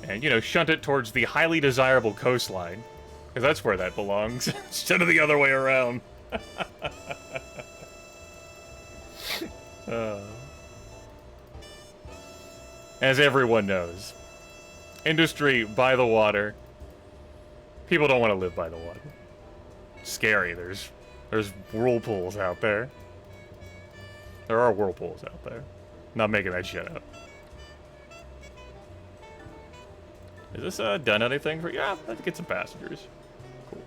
And, you know, shunt it towards the highly desirable coastline. Because that's where that belongs, instead of the other way around. As everyone knows, industry by the water. People don't want to live by the water. It's scary. There's whirlpools out there. There are whirlpools out there. Not making that shit up. Is this done anything for? Yeah, let's get some passengers. Cool.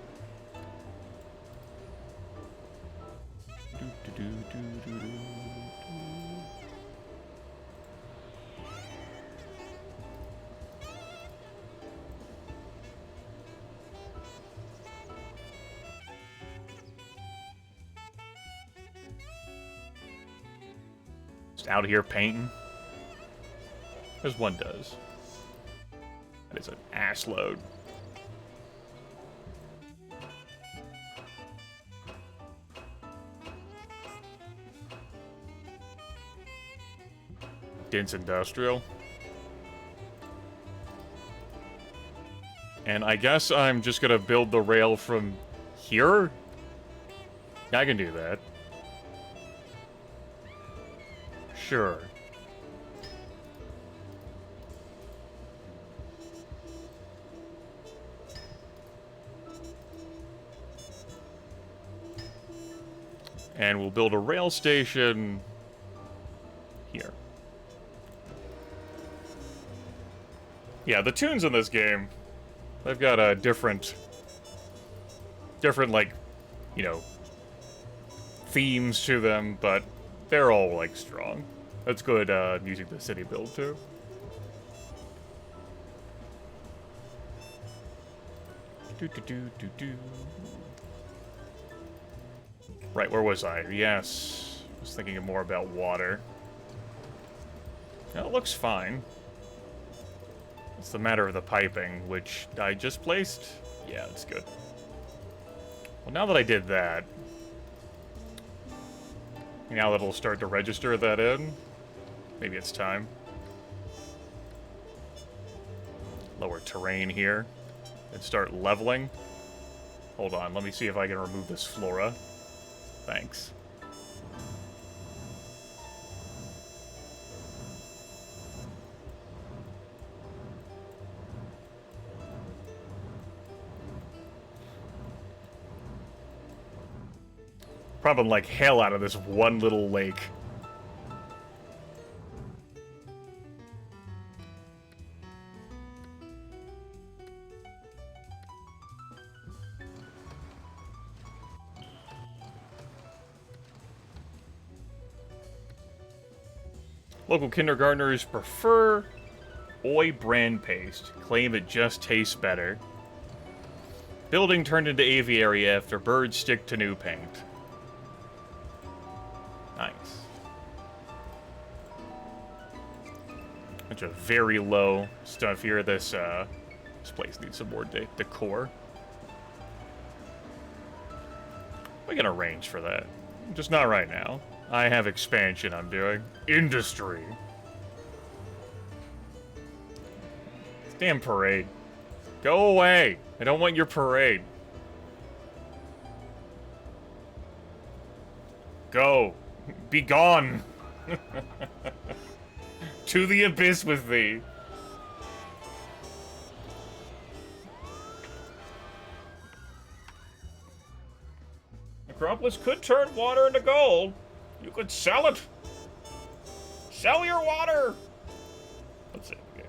Just out here painting. As one does. That is an ass load. Dense industrial. And I guess I'm just gonna build the rail from here? I can do that. Sure. And we'll build a rail station here. Yeah, the tunes in this game, they've got a different, like, you know, themes to them, but they're all, like, strong. That's good music the city build, too. Right, where was I? Yes. I was thinking more about water. Now, it looks fine. It's the matter of the piping, which I just placed. Yeah, it's good. Well, now that I did that, now that it'll start to register that in, maybe it's time. Lower terrain here, and start leveling. Hold on, let me see if I can remove this flora. Thanks. Probably like hell out of this one little lake. Local kindergartners prefer Oi brand paste. Claim it just tastes better. Building turned into aviary after birds stick to new paint. Nice. Bunch of very low stuff here. This place needs some more decor. We can arrange for that. Just not right now. I have expansion I'm doing. Industry. This damn parade. Go away. I don't want your parade. Go. Be gone. To the abyss with thee. Acropolis could turn water into gold. You could sell it. Sell your water. Let's see. Okay.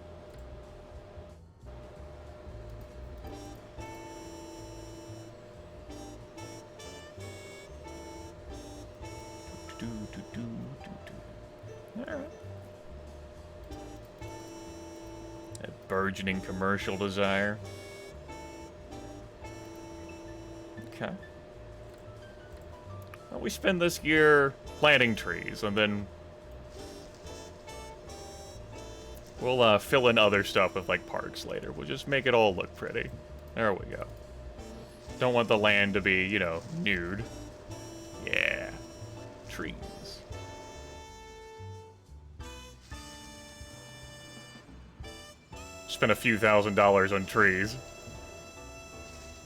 All right. That burgeoning commercial desire. Okay. Well, we spend this year planting trees, and then we'll fill in other stuff with, like, parks later. We'll just make it all look pretty. There we go. Don't want the land to be, you know, nude. Yeah. Trees. Spent a few $1,000s on trees.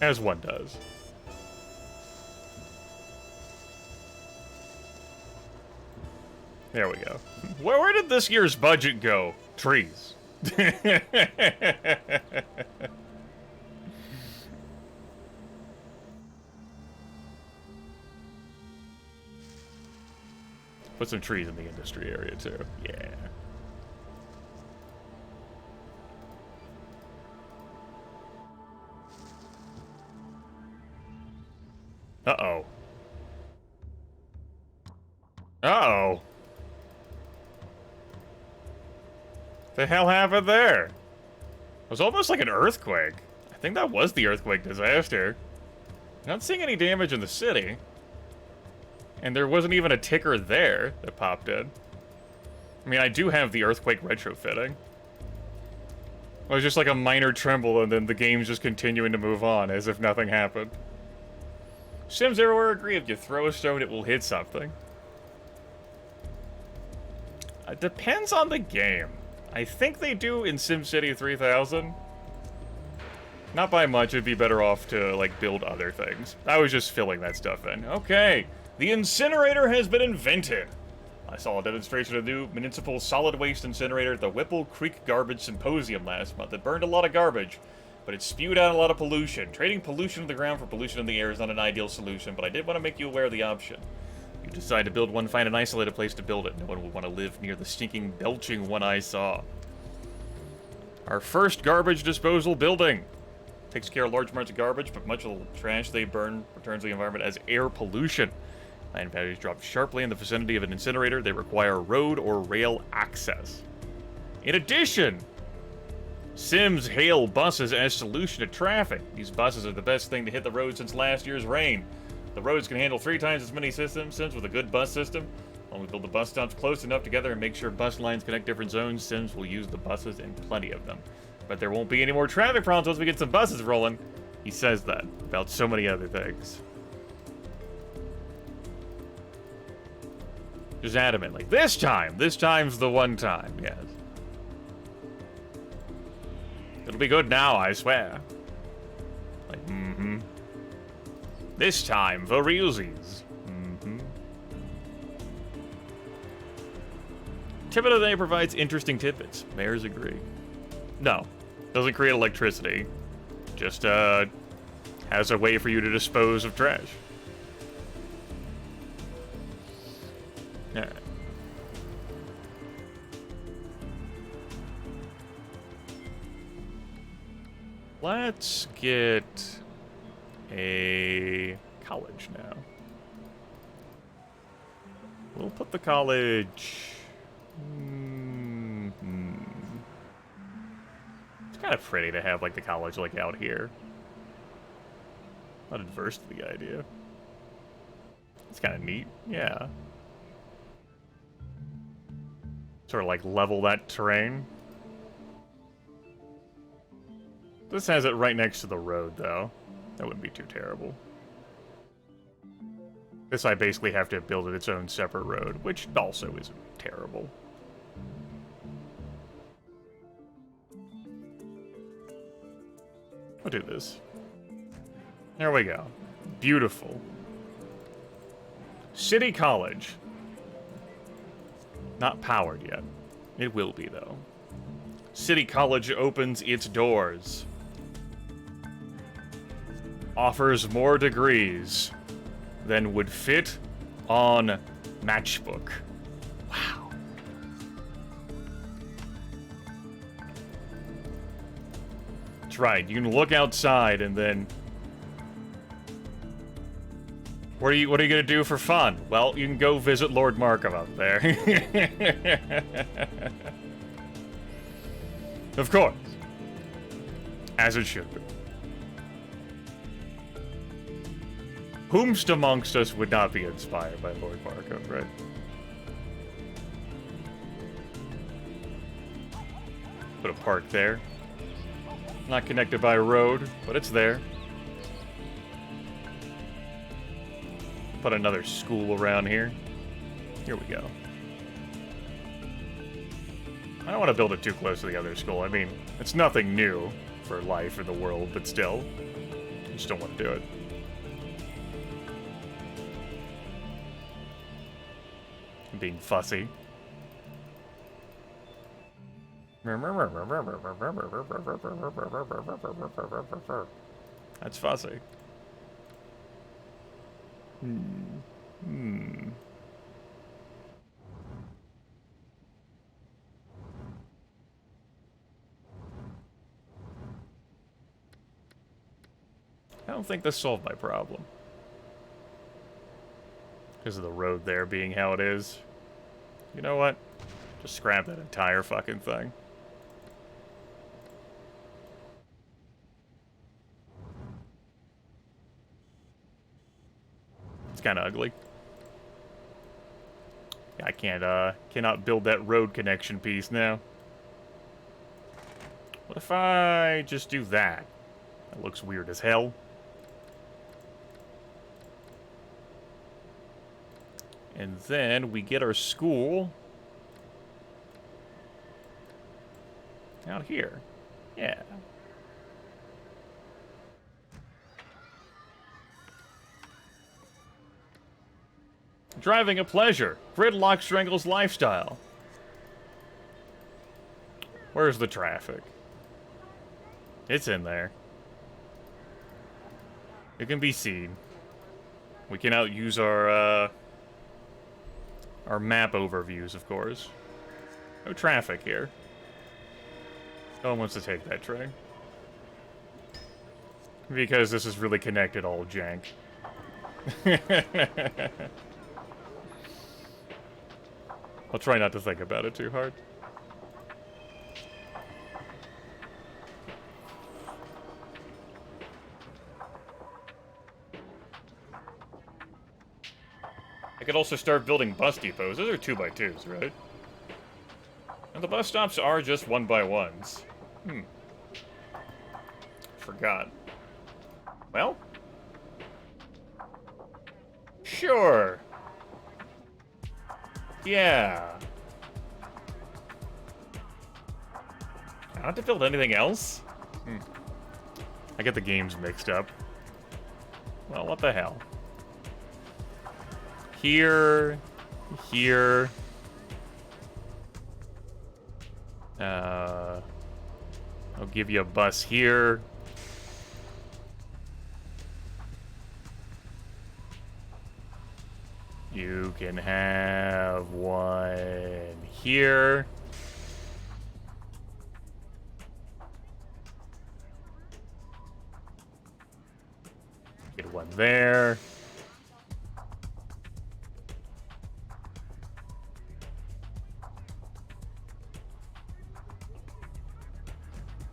As one does. There we go. Where did this year's budget go? Trees. Put some trees in the industry area, too. Yeah. Uh-oh. Uh-oh. The hell happened there? It was almost like an earthquake. I think that was the earthquake disaster. Not seeing any damage in the city. And there wasn't even a ticker there that popped in. I mean, I do have the earthquake retrofitting. It was just like a minor tremble, and then the game's just continuing to move on as if nothing happened. Sims everywhere agree, if you throw a stone, it will hit something. It depends on the game. I think they do in SimCity 3000. Not by much, it'd be better off to, like, build other things. I was just filling that stuff in. Okay, the incinerator has been invented. I saw a demonstration of the new municipal solid waste incinerator at the Whipple Creek Garbage Symposium last month. It burned a lot of garbage, but it spewed out a lot of pollution. Trading pollution in the ground for pollution in the air is not an ideal solution, but I did want to make you aware of the option. If you decide to build one, find an isolated place to build it. No one will want to live near the stinking, belching one I saw. Our first garbage disposal building. Takes care of large amounts of garbage, but much of the trash they burn returns to the environment as air pollution. Land values drop sharply in the vicinity of an incinerator. They require road or rail access. In addition, Sims hail buses as solution to traffic. These buses are the best thing to hit the road since last year's rain. The roads can handle 3 times as many Sims with a good bus system. When we build the bus stops close enough together and make sure bus lines connect different zones, Sims will use the buses and plenty of them. But there won't be any more traffic problems once we get some buses rolling. He says that about so many other things. Just adamantly. This time's the one time, yes. It'll be good now, I swear. Like, mm-hmm. This time for realsies. Mm-hmm. Tip of the day provides interesting tidbits. Mayors agree. No. Doesn't create electricity. Just, has a way for you to dispose of trash. Alright. Let's get a college now. We'll put the college... It's kind of pretty to have, like, the college, like, out here. Not adverse to the idea. It's kind of neat, yeah. Sort of, like, level that terrain. This has it right next to the road, though. That wouldn't be too terrible. This I basically have to build its own separate road, which also isn't terrible. I'll do this. There we go. Beautiful. City College. Not powered yet. It will be, though. City College opens its doors. Offers more degrees than would fit on Matchbook. Wow. That's right. You can look outside and then... What are you gonna do for fun? Well, you can go visit Lord Markham up there. Of course. As it should be. Whomst amongst us would not be inspired by Lord Marco, right? Put a park there. Not connected by a road, but it's there. Put another school around here. Here we go. I don't want to build it too close to the other school. I mean, it's nothing new for life or the world, but still. I just don't want to do it. I'm being fussy. That's fussy. I don't think this solved my problem. Because of the road there being how it is. You know what? Just scrap that entire fucking thing. It's kind of ugly. I cannot build that road connection piece now. What if I just do that? That looks weird as hell. And then we get our school out here. Yeah. Driving a pleasure. Gridlock strangles lifestyle. Where's the traffic? It's in there. It can be seen. We cannot use our map overviews, of course. No traffic here. No one wants to take that train. Because this is really connected all jank. I'll try not to think about it too hard. I could also start building bus depots. Those are 2x2s, right? And the bus stops are just 1x1s. Forgot. Well? Sure. Yeah. I don't have to build anything else? I get the games mixed up. Well, what the hell? Here. Here. I'll give you a bus here. You can have one here. Get one there.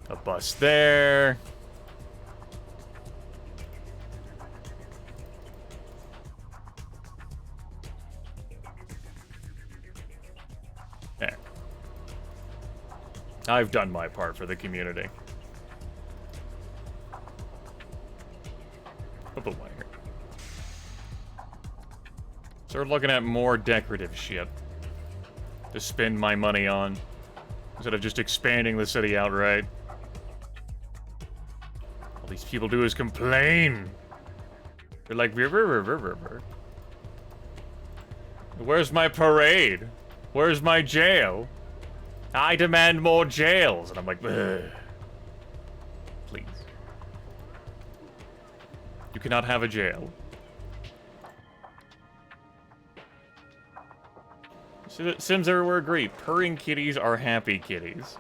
A bus there. There. I've done my part for the community. I'll put one here. Start looking at more decorative shit to spend my money on instead of just expanding the city outright. All these people do is complain. They're like, where's my parade? Where's my jail? I demand more jails. And I'm like, ugh. Please. You cannot have a jail. Sims everywhere agree. Purring kitties are happy kitties.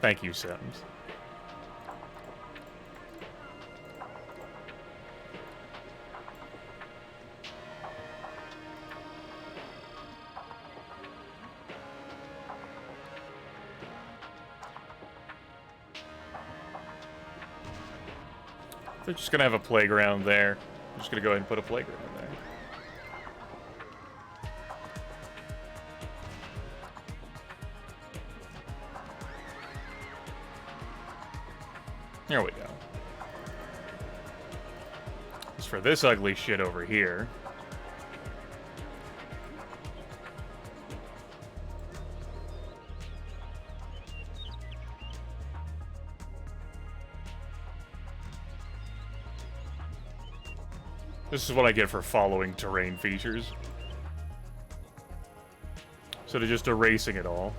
Thank you, Sims. They're just gonna have a playground there. I'm just gonna go ahead and put a playground there. There we go. As for this ugly shit over here... This is what I get for following terrain features. Instead of just erasing it all.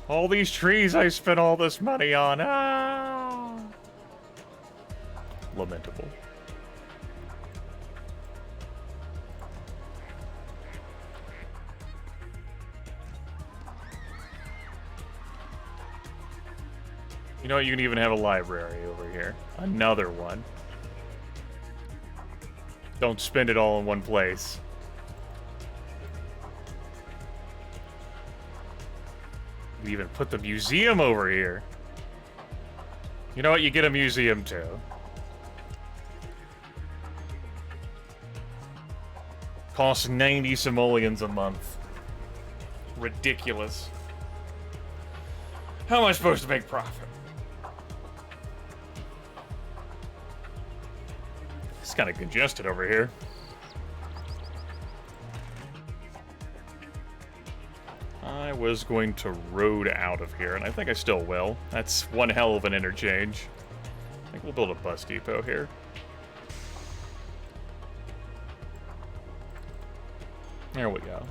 All these trees I spent all this money on. Ah! Lamentable. You know what? You can even have a library over here. Another one. Don't spend it all in one place. You can even put the museum over here. You know what? You get a museum too. Costs 90 simoleons a month. Ridiculous. How am I supposed to make profit? It's kind of congested over here. I was going to road out of here, and I think I still will. That's one hell of an interchange. I think we'll build a bus depot here. There we go.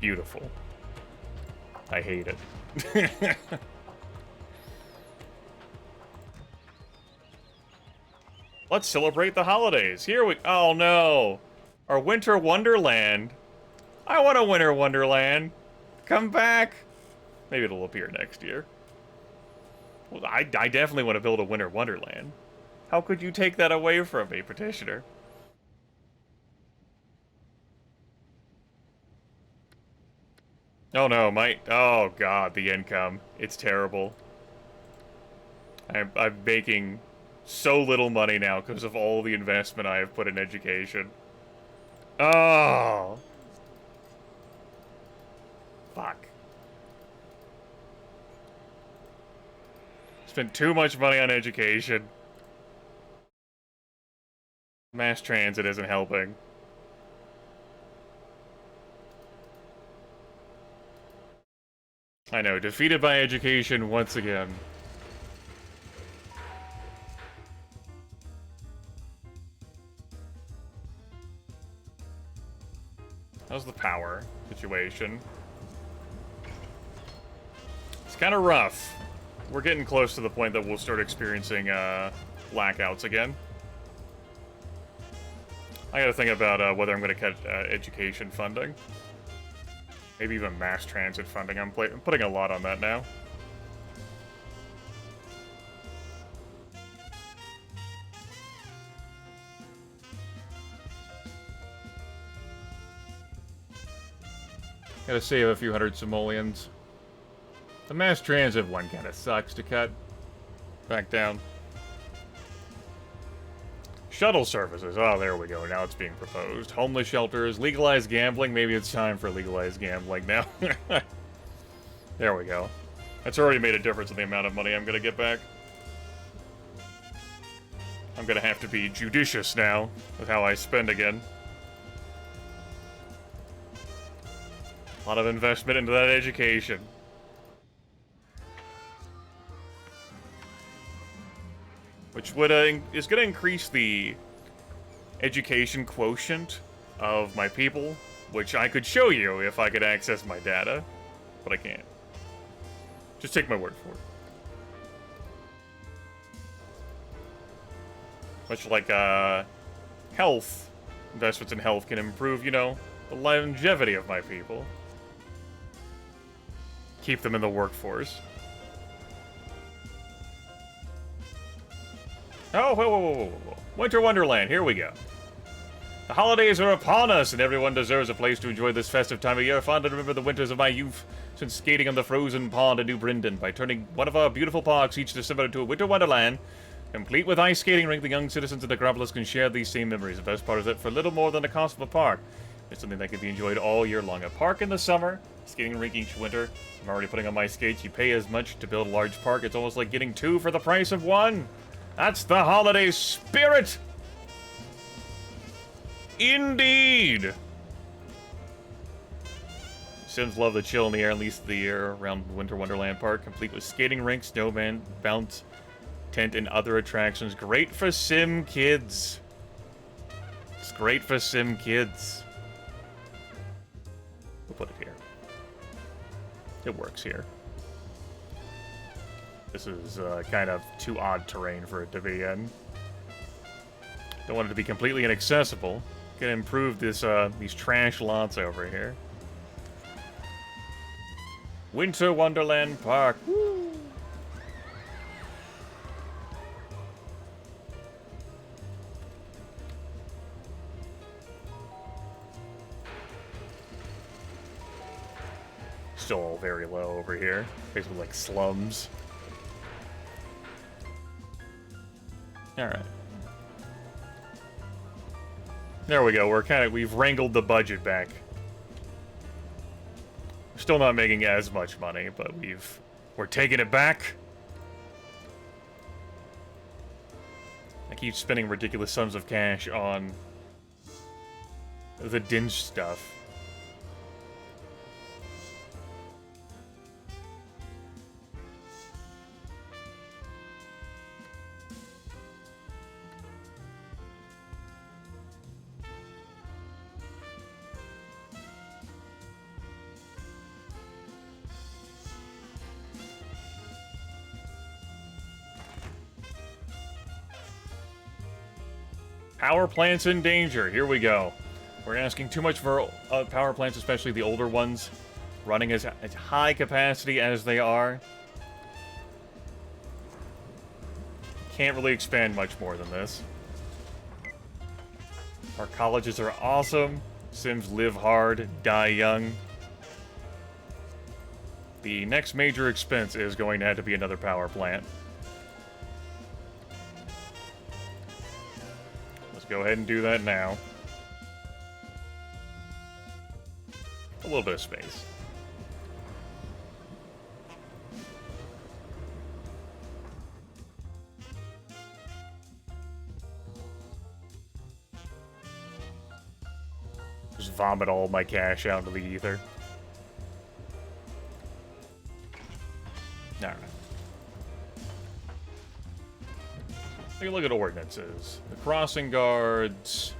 Beautiful. I hate it. Let's celebrate the holidays. Here we... Oh, no. Our winter wonderland. I want a winter wonderland. Come back. Maybe it'll appear next year. Well, I definitely want to build a winter wonderland. How could you take that away from me, petitioner? Oh no, oh god, the income. It's terrible. I'm making so little money now because of all the investment I have put in education. Oh! Fuck. Spent too much money on education. Mass transit isn't helping. I know, defeated by education once again. How's the power situation? It's kind of rough. We're getting close to the point that we'll start experiencing blackouts again. I gotta think about whether I'm gonna cut education funding. Maybe even mass transit funding. I'm putting a lot on that now. Gotta save a few hundred simoleons. The mass transit one kinda sucks to cut. Back down. Shuttle services. Oh, there we go. Now it's being proposed. Homeless shelters. Legalized gambling. Maybe it's time for legalized gambling now. There we go. That's already made a difference in the amount of money I'm gonna get back. I'm gonna have to be judicious now with how I spend again. A lot of investment into that education. Which would is going to increase the education quotient of my people, which I could show you if I could access my data, but I can't. Just take my word for it. Much like health, investments in health can improve, you know, the longevity of my people. Keep them in the workforce. Oh, whoa. Winter Wonderland, here we go. The holidays are upon us, and everyone deserves a place to enjoy this festive time of year. Fond to remember the winters of my youth, since skating on the frozen pond in New Brinden. By turning one of our beautiful parks each December into a winter wonderland, complete with ice skating rink, the young citizens of the Acropolis can share these same memories. The best part is that for little more than the cost of a park, it's something that can be enjoyed all year long. A park in the summer, skating rink each winter. I'm already putting on my skates. You pay as much to build a large park. It's almost like getting two for the price of one. That's the holiday spirit! Indeed! Sims love the chill in the air, at least the year around Winter Wonderland Park, complete with skating rink, snowman, bounce, tent, and other attractions. Great for Sim kids. It's great for Sim kids. We'll put it here. It works here. This is kind of too odd terrain for it to be in. Don't want it to be completely inaccessible. Gonna improve this these trash lots over here. Winter Wonderland Park. Woo! Still all very low over here. Basically like slums. Alright. There we go. We've wrangled the budget back. We're still not making as much money, but we're taking it back. I keep spending ridiculous sums of cash on the dinge stuff. Power plants in danger. Here we go. We're asking too much for power plants, especially the older ones, running as high capacity as they are. Can't really expand much more than this. Our colleges are awesome. Sims live hard, die young. The next major expense is going to have to be another power plant. Go ahead and do that now. A little bit of space. Just vomit all my cash out into the ether. Alright. Take a look at ordinances. The crossing guards,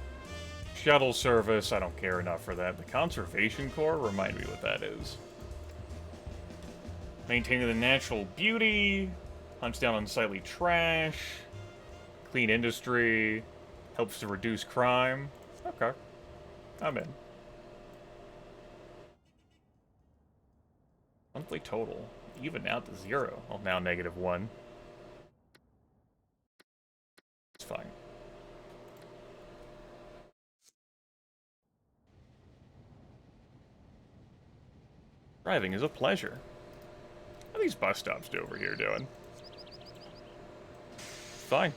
shuttle service, I don't care enough for that. The Conservation Corps, remind me what that is. Maintaining the natural beauty, hunts down unsightly trash, clean industry, helps to reduce crime. Okay, I'm in. Monthly total, even out to 0. Well, now -1. It's fine. Driving is a pleasure. How are these bus stops over here doing? Fine.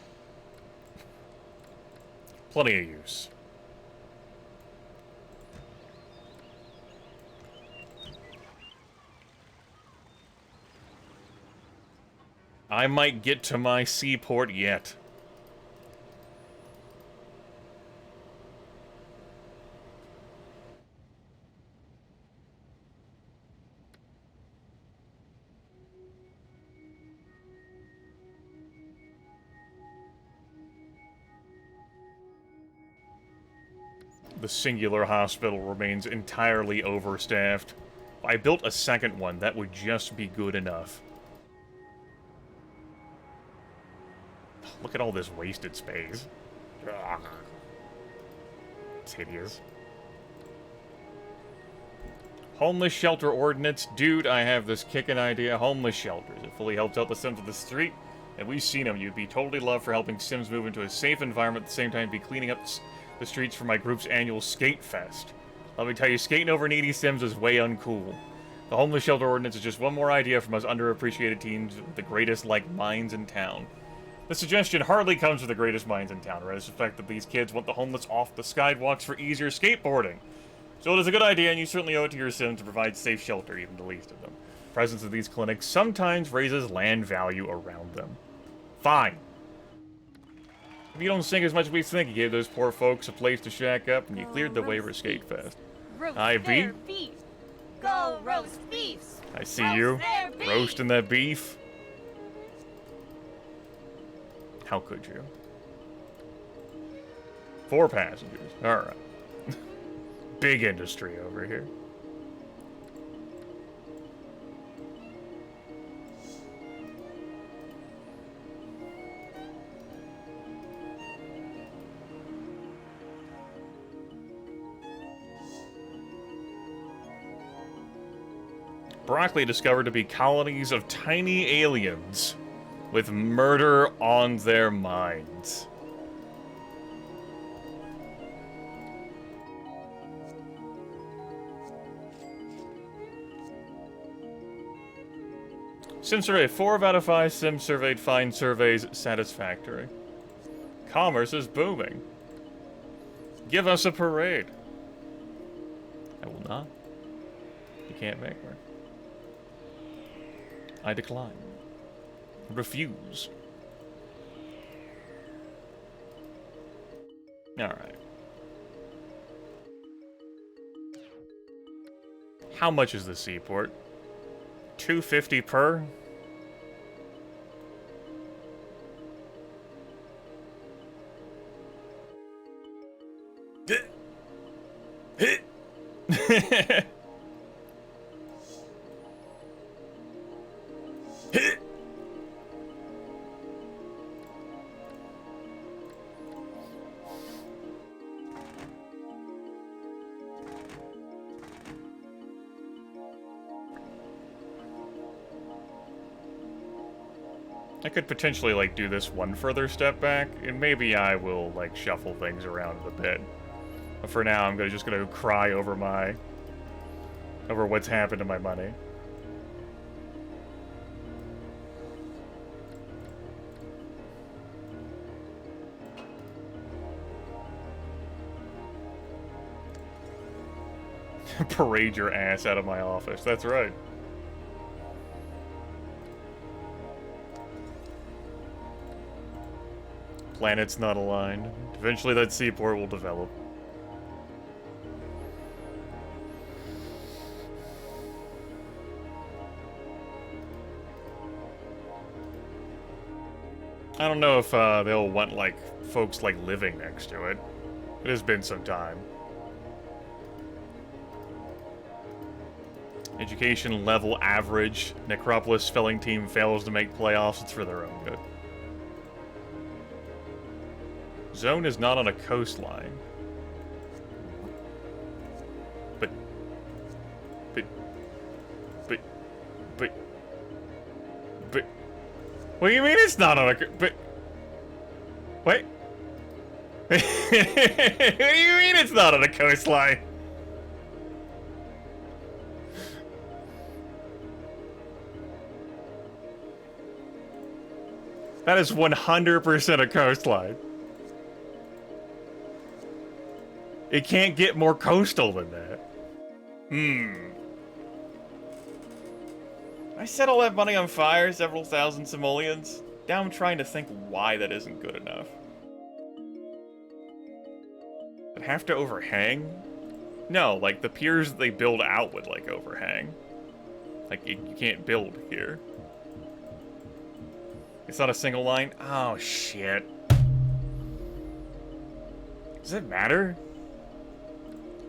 Plenty of use. I might get to my seaport yet. The singular hospital remains entirely overstaffed. If I built a second one, that would just be good enough. Look at all this wasted space. Ugh. It's hideous. Homeless shelter ordinance. Dude, I have this kickin' idea. Homeless shelters. It fully helps out the Sims of the street. And we've seen them. You'd be totally loved for helping Sims move into a safe environment at the same time be cleaning up the streets for my group's annual skate fest. Let me tell you, skating over needy Sims is way uncool. The homeless shelter ordinance is just one more idea from us underappreciated teens with the greatest, minds in town. The suggestion hardly comes from the greatest minds in town, right? It's the fact that these kids want the homeless off the skywalks for easier skateboarding. So it is a good idea, and you certainly owe it to your Sims to provide safe shelter, even the least of them. The presence of these clinics sometimes raises land value around them. Fine. If you don't sink as much as we think, you gave those poor folks a place to shack up, and you cleared the way for Skate Fest. Hi, B. Beef. Go roast beefs. I see you. Roasting that beef. How could you? 4 passengers. Alright. Big industry over here. Broccoli discovered to be colonies of tiny aliens with murder on their minds. Sim survey. 4 out of 5 Sims surveyed find surveys satisfactory. Commerce is booming. Give us a parade. I will not. You can't make her. I decline. Refuse. Alright. How much is the seaport? $250 per? I could potentially, do this one further step back, and maybe I will, shuffle things around a bit. But for now, I'm just gonna cry over what's happened to my money. Parade your ass out of my office, that's right. Planets not aligned. Eventually that seaport will develop. I don't know if they'll want, folks, living next to it. It has been some time. Education level average. Necropolis spelling team fails to make playoffs. It's for their own good. Zone is not on a coastline. But... What do you mean it's not on a... But... Wait? What do you mean it's not on a coastline? That is 100% a coastline. It can't get more coastal than that. I set all that money on fire, several thousand simoleons. Now I'm trying to think why that isn't good enough. I'd have to overhang? No, the piers that they build out would, overhang. You can't build here. It's not a single line? Oh, shit. Does it matter?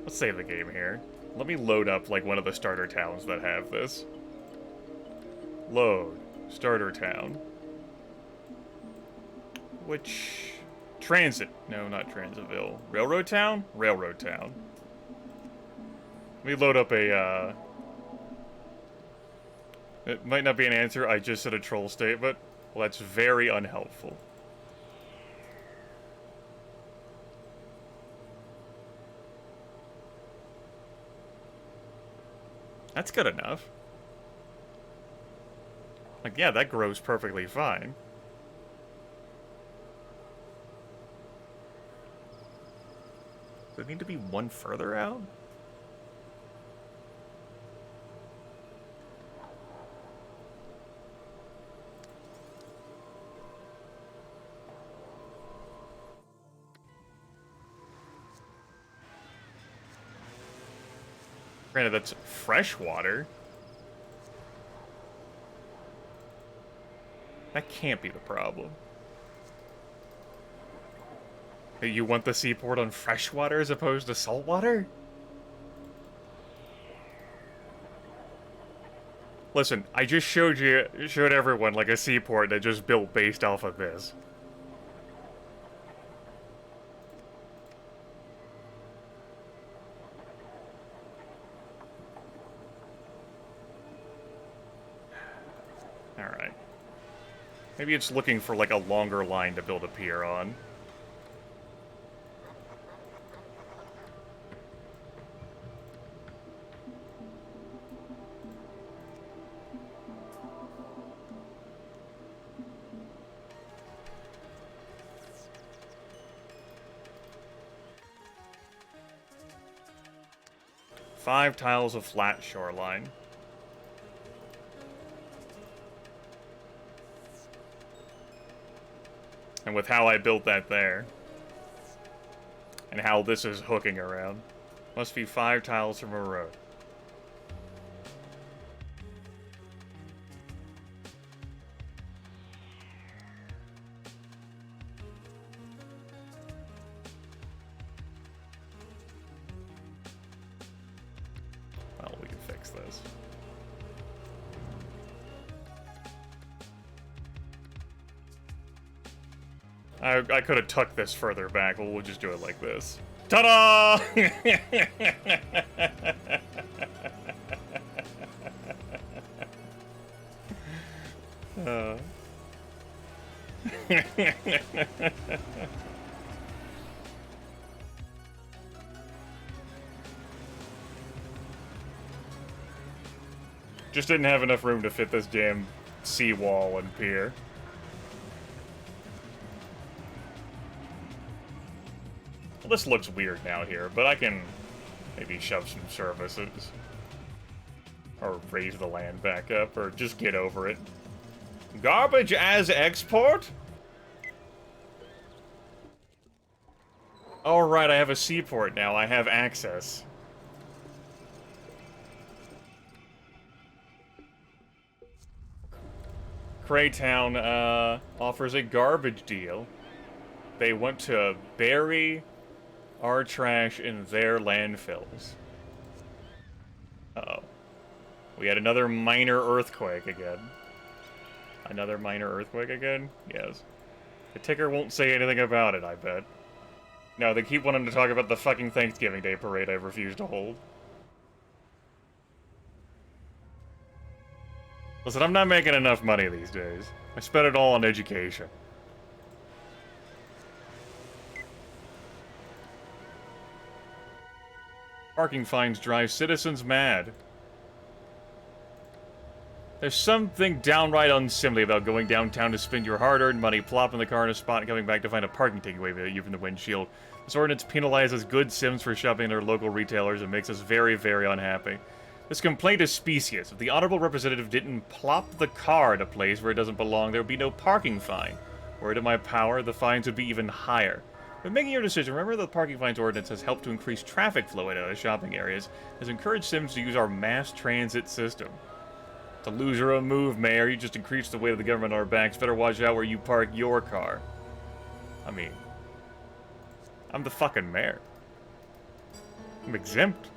Let's save the game here. Let me load up, one of the starter towns that have this. Load. Starter town. Which... Transit. No, not Transitville. Railroad town? Railroad town. Let me load up a, It might not be an answer, I just said a troll statement. Well, that's very unhelpful. That's good enough. Like, yeah, that grows perfectly fine. Does it need to be one further out? Granted, that's fresh water. That can't be the problem. Hey, you want the seaport on freshwater as opposed to saltwater? Listen, I just showed everyone like a seaport that just built based off of this. Alright. Maybe it's looking for like a longer line to build a pier on. Five tiles of flat shoreline. And with how I built that there, and how this is hooking around, must be 5 tiles from a road. Well, we can fix this. I could have tucked this further back, but we'll just do it like this. Ta-da! Just didn't have enough room to fit this damn seawall and pier. Well, this looks weird now here, but I can maybe shove some services. Or raise the land back up, or just get over it. Garbage as export? Alright, I have a seaport now. I have access. Craytown offers a garbage deal. They want to bury our trash in their landfills. Uh-oh. We had another minor earthquake again. Another minor earthquake again? Yes. The ticker won't say anything about it, I bet. No, they keep wanting to talk about the fucking Thanksgiving Day parade I refuse to hold. Listen, I'm not making enough money these days. I spent it all on education. Parking fines drive citizens mad. There's something downright unseemly about going downtown to spend your hard-earned money, plopping the car in a spot, and coming back to find a parking ticket waving at you from the windshield. This ordinance penalizes good Sims for shopping at their local retailers and makes us very, very unhappy. This complaint is specious. If the honorable representative didn't plop the car in a place where it doesn't belong, there would be no parking fine. Were it in my power, the fines would be even higher. When making your decision, remember that the parking fines ordinance has helped to increase traffic flow in other shopping areas, has encouraged Sims to use our mass transit system. To lose or a move, Mayor, you just increased the weight of the government on our backs. Better watch out where you park your car. I mean, I'm the fucking mayor. I'm exempt.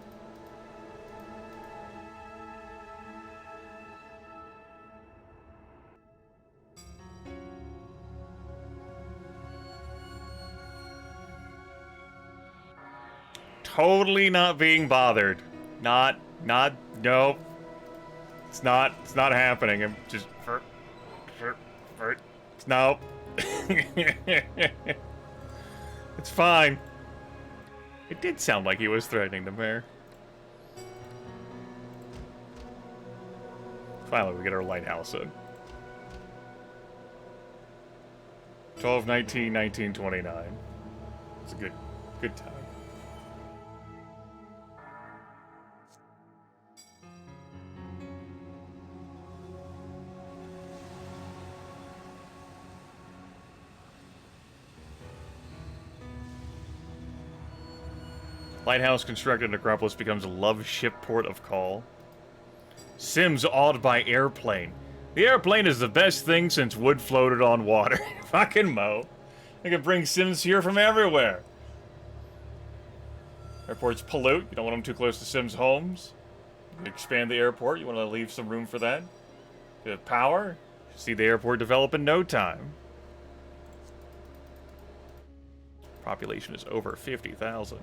Totally not being bothered. Nope. It's not happening. I'm just, nope. It's fine. It did sound like he was threatening the mayor. Finally, we get our lighthouse in. 12/19/1929. It's a good time. Lighthouse constructed in Acropolis becomes a love ship port of call. Sims awed by airplane. The airplane is the best thing since wood floated on water. Fucking Mo. They can bring Sims here from everywhere. Airports pollute. You don't want them too close to Sims' homes. You can expand the airport. You want to leave some room for that. You have power. You see the airport develop in no time. Population is over 50,000.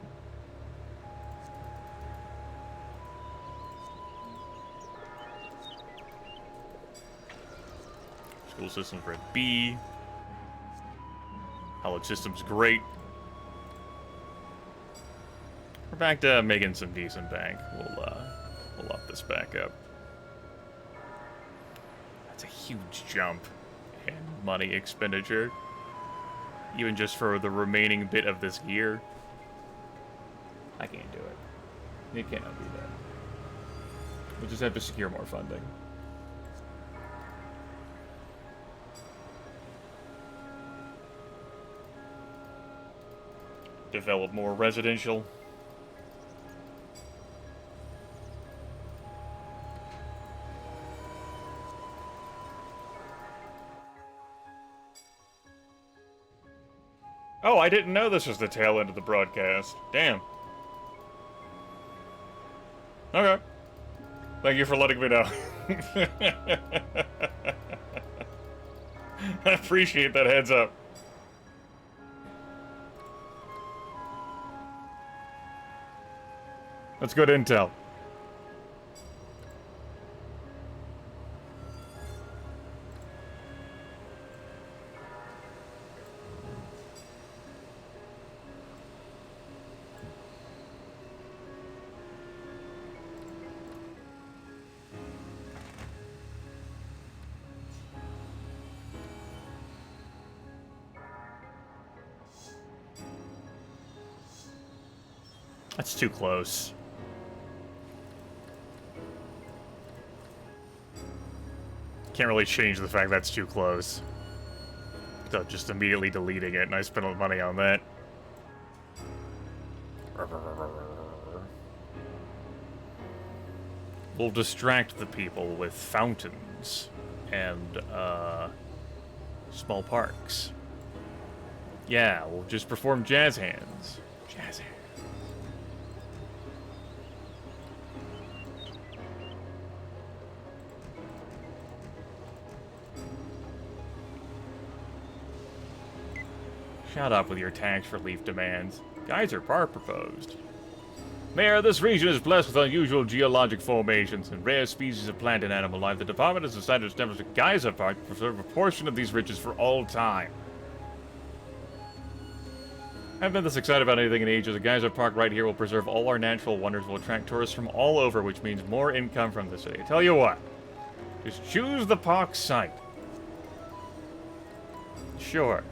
School systems are at B. College system's great. We're back to making some decent bank. We'll up this back up. That's a huge jump in money expenditure. Even just for the remaining bit of this year. I can't do it. It cannot be done. We'll just have to secure more funding. Develop more residential. Oh, I didn't know this was the tail end of the broadcast. Damn. Okay. Thank you for letting me know. I appreciate that heads up. That's good intel. That's too close. Can't really change the fact that's too close. So just immediately deleting it, and I spent all the money on that. We'll distract the people with fountains and small parks. Yeah, we'll just perform jazz hands. Jazz hands. Shut up with your tax relief demands. Geyser Park proposed. Mayor, this region is blessed with unusual geologic formations and rare species of plant and animal life. The department has decided to establish a geyser park to preserve a portion of these riches for all time. I haven't been this excited about anything in ages. A geyser park right here will preserve all our natural wonders, will attract tourists from all over, which means more income from the city. I tell you what, just choose the park site. Sure.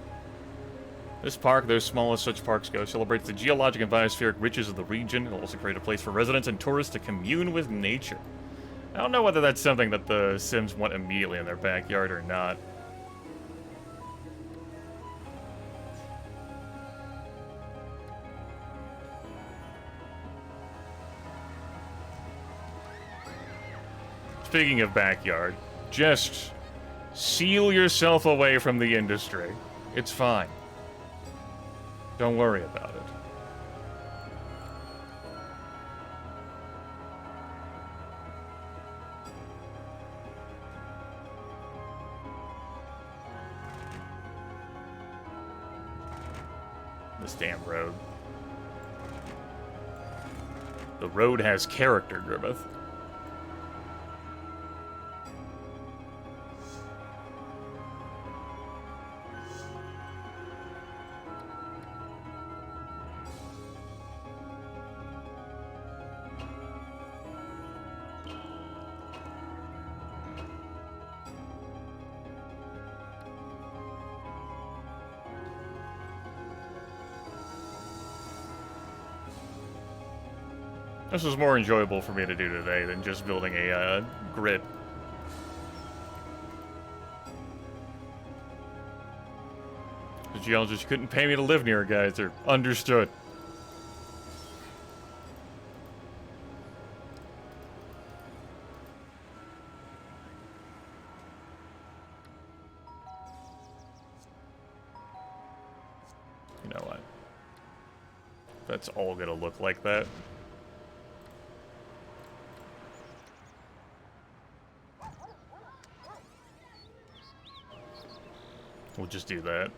This park, though small as such parks go, celebrates the geologic and biospheric riches of the region. It will also create a place for residents and tourists to commune with nature. I don't know whether that's something that the Sims want immediately in their backyard or not. Speaking of backyard, just seal yourself away from the industry. It's fine. Don't worry about it. This damn road. The road has character, Grimmeth. This was more enjoyable for me to do today than just building a grid. The geologists couldn't pay me to live near, guys. They're understood. You know what? That's all gonna look like that. We'll just do that.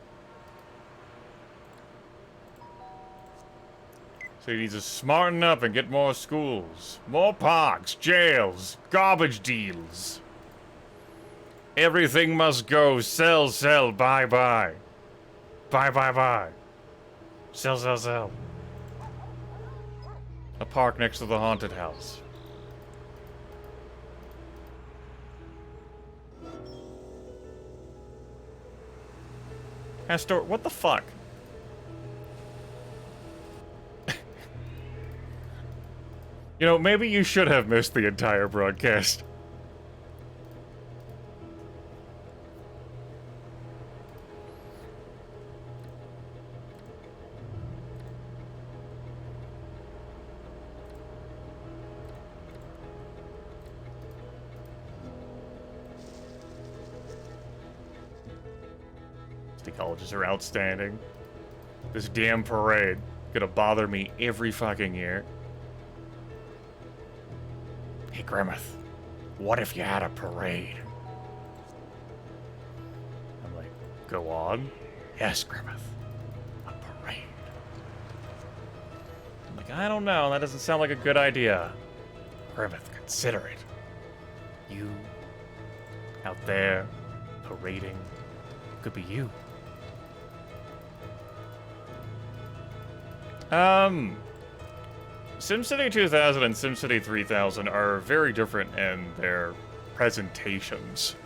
So he needs to smarten up and get more schools, more parks, jails, garbage deals. Everything must go. Sell, sell, buy, buy. Buy, buy, buy. Sell, sell, sell. A park next to the haunted house. Astor, what the fuck? You know, maybe you should have missed the entire broadcast. The colleges are outstanding. This damn parade gonna bother me every fucking year. Hey, Grimmeth, what if you had a parade? I'm like, go on? Yes, Grimmeth, a parade. I'm like, I don't know, that doesn't sound like a good idea. Grimmeth, consider it. You, out there, parading, could be you. SimCity 2000 and SimCity 3000 are very different in their presentations.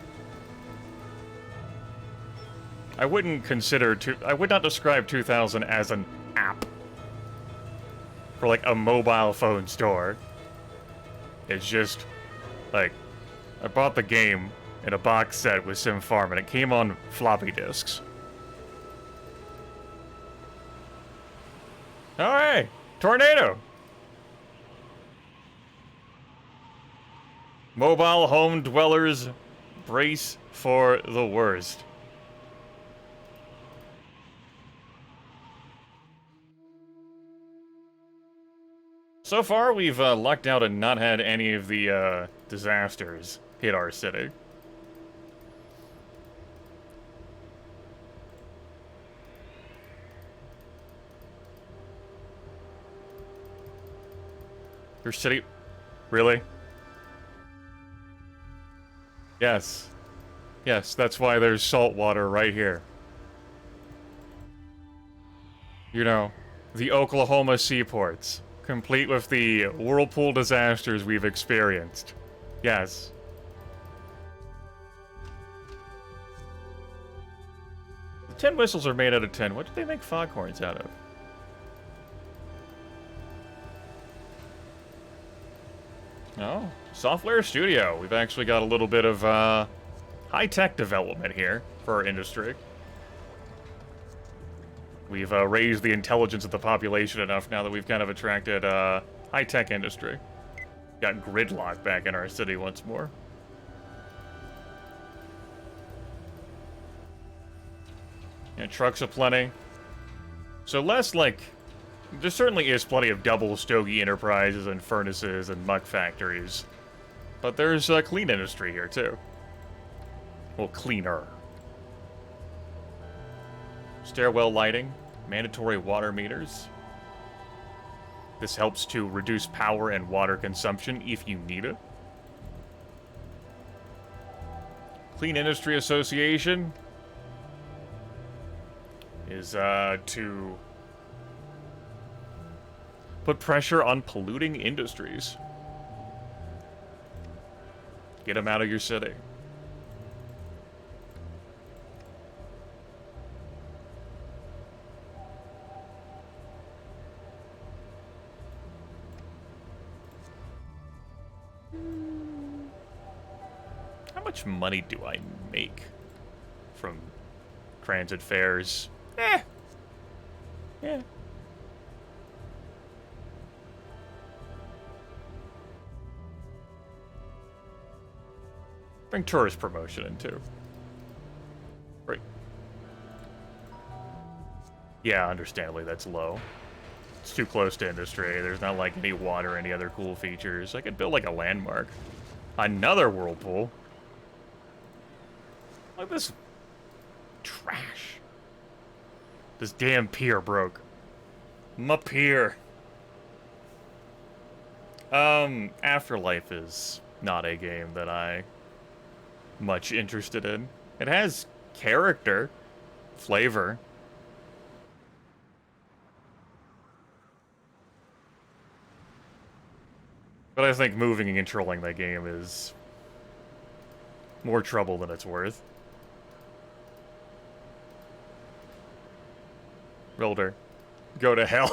I would not describe 2000 as an app. For like a mobile phone store. It's just, like, I bought the game in a box set with Sim Farm and it came on floppy disks. Alright! Tornado! Mobile home dwellers, brace for the worst. So far, we've lucked out and not had any of the disasters hit our city. Your city? Really? Yes. Yes, that's why there's salt water right here. You know, the Oklahoma seaports, complete with the whirlpool disasters we've experienced. Yes. The tin whistles are made out of tin. What do they make foghorns out of? Oh, Software Studio. We've actually got a little bit of high-tech development here for our industry. We've raised the intelligence of the population enough now that we've kind of attracted high-tech industry. Got gridlock back in our city once more. Yeah, trucks aplenty. So less like... There certainly is plenty of double stogie enterprises and furnaces and muck factories. But there's a clean industry here, too. Well, cleaner. Stairwell lighting, mandatory water meters. This helps to reduce power and water consumption if you need it. Clean Industry Association is to put pressure on polluting industries. Get them out of your city. much money do I make from transit fares? Eh. Yeah. Bring tourist promotion in, too. Right. Yeah, understandably, that's low. It's too close to industry. There's not, like, any water or any other cool features. I could build, like, a landmark. Another whirlpool. Look at this trash. This damn pier broke. My pier. Afterlife is not a game that I much interested in. It has character, flavor. But I think moving and controlling that game is more trouble than it's worth. Builder, go to hell.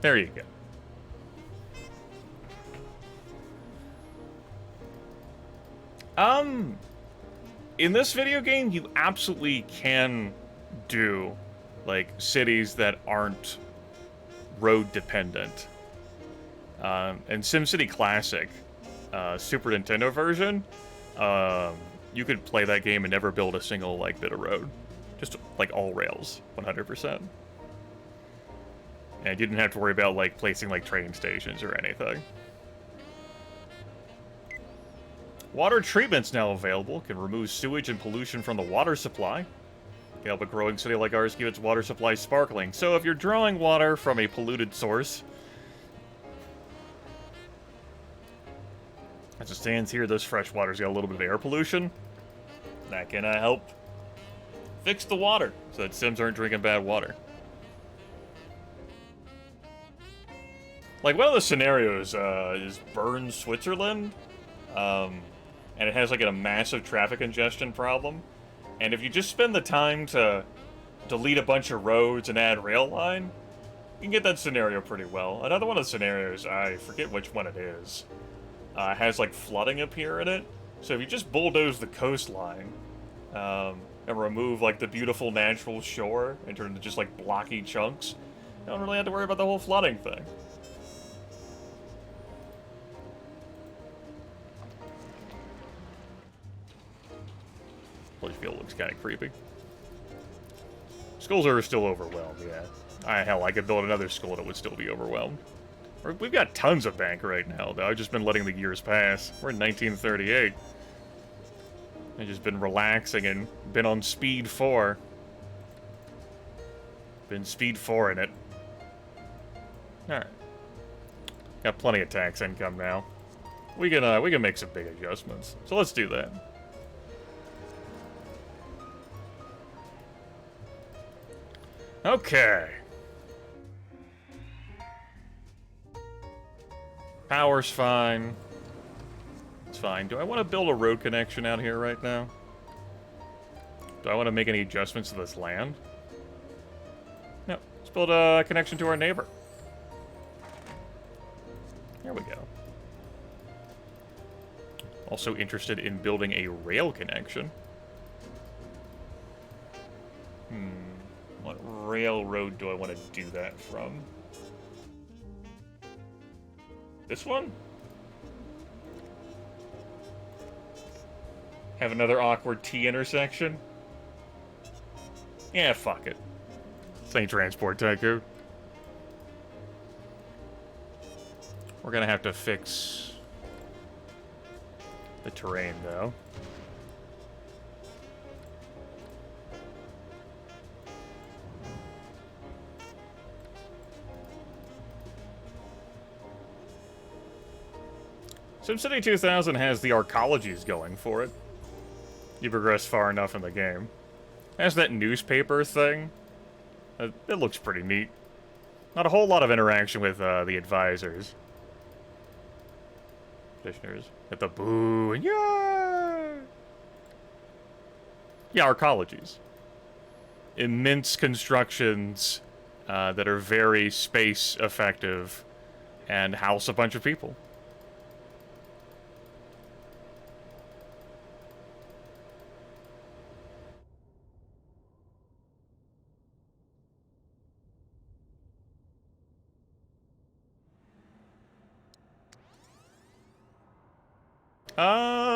There you go. In this video game, you absolutely can do, like, cities that aren't road dependent. In SimCity Classic, Super Nintendo version, you could play that game and never build a single, like, bit of road. Just, like, all rails, 100%. And you didn't have to worry about, like, placing, like, train stations or anything. Water treatment's now available. Can remove sewage and pollution from the water supply. Can help a growing city like ours keep its water supply sparkling. So if you're drawing water from a polluted source, as it stands here, this fresh water's got a little bit of air pollution. That can help fix the water so that Sims aren't drinking bad water. Like, one of the scenarios is Bern, Switzerland. And it has, like, a massive traffic congestion problem. And if you just spend the time to delete a bunch of roads and add rail line, you can get that scenario pretty well. Another one of the scenarios, I forget which one it is, has, like, flooding appear in it. So if you just bulldoze the coastline, and remove, like, the beautiful natural shore and turn it into just, like, blocky chunks, you don't really have to worry about the whole flooding thing. Field looks kind of creepy. Schools are still overwhelmed, yeah. Hell, I could build another school and it would still be overwhelmed. We've got tons of bank right now, though. I've just been letting the years pass. We're in 1938. I've just been relaxing and been on speed 4. Been speed 4 in it. Alright. Got plenty of tax income now. We can make some big adjustments. So let's do that. Okay. Power's fine. It's fine. Do I want to build a road connection out here right now? Do I want to make any adjustments to this land? No. Let's build a connection to our neighbor. There we go. Also interested in building a rail connection. What railroad do I want to do that from? This one? Have another awkward T intersection? Yeah, fuck it. This ain't Transport Tycoon. We're gonna have to fix the terrain, though. SimCity 2000 has the arcologies going for it. You progress far enough in the game. It has that newspaper thing. It looks pretty neat. Not a whole lot of interaction with the advisors. Petitioners. At the boo and yeah! Yeah, arcologies. immense constructions that are very space effective and house a bunch of people.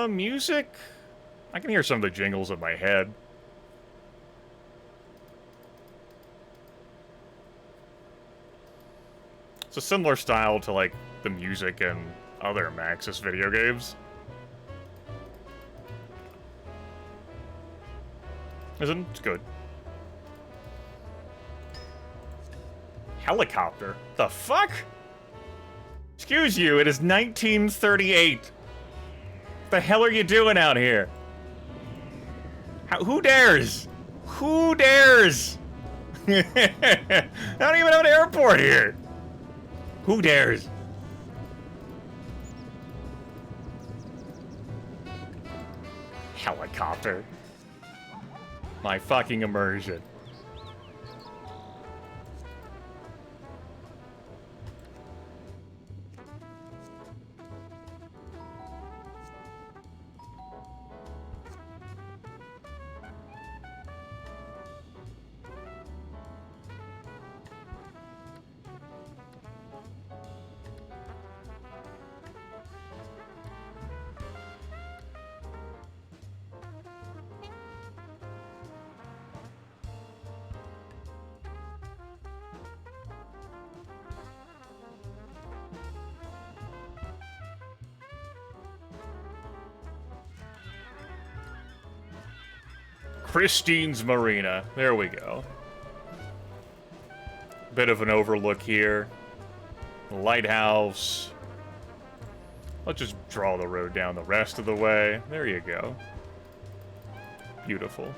Music? I can hear some of the jingles in my head. It's a similar style to, like, the music in other Maxis video games. Isn't it? It's good. Helicopter? The fuck? Excuse you, it is 1938. What the hell are you doing out here? Who dares? Who dares? I don't even have an airport here. Who dares? Helicopter. My fucking immersion. Christine's Marina. There we go. Bit of an overlook here. Lighthouse. Let's just draw the road down the rest of the way. There you go. Beautiful.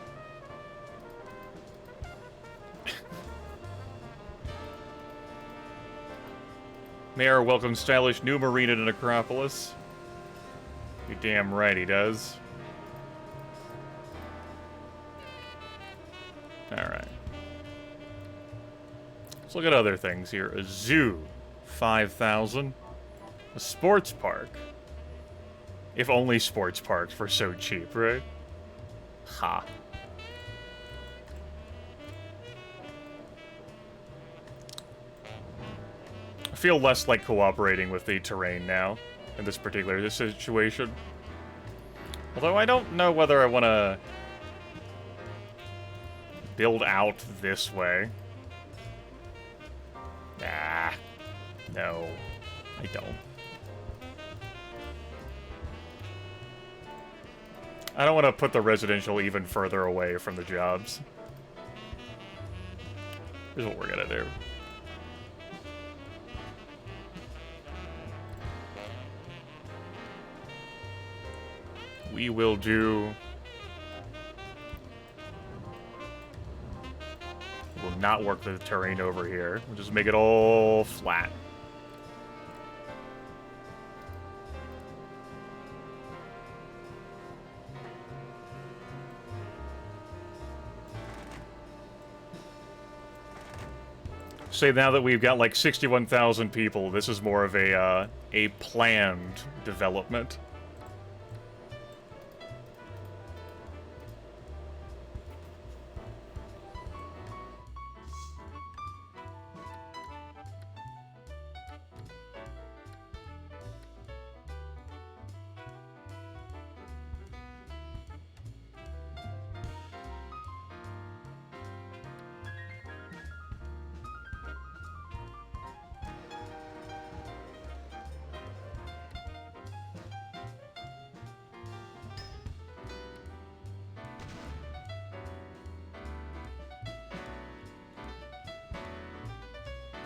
Mayor welcomes stylish new marina to Necropolis. You're damn right he does. Alright. Let's look at other things here. A zoo. 5,000. A sports park. If only sports parks were so cheap, right? Ha. I feel less like cooperating with the terrain now in this particular situation. Although I don't know whether I want to build out this way. Nah. No. I don't. I don't want to put the residential even further away from the jobs. Here's what we're gonna do. We will do... Will not work the terrain over here. We'll just make it all flat. Say now that we've got like 61,000 people, this is more of a planned development.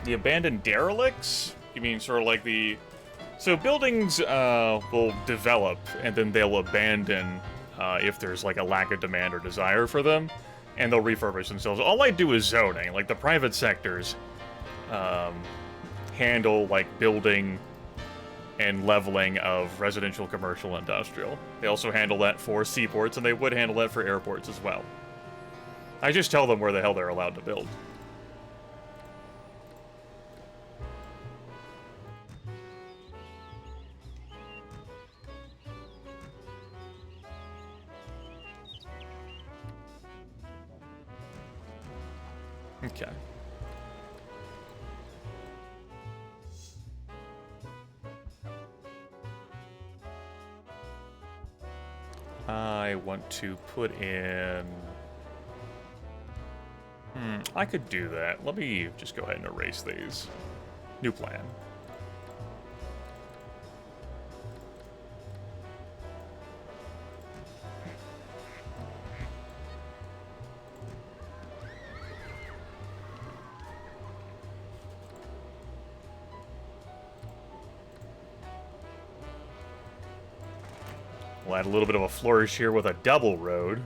The abandoned derelicts? You mean sort of like the... So buildings will develop, and then they'll abandon if there's like a lack of demand or desire for them, and they'll refurbish themselves. All I do is zoning. Like the private sectors handle like building and leveling of residential, commercial, industrial. They also handle that for seaports, and they would handle that for airports as well. I just tell them where the hell they're allowed to build. Okay. I want to put in... I could do that. Let me just go ahead and erase these. New plan. We'll add a little bit of a flourish here with a double road.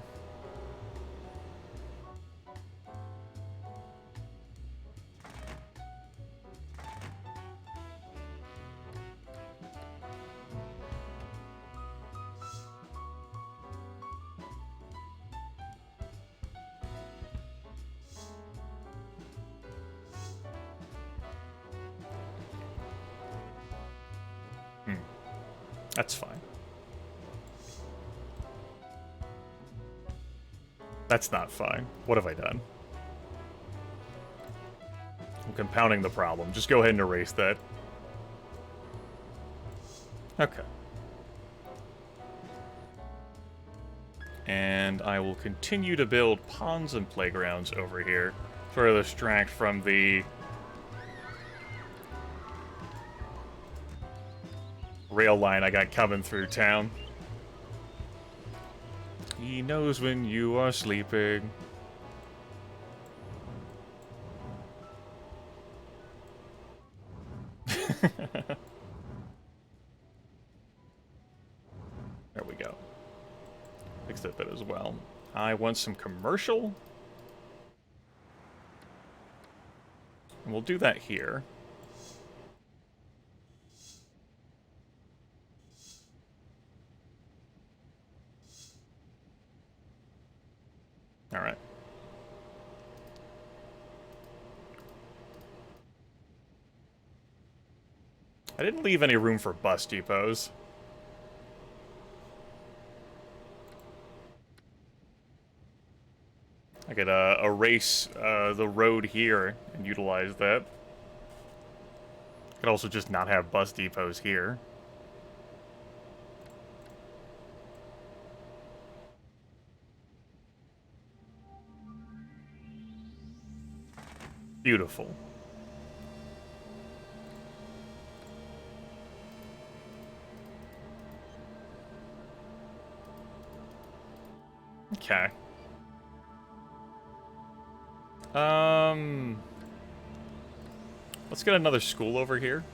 That's fine. That's not fine. What have I done? I'm compounding the problem. Just go ahead and erase that. Okay. And I will continue to build ponds and playgrounds over here. Sort of distract from the rail line I got coming through town. He knows when you are sleeping. There we go. Fixed that bit as well. I want some commercial. And we'll do that here. Alright. I didn't leave any room for bus depots. I could erase the road here and utilize that. Could also just not have bus depots here. Beautiful. Okay. Let's get another school over here.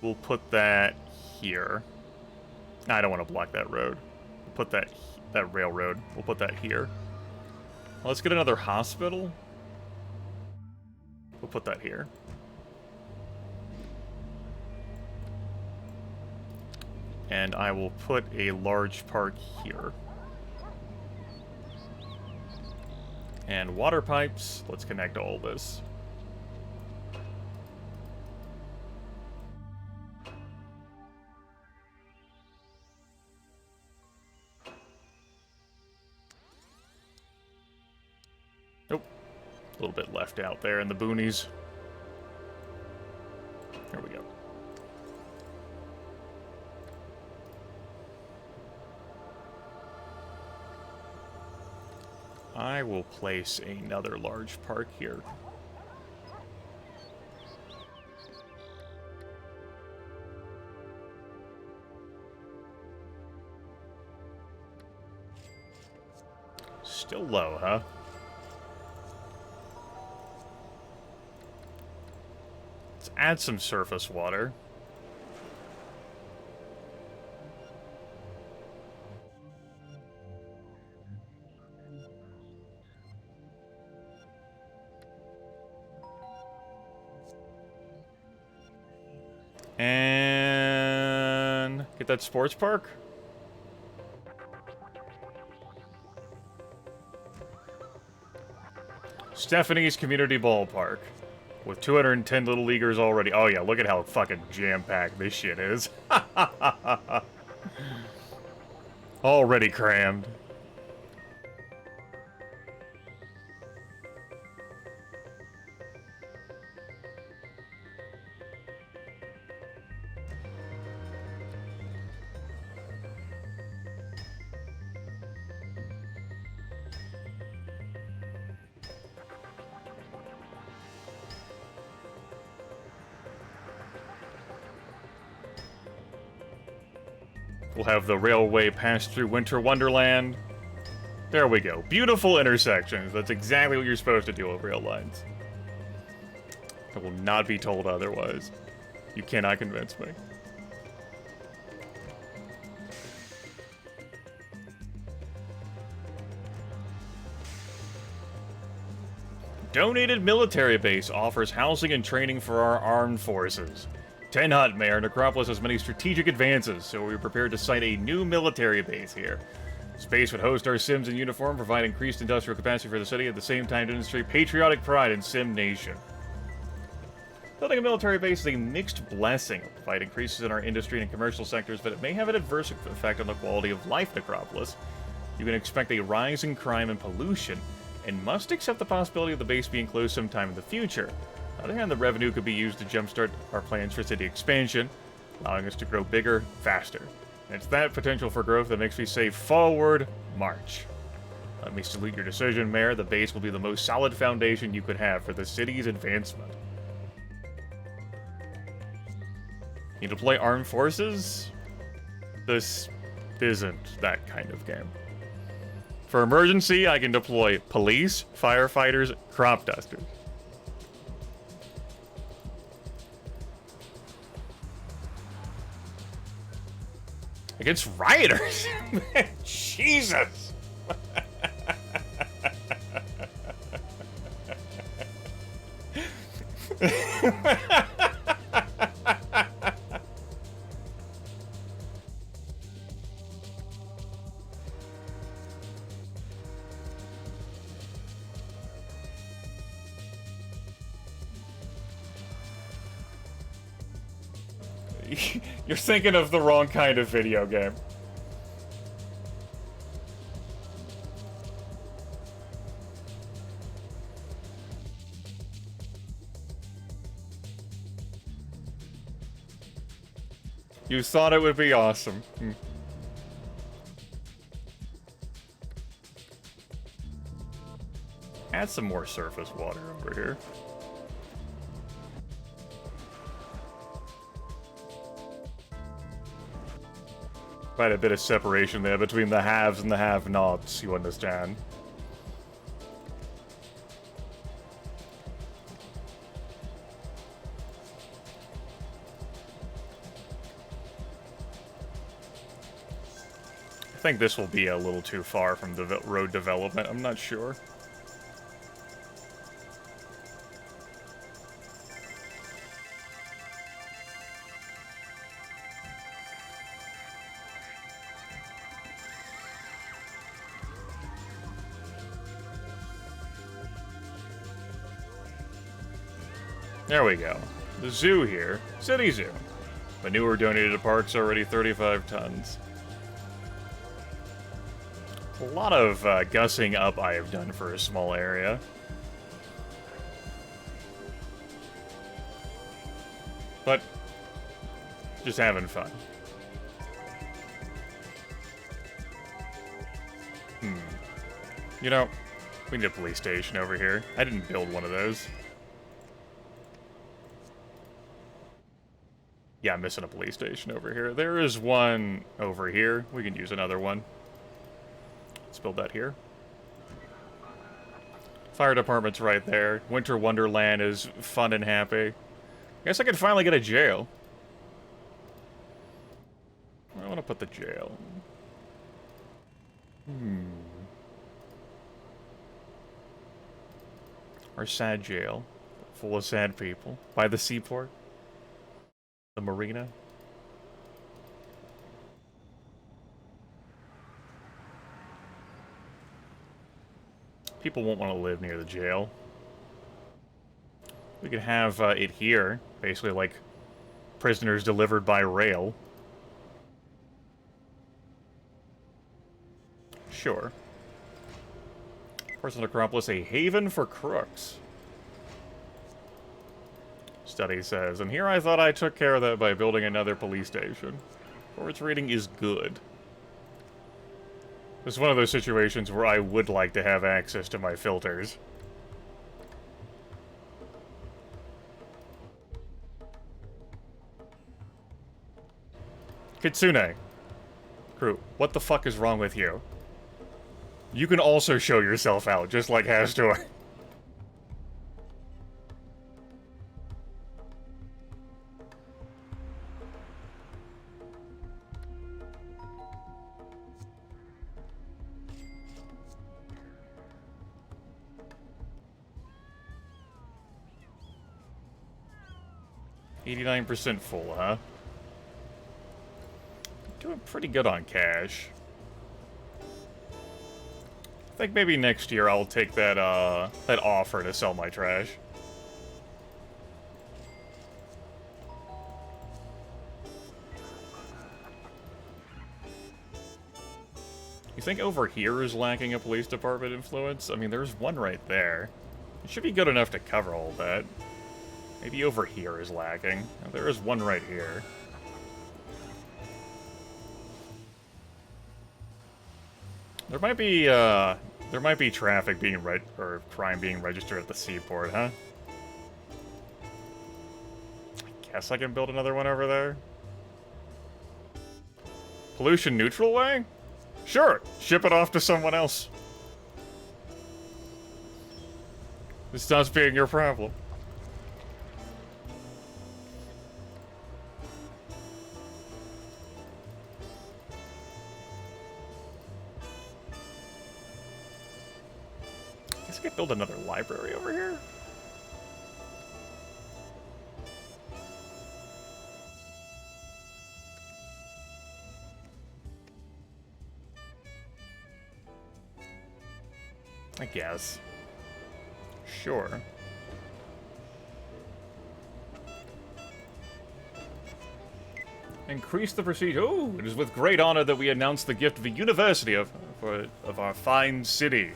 We'll put that here. I don't want to block that road. We'll put that railroad. We'll put that here. Let's get another hospital. We'll put that here. And I will put a large park here. And water pipes. Let's connect all this. Nope. A little bit left out there in the boonies. There we go. I will place another large park here. Still low, huh? Let's add some surface water. And Get that sports park? Stephanie's Community Ballpark. With 210 Little Leaguers already. Oh yeah, look at how fucking jam-packed this shit is. Already crammed. We'll have the railway pass through Winter Wonderland. There we go. Beautiful intersections. That's exactly what you're supposed to do with rail lines. I will not be told otherwise. You cannot convince me. Donated military base offers housing and training for our armed forces. 10 Hut, Mayor. Necropolis has many strategic advances, so we're prepared to site a new military base here. Space would host our Sims in uniform, provide increased industrial capacity for the city, at the same time demonstrate patriotic pride in Sim Nation. Building a military base is a mixed blessing. It will provide increases in our industry and commercial sectors, but it may have an adverse effect on the quality of life in Necropolis. You can expect a rise in crime and pollution, and must accept the possibility of the base being closed sometime in the future. On the other hand, the revenue could be used to jumpstart our plans for city expansion, allowing us to grow bigger, faster. And it's that potential for growth that makes me say forward march. Let me salute your decision, Mayor. The base will be the most solid foundation you could have for the city's advancement. You deploy armed forces? This isn't that kind of game. For emergency, I can deploy police, firefighters, crop dusters. Against rioters? Jesus! You're thinking of the wrong kind of video game. You thought it would be awesome. Add some more surface water over here. Quite a bit of separation there between the haves and the have-nots, you understand? I think this will be a little too far from the road development, I'm not sure. There we go. The zoo here. City Zoo. Manure donated to parks already 35 tons. A lot of gussing up I have done for a small area. But just having fun. You know, we need a police station over here. I didn't build one of those. Yeah, I'm missing a police station over here. There is one over here. We can use another one. Let's build that here. Fire department's right there. Winter Wonderland is fun and happy. Guess I could finally get a jail. I want to put the jail. Our sad jail. Full of sad people. By the seaport. The marina. People won't want to live near the jail. We could have it here, basically like prisoners delivered by rail. Sure. Personal Acropolis, a haven for crooks. Study says, and here I thought I took care of that by building another police station. Or its rating is good. This is one of those situations where I would like to have access to my filters. Kitsune. Crew, what the fuck is wrong with you? You can also show yourself out, just like Hastor. %full, huh? Doing pretty good on cash. I think maybe next year I'll take that, that offer to sell my trash. You think over here is lacking a police department influence? I mean, there's one right there. It should be good enough to cover all that. Maybe over here is lacking. There is one right here. There might be traffic being or crime being registered at the seaport, huh? I guess I can build another one over there. Pollution neutral way? Sure, ship it off to someone else. This stops being your problem. I could build another library over here. I guess. Sure. Increase the prestige. Oh, it is with great honor that we announce the gift of a university of our fine city.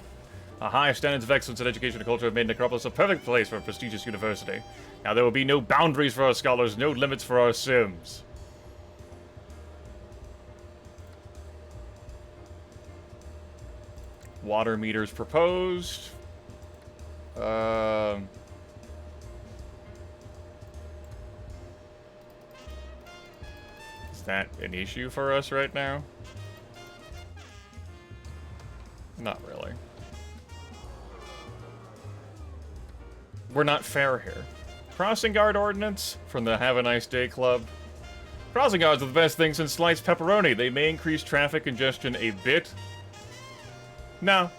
Our high standards of excellence in education and culture have made Necropolis a perfect place for a prestigious university. Now there will be no boundaries for our scholars, no limits for our sims. Water meters proposed. Is that an issue for us right now? Not really. We're not fair here. Crossing guard ordinance from the Have a Nice Day Club. Crossing guards are the best thing since sliced pepperoni. They may increase traffic congestion a bit. No.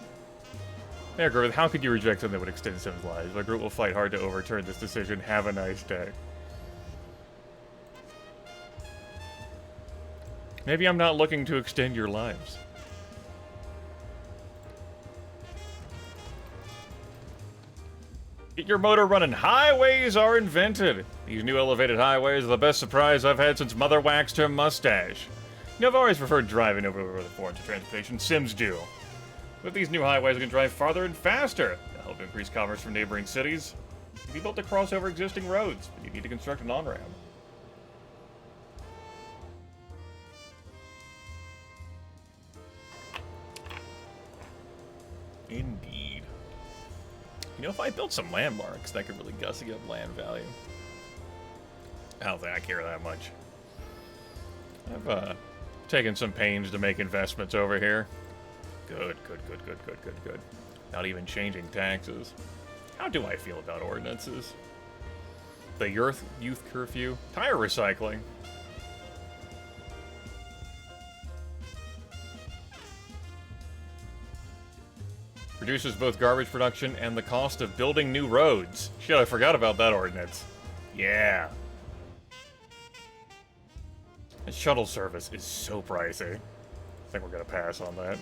There, Groot, how could you reject something that would extend Sims' lives? My group will fight hard to overturn this decision. Have a nice day. Maybe I'm not looking to extend your lives. Get your motor running. Highways are invented. These new elevated highways are the best surprise I've had since Mother waxed her mustache. You know, I've always preferred driving over the forms of transportation. Sims do. With these new highways, we can drive farther and faster. They'll help increase commerce from neighboring cities. It can be built to cross over existing roads, but you need to construct an on-ramp. Indeed. You know, if I built some landmarks, that could really gussy up land value. I don't think I care that much. I've taken some pains to make investments over here. Good. Not even changing taxes. How do I feel about ordinances? The youth curfew? Tire recycling. Reduces both garbage production and the cost of building new roads. Shit, I forgot about that ordinance. Yeah. And shuttle service is so pricey. I think we're gonna pass on that.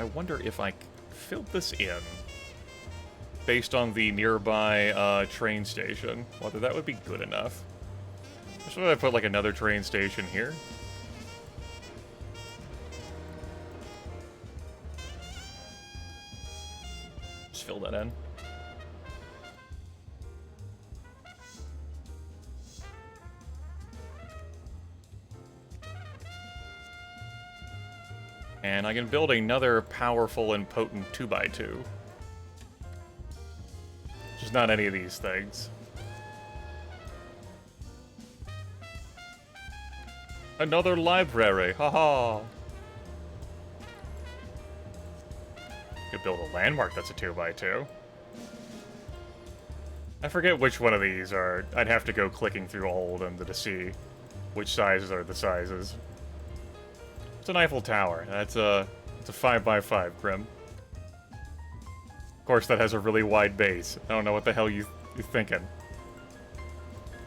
I wonder if I filled this in based on the nearby train station, whether that would be good enough. Should I put like another train station here? Just fill that in. And I can build another powerful and potent 2x2. Just not any of these things. Another library, haha. Could build a landmark that's a 2x2. I forget which one of these are. I'd have to go clicking through all of them to see which sizes are the sizes. It's an Eiffel Tower. It's a 5x5, Grim. Of course, that has a really wide base. I don't know what the hell you thinking.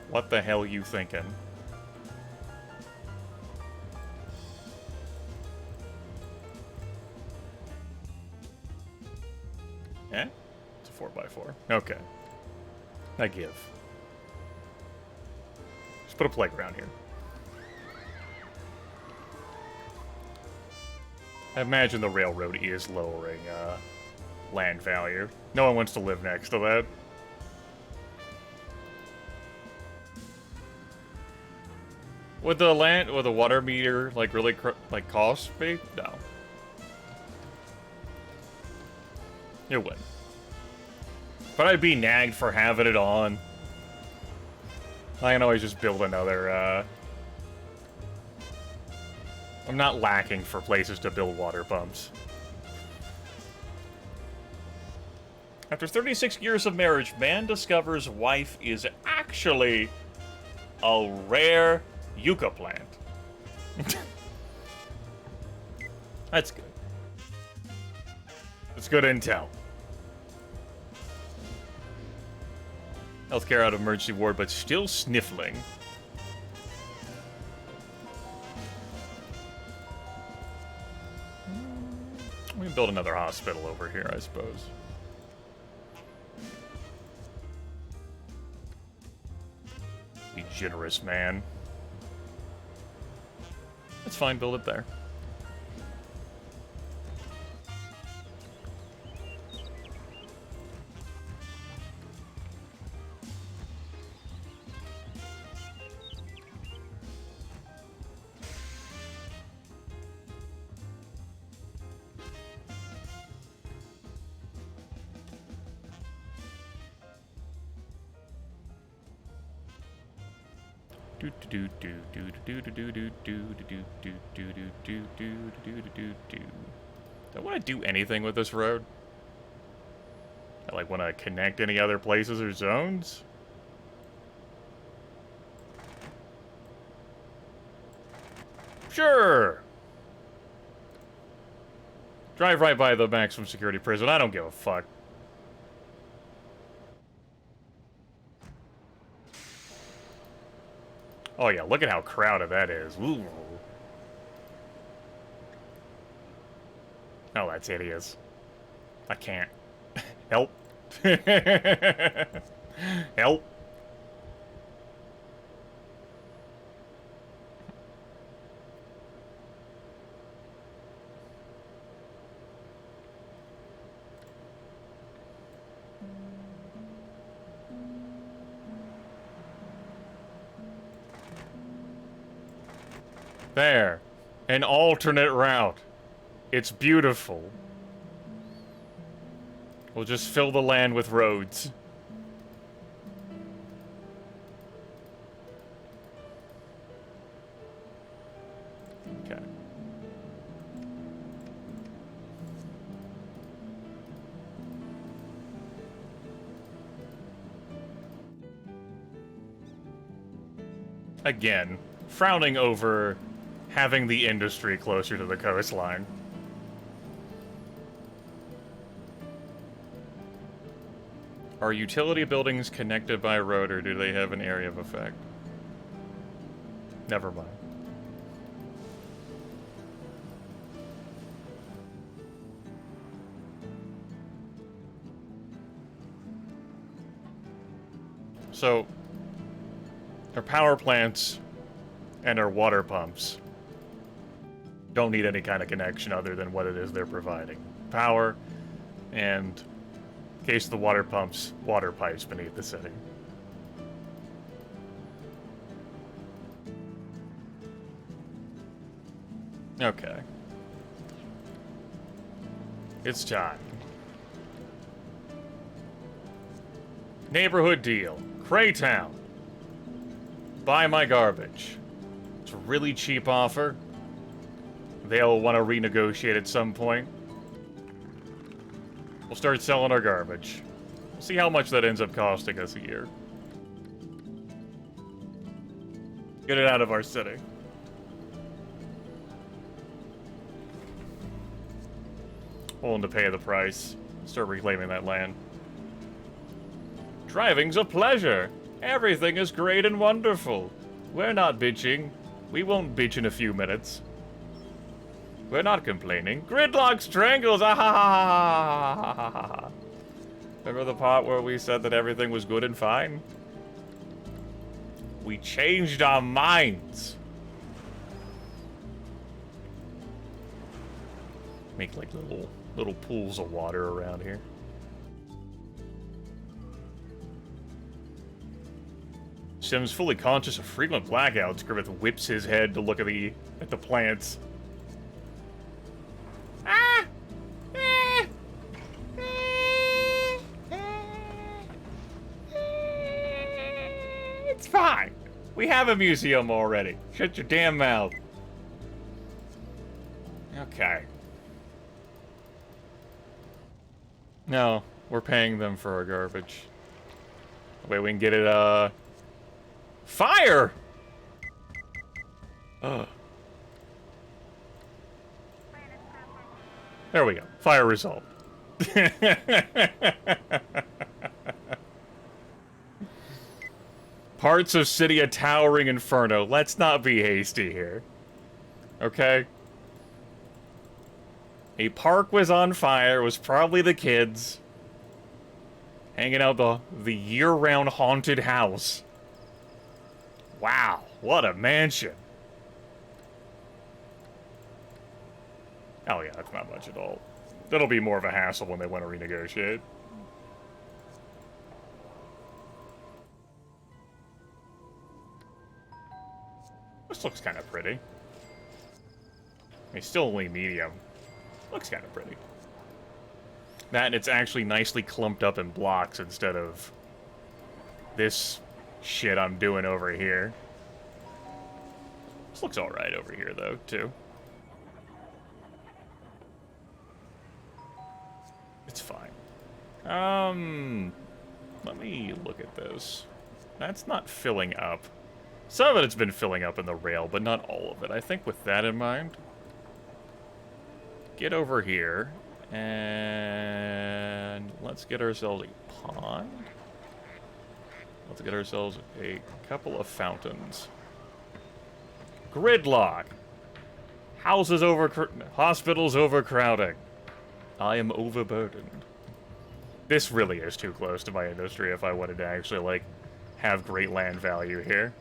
What the hell you thinking? Eh? It's a 4x4. Okay. I give. Just put a playground here. I imagine the railroad is lowering land value. No one wants to live next to that. Would the water meter like really cost me? No. It would. But I'd be nagged for having it on. I can always just build another I'm not lacking for places to build water pumps. After 36 years of marriage, man discovers wife is actually a rare yucca plant. That's good. That's good intel. Healthcare out of emergency ward, but still sniffling. We can build another hospital over here, I suppose. Be generous, man. That's fine, build it there. Do I want to do anything with this road? I like want to connect any other places or zones? Sure. Drive right by the maximum security prison. I don't give a fuck. Oh yeah, look at how crowded that is. Ooh. Oh, that's hideous. I can't. Help. Help. There. An alternate route. It's beautiful. We'll just fill the land with roads. Okay. Again, frowning over having the industry closer to the coastline. Are utility buildings connected by a road, or do they have an area of effect? Never mind. So, our power plants and our water pumps don't need any kind of connection other than what it is they're providing. Power, and in case of the water pumps, water pipes beneath the city. Okay. It's time. Neighborhood deal. Craytown. Buy my garbage. It's a really cheap offer. They'll want to renegotiate at some point. We'll start selling our garbage. We'll see how much that ends up costing us a year. Get it out of our city. Willing to pay the price. Start reclaiming that land. Driving's a pleasure. Everything is great and wonderful. We're not bitching. We won't bitch in a few minutes. We're not complaining. Gridlock strangles! Ah ha ha ha ha ha ha. Remember the part where we said that everything was good and fine? We changed our minds. Make like little pools of water around here. Sim's fully conscious of frequent blackouts. Griffith whips his head to look at the plants. Ah! It's fine. We have a museum already. Shut your damn mouth. Okay. No, we're paying them for our garbage. Wait, we can get it, Fire! Ugh. There we go. Fire resolved. Parts of city a towering inferno. Let's not be hasty here. Okay? A park was on fire. It was probably the kids hanging out the year-round haunted house. Wow, what a mansion. Oh yeah, that's not much at all. That'll be more of a hassle when they want to renegotiate. This looks kind of pretty. I mean, still only medium. Looks kind of pretty. That and it's actually nicely clumped up in blocks instead of this shit I'm doing over here. This looks alright over here, though, too. It's fine. Let me look at this. That's not filling up. Some of it's been filling up in the rail, but not all of it. I think with that in mind, get over here, and let's get ourselves a pond. Let's get ourselves a couple of fountains. Gridlock. Hospitals overcrowding. I am overburdened. This really is too close to my industry if I wanted to actually, like, have great land value here.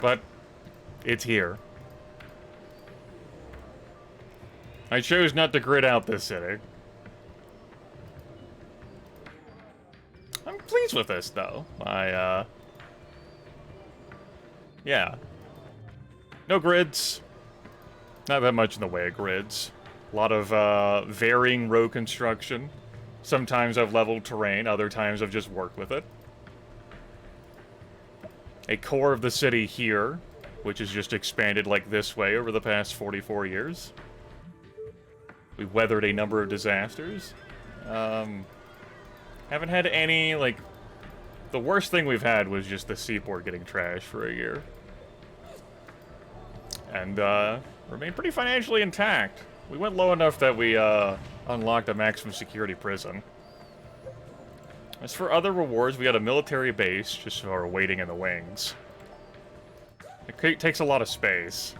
But it's here. I chose not to grid out this city. I'm pleased with this, though. Yeah. No grids. Not that much in the way of grids. A lot of, varying road construction. Sometimes I've leveled terrain, other times I've just worked with it. A core of the city here, which has just expanded like this way over the past 44 years. We've weathered a number of disasters. Haven't had any, like... The worst thing we've had was just the seaport getting trashed for a year. And, remained pretty financially intact. We went low enough that we, unlocked a maximum security prison. As for other rewards, we got a military base, just for our waiting in the wings. It takes a lot of space,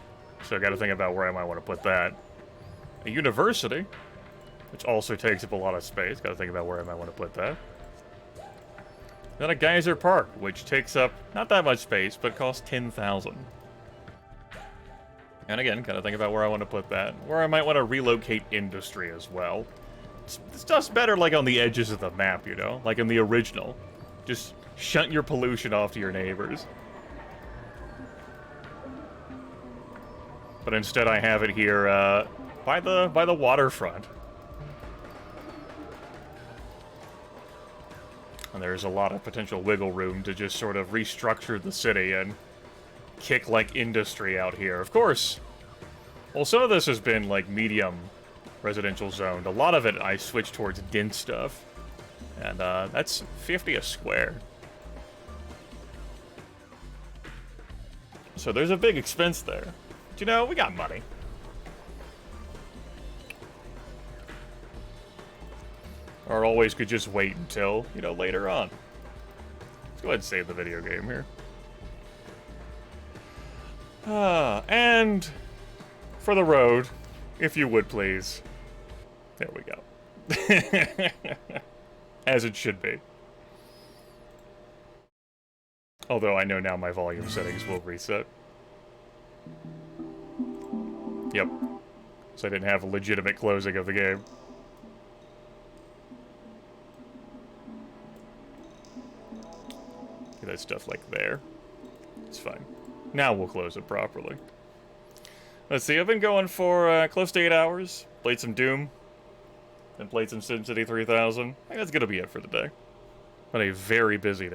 so I gotta think about where I might want to put that. A university, which also takes up a lot of space. Gotta think about where I might want to put that. Then a geyser park, which takes up not that much space, but costs 10,000. And again, gotta think about where I want to put that. Where I might want to relocate industry as well. It's just better like on the edges of the map, you know? Like in the original. Just shunt your pollution off to your neighbors. But instead I have it here, by the waterfront. And there's a lot of potential wiggle room to just sort of restructure the city and kick, like, industry out here. Of course, well, some of this has been, like, medium residential zoned. A lot of it I switched towards dense stuff. And, that's 50 a square. So there's a big expense there. But, you know, we got money. Or always could just wait until, you know, later on. Let's go ahead and save the video game here. And for the road, if you would please. There we go. As it should be. Although I know now my volume settings will reset. Yep. So I didn't have a legitimate closing of the game. Get that stuff like there. It's fine. Now we'll close it properly. Let's see, I've been going for close to 8 hours. Played some Doom. Then played some SimCity 3000. I think that's gonna be it for the day. But a very busy day.